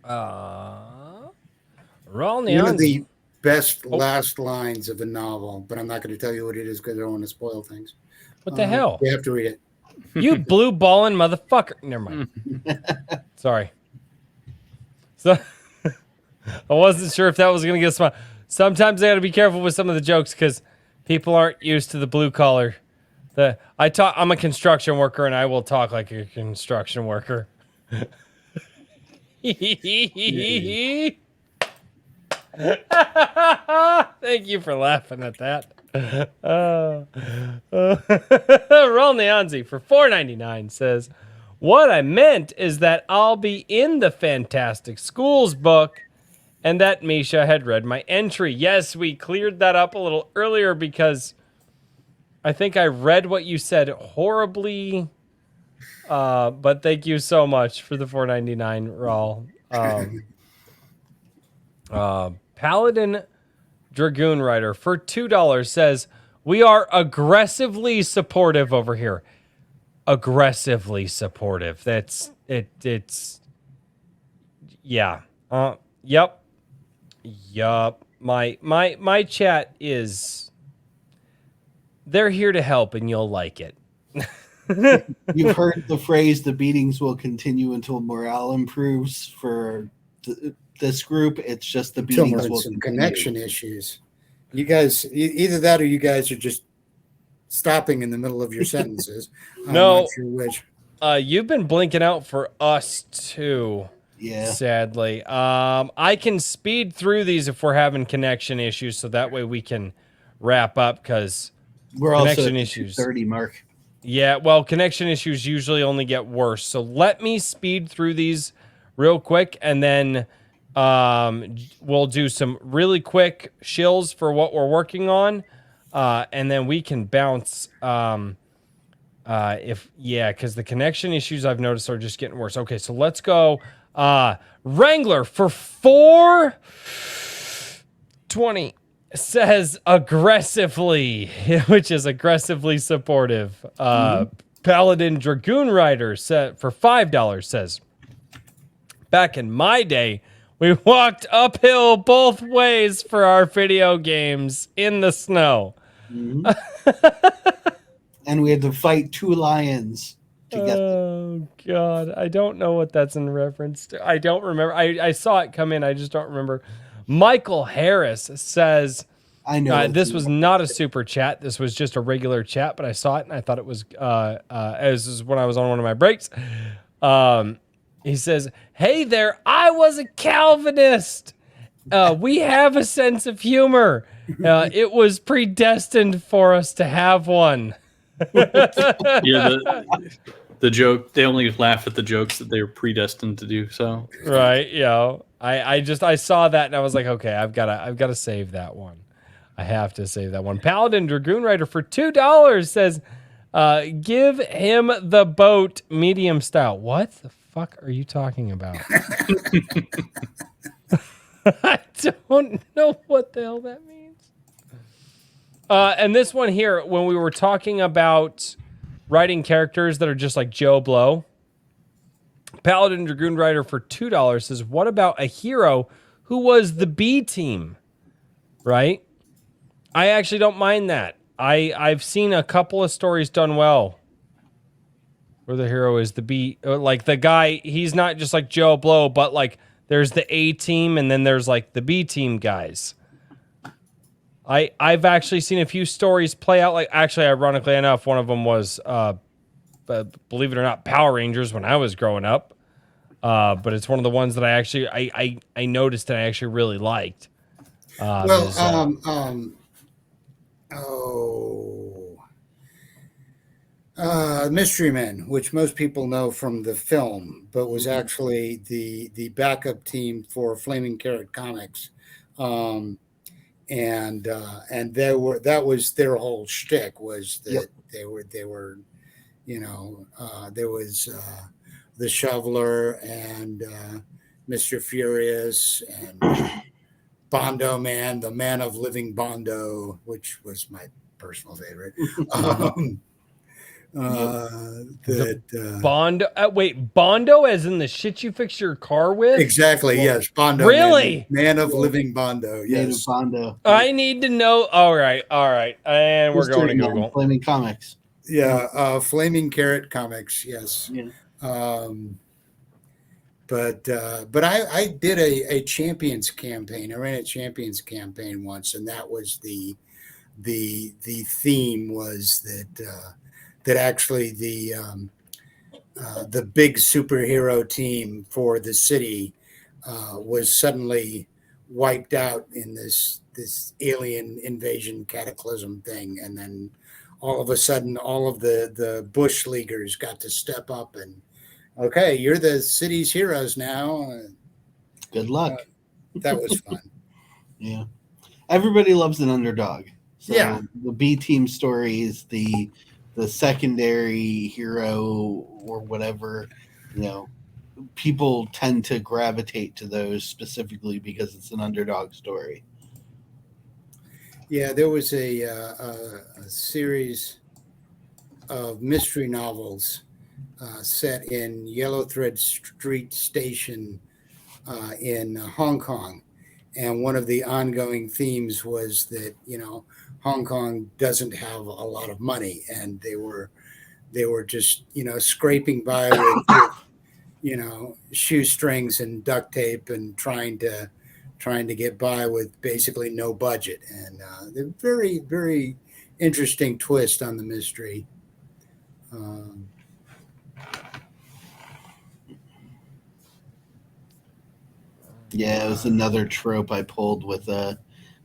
Ron One of the best last lines of a novel, but I'm not going to tell you what it is because I don't want to spoil things. What the hell? You have to read it. You blue balling motherfucker. Never mind. Sorry. So I wasn't sure if that was going to get a smile. Sometimes I got to be careful with some of the jokes because people aren't used to the blue collar. I'm a construction worker and I will talk like a construction worker. Thank you for laughing at that. Roll Neonzi for $4.99 says, what I meant is that I'll be in the Fantastic Schools book and that Misha had read my entry. Yes, we cleared that up a little earlier because I think I read what you said horribly. But thank you so much for the $4.99, Raul. Paladin Dragoon Rider for $2 says, we are aggressively supportive over here. Aggressively supportive. That's it. It's yeah. Yep. My chat is, they're here to help and you'll like it. You've heard the phrase, the beatings will continue until morale improves for this group. It's just the beatings will some continue. Connection issues. You guys, either that or you guys are just stopping in the middle of your sentences. I'm not sure which. You've been blinking out for us too. Yeah. Sadly. I can speed through these if we're having connection issues, so that way we can wrap up because we're connection also at issues. 30 mark. Yeah, well, connection issues usually only get worse. So let me speed through these real quick, and then we'll do some really quick shills for what we're working on, and then we can bounce. Because the connection issues I've noticed are just getting worse. Okay, so let's go. Wrangler for $4.20 says aggressively, which is aggressively supportive. Paladin Dragoon Rider set for $5 says, back in my day, we walked uphill both ways for our video games in the snow. And we had to fight 2 lions to get them. Oh, God. I don't know what that's in reference to. I don't remember. I saw it come in. I just don't remember. Michael Harris says, I know this was not a super chat. This was just a regular chat, but I saw it and I thought it was as when I was on one of my breaks. He says, hey there, I was a Calvinist. We have a sense of humor. It was predestined for us to have one. Yeah, the joke, they only laugh at the jokes that they were predestined to do so. Right, yeah. I saw that and I was like, okay, I've gotta save that one. I have to save that one. Paladin Dragoon Rider for $2 says, give him the boat medium style. What the fuck are you talking about? I don't know what the hell that means. And this one here, when we were talking about writing characters that are just like Joe Blow, Paladin Dragoon Rider for $2 says, what about a hero who was the B team? Right? I actually don't mind that. I've seen a couple of stories done well where the hero is the B, like the guy, he's not just like Joe Blow, but like there's the A team and then there's like the B team guys. I've actually seen a few stories play out, like actually ironically enough, one of them was believe it or not, Power Rangers when I was growing up. But it's one of the ones that I actually I noticed and I actually really liked. Mystery Men, which most people know from the film, but was actually the backup team for Flaming Carrot Comics, and that was their whole shtick, was that they were there was the Shoveler and Mr. Furious and Bondo Man, the Man of Living Bondo, which was my personal favorite. Bondo. Wait, Bondo, as in the shit you fix your car with? Exactly. Yes, Bondo. Really? Man of Living Bondo. Yes, Bondo. I need to know. All right, and we're going to Google Flaming Comics. Flaming Carrot Comics, yes. Yeah. But I did a Champions campaign. I ran a Champions campaign once, and that was the theme was that actually the big superhero team for the city was suddenly wiped out in this alien invasion cataclysm thing, and then all of a sudden all of the bush leaguers got to step up and, okay, you're the city's heroes now. Good luck. That was fun. Yeah, everybody loves an underdog. So yeah, the B team stories, the secondary hero or whatever, people tend to gravitate to those specifically because it's an underdog story. Yeah, there was a series of mystery novels set in Yellow Thread Street Station in Hong Kong. And one of the ongoing themes was that, Hong Kong doesn't have a lot of money, and they were just, scraping by with shoestrings and duct tape and trying to get by with basically no budget. And they're very, very interesting twist on the mystery. Yeah, it was another trope I pulled with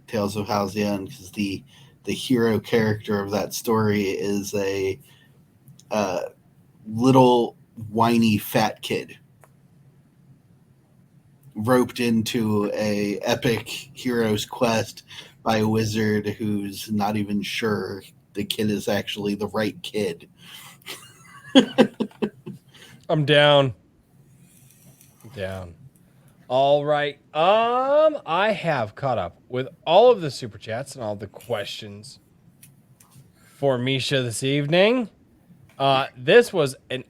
Tales of Halcyon, because the hero character of that story is a little whiny fat kid roped into a epic hero's quest by a wizard who's not even sure the kid is actually the right kid. I'm down. All right. I have caught up with all of the super chats and all the questions for Misha this evening. This was an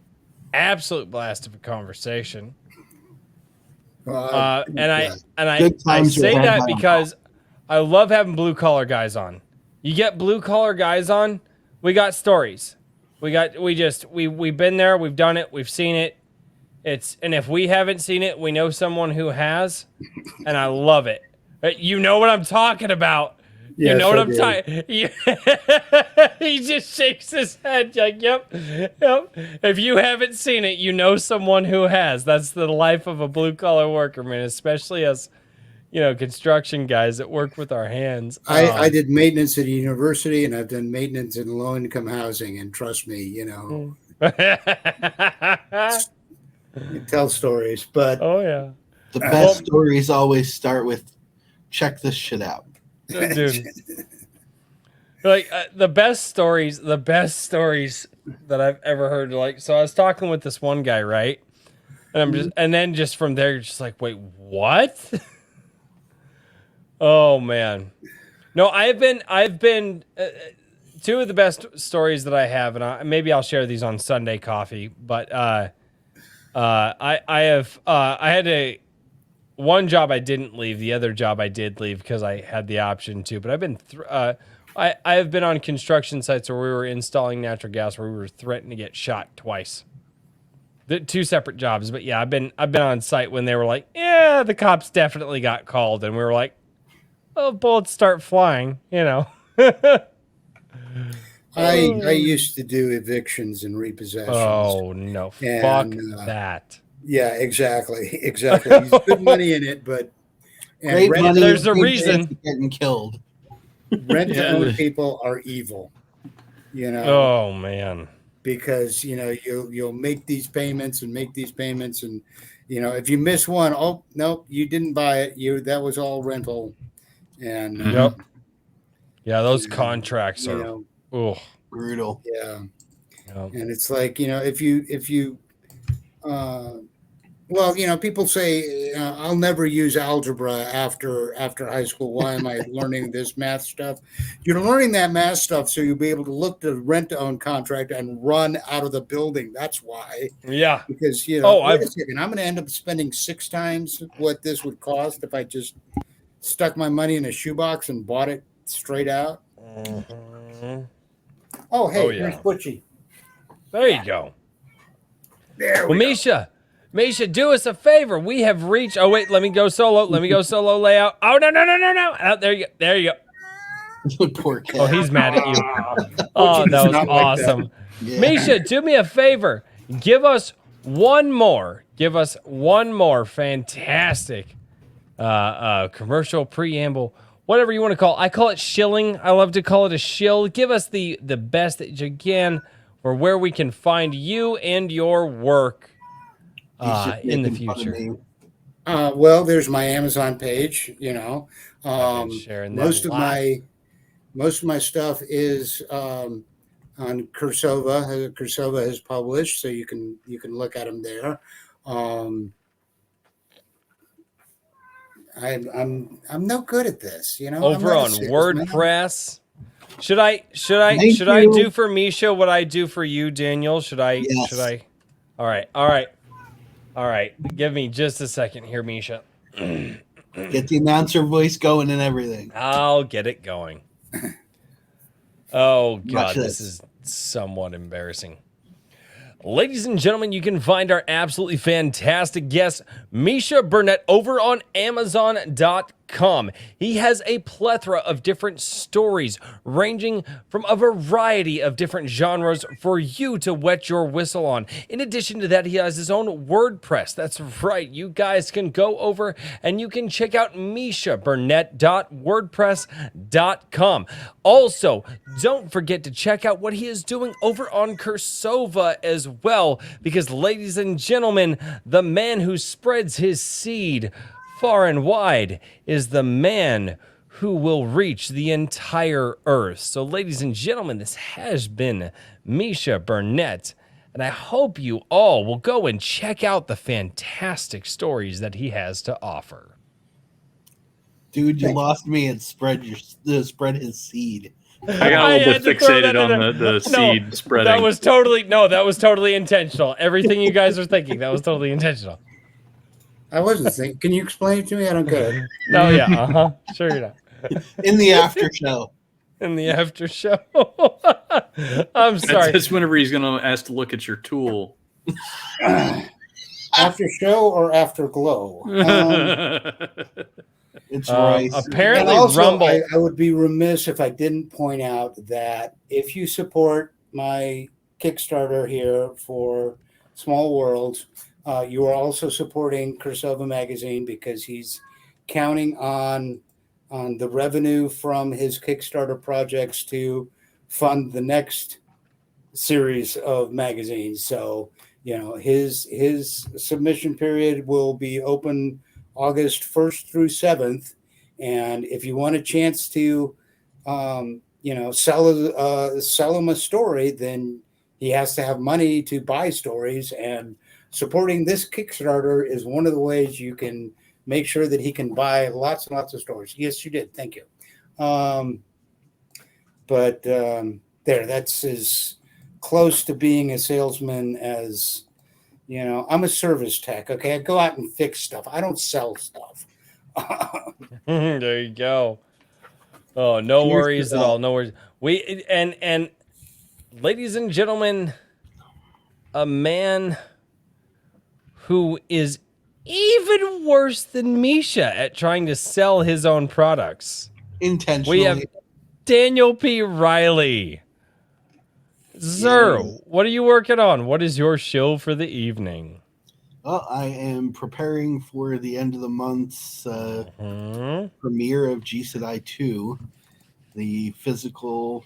absolute blast of a conversation. And I say that because I love having blue collar guys on. You get blue collar guys on, we got stories. We've been there, we've done it, we've seen it. And if we haven't seen it, we know someone who has, and I love it. You know what I'm talking about. Yes, you know what I'm talking. He just shakes his head like, yep. If you haven't seen it, you know someone who has. That's the life of a blue collar worker, man. Especially us, construction guys that work with our hands. I did maintenance at a university, and I've done maintenance in low income housing, and trust me, you tell stories, but oh yeah, the best stories always start with check this shit out, dude. Like the best stories that I've ever heard. Like, so I was talking with this one guy, right? And then just from there, you're just like, wait, what? Oh man, no, I've been two of the best stories that I have, and maybe I'll share these on Sunday Coffee, but I had one job I didn't leave. The other job I did leave because I had the option to. But I've been I have been on construction sites where we were installing natural gas where we were threatened to get shot twice. Two separate jobs, but yeah, I've been on site when they were like, yeah, the cops definitely got called, and we were like, oh, bullets start flying, I used to do evictions and repossessions. Oh no! Fuck that. Yeah, exactly. There's good money in it, but there's a reason getting killed. Rent-to-own people are evil. Oh man. Because you'll make these payments, and if you miss one, oh no, you didn't buy it. That was all rental. And yep. Yeah, those contracts are brutal. Yeah. And it's like, if you people say, I'll never use algebra after high school. Why am I learning this math stuff? You're learning that math stuff so you'll be able to look to rent-to-own contract and run out of the building. That's why. Yeah. Because, wait a second, I'm going to end up spending 6 times what this would cost if I just stuck my money in a shoebox and bought it straight out. Mm-hmm. Oh, hey, Oh, yeah. here's Butchie. There you go. There we go. Misha, do us a favor. We have reached. Oh, wait, let me go solo. Layout. Oh, no. Oh, there you go. Poor cat. Oh, he's mad at you. Oh, that was awesome. Like that. Yeah. Misha, do me a favor. Give us one more fantastic commercial preamble, whatever you want to call it. I call it shilling. I love to call it a shill. Give us the best that you can for where we can find you and your work in the future. Well, there's my Amazon page. Sharing most of my stuff is on Cursova. Cursova has published, so you can look at them there. I'm no good at this, Over on WordPress. Should I do for Misha what I do for you, Daniel? Should I? All right. Give me just a second here, Misha. Get the announcer voice going and everything. I'll get it going. Oh God, this is somewhat embarrassing. Ladies and gentlemen, you can find our absolutely fantastic guest, Misha Burnett, over on Amazon.com. He has a plethora of different stories ranging from a variety of different genres for you to wet your whistle on. In addition to that, he has his own WordPress. That's right. You guys can go over and you can check out mishaburnett.wordpress.com. Also, don't forget to check out what he is doing over on Cursova as well, because ladies and gentlemen, the man who spreads his seed far and wide is the man who will reach the entire earth. So ladies and gentlemen, this has been Misha Burnett, and I hope you all will go and check out the fantastic stories that he has to offer. Dude, you lost me and spread his seed. I got a little bit fixated on the seed spreading. That was totally intentional. Everything you guys are thinking, that was totally intentional. I wasn't thinking. Can you explain it to me? I don't get it. No, yeah, sure you're not. In the after show. I'm sorry. That's whenever he's going to ask to look at your tool. After show or after glow? It's right. Apparently, also, Rumble. I would be remiss if I didn't point out that if you support my Kickstarter here for Small Worlds, you are also supporting Cursova Magazine, because he's counting on the revenue from his Kickstarter projects to fund the next series of magazines. So, his submission period will be open August 1st through 7th. And if you want a chance to, sell him a story, then he has to have money to buy stories. And supporting this Kickstarter is one of the ways you can make sure that he can buy lots and lots of stories. Yes, you did. Thank you. That's as close to being a salesman as, I'm a service tech. Okay. I go out and fix stuff. I don't sell stuff. There you go. Oh, no worries at all. No worries. And ladies and gentlemen, a man who is even worse than Misha at trying to sell his own products. Intentionally. We have Daniel P. Riley. Sir, what are you working on? What is your shill for the evening? Well, I am preparing for the end of the month's premiere of GCI 2. The physical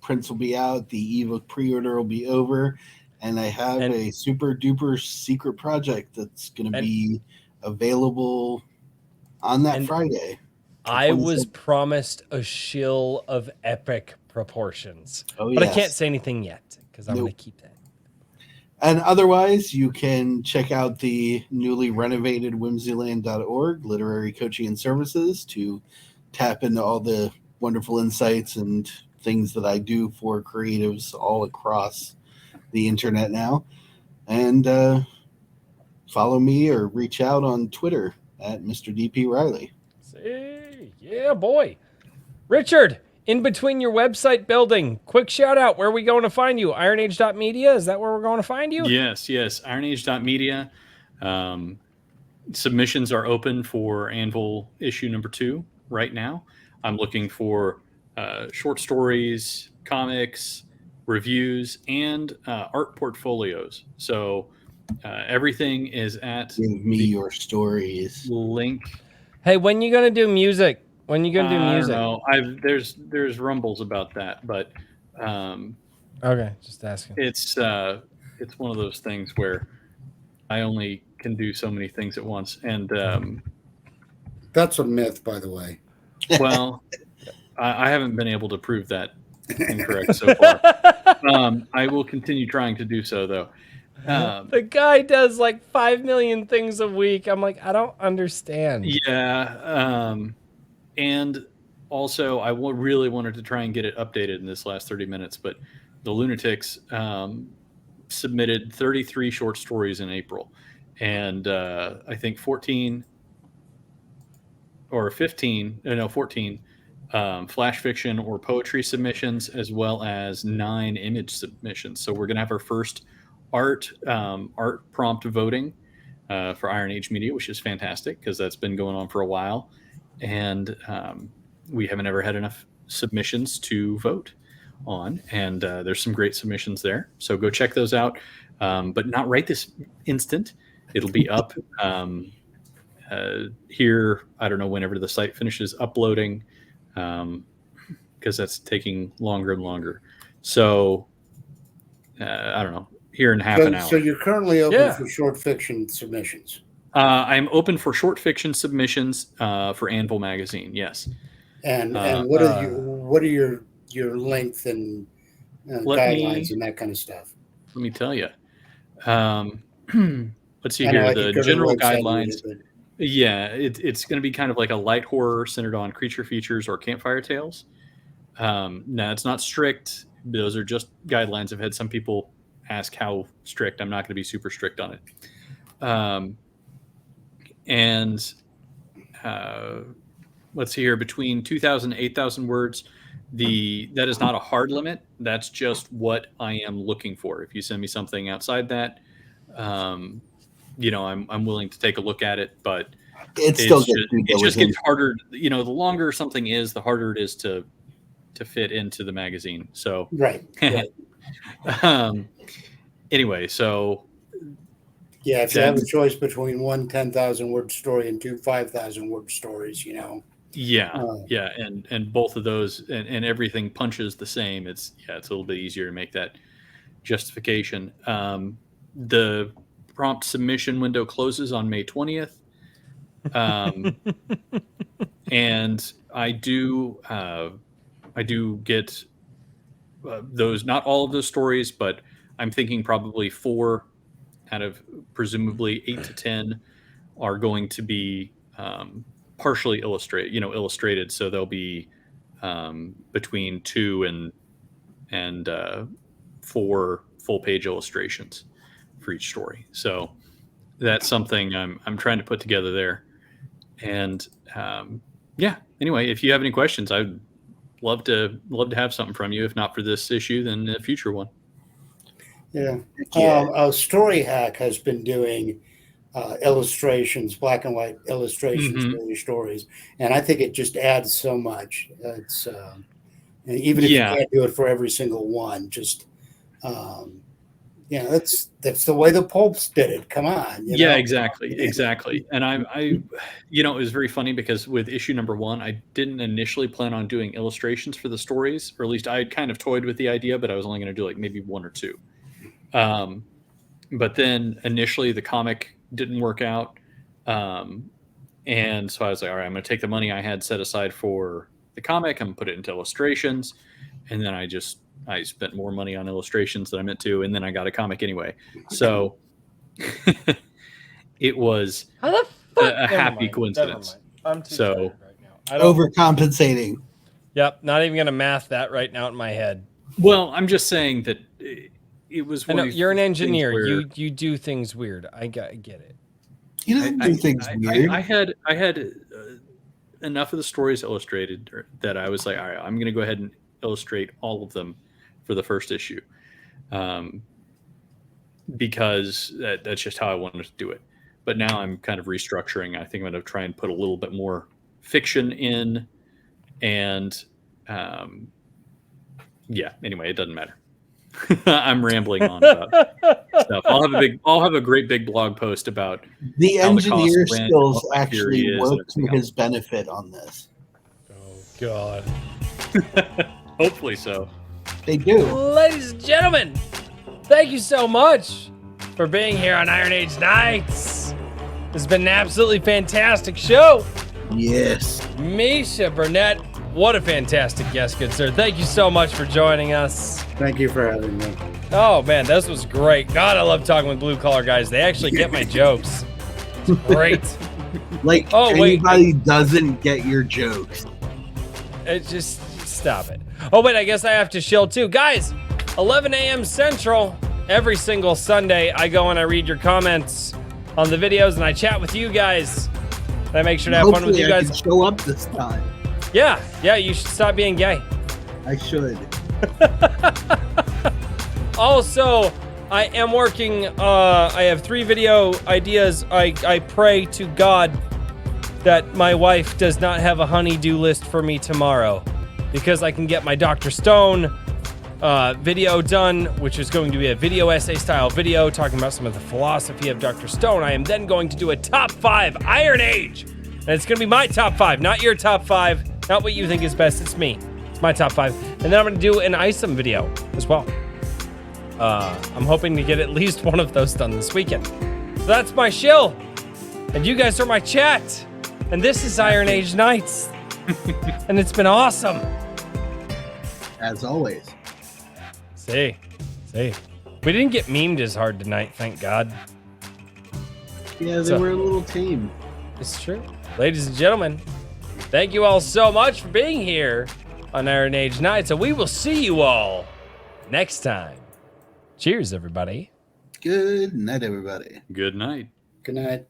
prints will be out. The ebook pre-order will be over. And I have a super duper secret project that's going to be available on that Friday. I was promised a shill of epic proportions, but I can't say anything yet because I'm going to keep that. And otherwise, you can check out the newly renovated whimsyland.org literary coaching and services to tap into all the wonderful insights and things that I do for creatives all across the internet now. And follow me or reach out on Twitter at Mr. DP Riley. See, yeah, boy. Richard, in between your website building, quick shout out. Where are we going to find you? IronAge.media? Is that where we're going to find you? Yes. IronAge.media. Submissions are open for Anvil issue number 2 right now. I'm looking for short stories, comics, reviews, and art portfolios. So everything is at Give me your stories. link. Hey, when you gonna do music? When you gonna do music? I don't know. There's rumbles about that, but okay, just asking. It's one of those things where I only can do so many things at once, and that's a myth, by the way. Well, I haven't been able to prove that incorrect so far. I will continue trying to do so, though. The guy does like 5 million things a week. I'm like, I don't understand. Yeah. And also, I really wanted to try and get it updated in this last 30 minutes, but the Lunatics submitted 33 short stories in April. And I think 14 flash fiction or poetry submissions, as well as 9 image submissions. So we're going to have our first art prompt voting for Iron Age Media, which is fantastic because that's been going on for a while. And we haven't ever had enough submissions to vote on. And there's some great submissions there. So go check those out, but not right this instant. It'll be up here, I don't know, whenever the site finishes uploading, because that's taking longer and longer. So I don't know, here in half an hour. So you're currently open for short fiction submissions. I'm open for short fiction submissions for Anvil magazine. Yes. And what are your length and guidelines and that kind of stuff? Let me tell you. Let's see here. The general guidelines. Yeah, it's going to be kind of like a light horror centered on creature features or campfire tales. Now, it's not strict. Those are just guidelines. I've had some people ask how strict. I'm not going to be super strict on it. And let's see here, between 2,000 and 8,000 words, that is not a hard limit. That's just what I am looking for. If you send me something outside that, I'm willing to take a look at it, but it just gets harder. The longer something is, the harder it is to fit into the magazine. So right. Anyway, so yeah, if you have a choice between one 10,000 word story and two 5,000 word stories, Yeah, and both of those and everything punches the same. It's a little bit easier to make that justification. The prompt submission window closes on May 20th, and I do get those. Not all of those stories, but I'm thinking probably 4 out of presumably 8 to 10 are going to be partially illustrated. So they'll be between 2 and 4 full page illustrations for each story. So that's something I'm trying to put together there. And anyway, if you have any questions, I'd love to have something from you. If not for this issue, then a future one. Yeah. Story Hack has been doing illustrations, black and white illustrations for your stories, and I think it just adds so much. It's even if you can't do it for every single one, just that's the way the pulps did it. Come on. Exactly. And I it was very funny because with issue number 1, I didn't initially plan on doing illustrations for the stories, or at least I had kind of toyed with the idea, but I was only going to do like maybe 1 or 2. But then initially the comic didn't work out. And so I was like, all right, I'm going to take the money I had set aside for the comic, I'm going to put it into illustrations. And then I spent more money on illustrations than I meant to. And then I got a comic anyway. So it was a happy coincidence. I'm too excited right now. Overcompensating. Yep. Not even going to math that right now in my head. Well, I'm just saying that it was. You're an engineer. You do things weird. I get it. He doesn't do things weird. I had enough of the stories illustrated that I was like, all right, I'm going to go ahead and illustrate all of them for the first issue, because that's just how I wanted to do it. But now I'm kind of restructuring. I think I'm going to try and put a little bit more fiction in, and yeah. Anyway, it doesn't matter. I'm rambling on about stuff. I'll have a great big blog post about the engineer skills actually work to his benefit on this. Oh God. Hopefully so. They do. Ladies and gentlemen, thank you so much for being here on Iron Age Nights. This has been an absolutely fantastic show. Yes. Misha Burnett, what a fantastic guest, good sir. Thank you so much for joining us. Thank you for having me. Oh, man, this was great. God, I love talking with blue-collar guys. They actually get my jokes. It's great. Like, anybody doesn't get your jokes. It just, stop it. Oh, wait, I guess I have to shill, too. Guys, 11 a.m. Central, every single Sunday, I go and I read your comments on the videos, and I chat with you guys. And I make sure to have fun with you guys. I can show up this time. Yeah, you should stop being gay. I should. Also, I am working, I have 3 video ideas. I pray to God that my wife does not have a honey-do list for me tomorrow, because I can get my Dr. Stone video done, which is going to be a video essay style video talking about some of the philosophy of Dr. Stone. I am then going to do a top 5 Iron Age, and it's going to be my top 5, not your top 5. Not what you think is best, it's me. It's my top 5. And then I'm gonna do an ISOM video as well. I'm hoping to get at least one of those done this weekend. So that's my shill. And you guys are my chat. And this is Iron Age Nights. And it's been awesome. As always. See. We didn't get memed as hard tonight, thank God. Yeah, they were a little tame. It's true. Ladies and gentlemen, thank you all so much for being here on Iron Age Nights, and we will see you all next time. Cheers, everybody. Good night, everybody. Good night. Good night.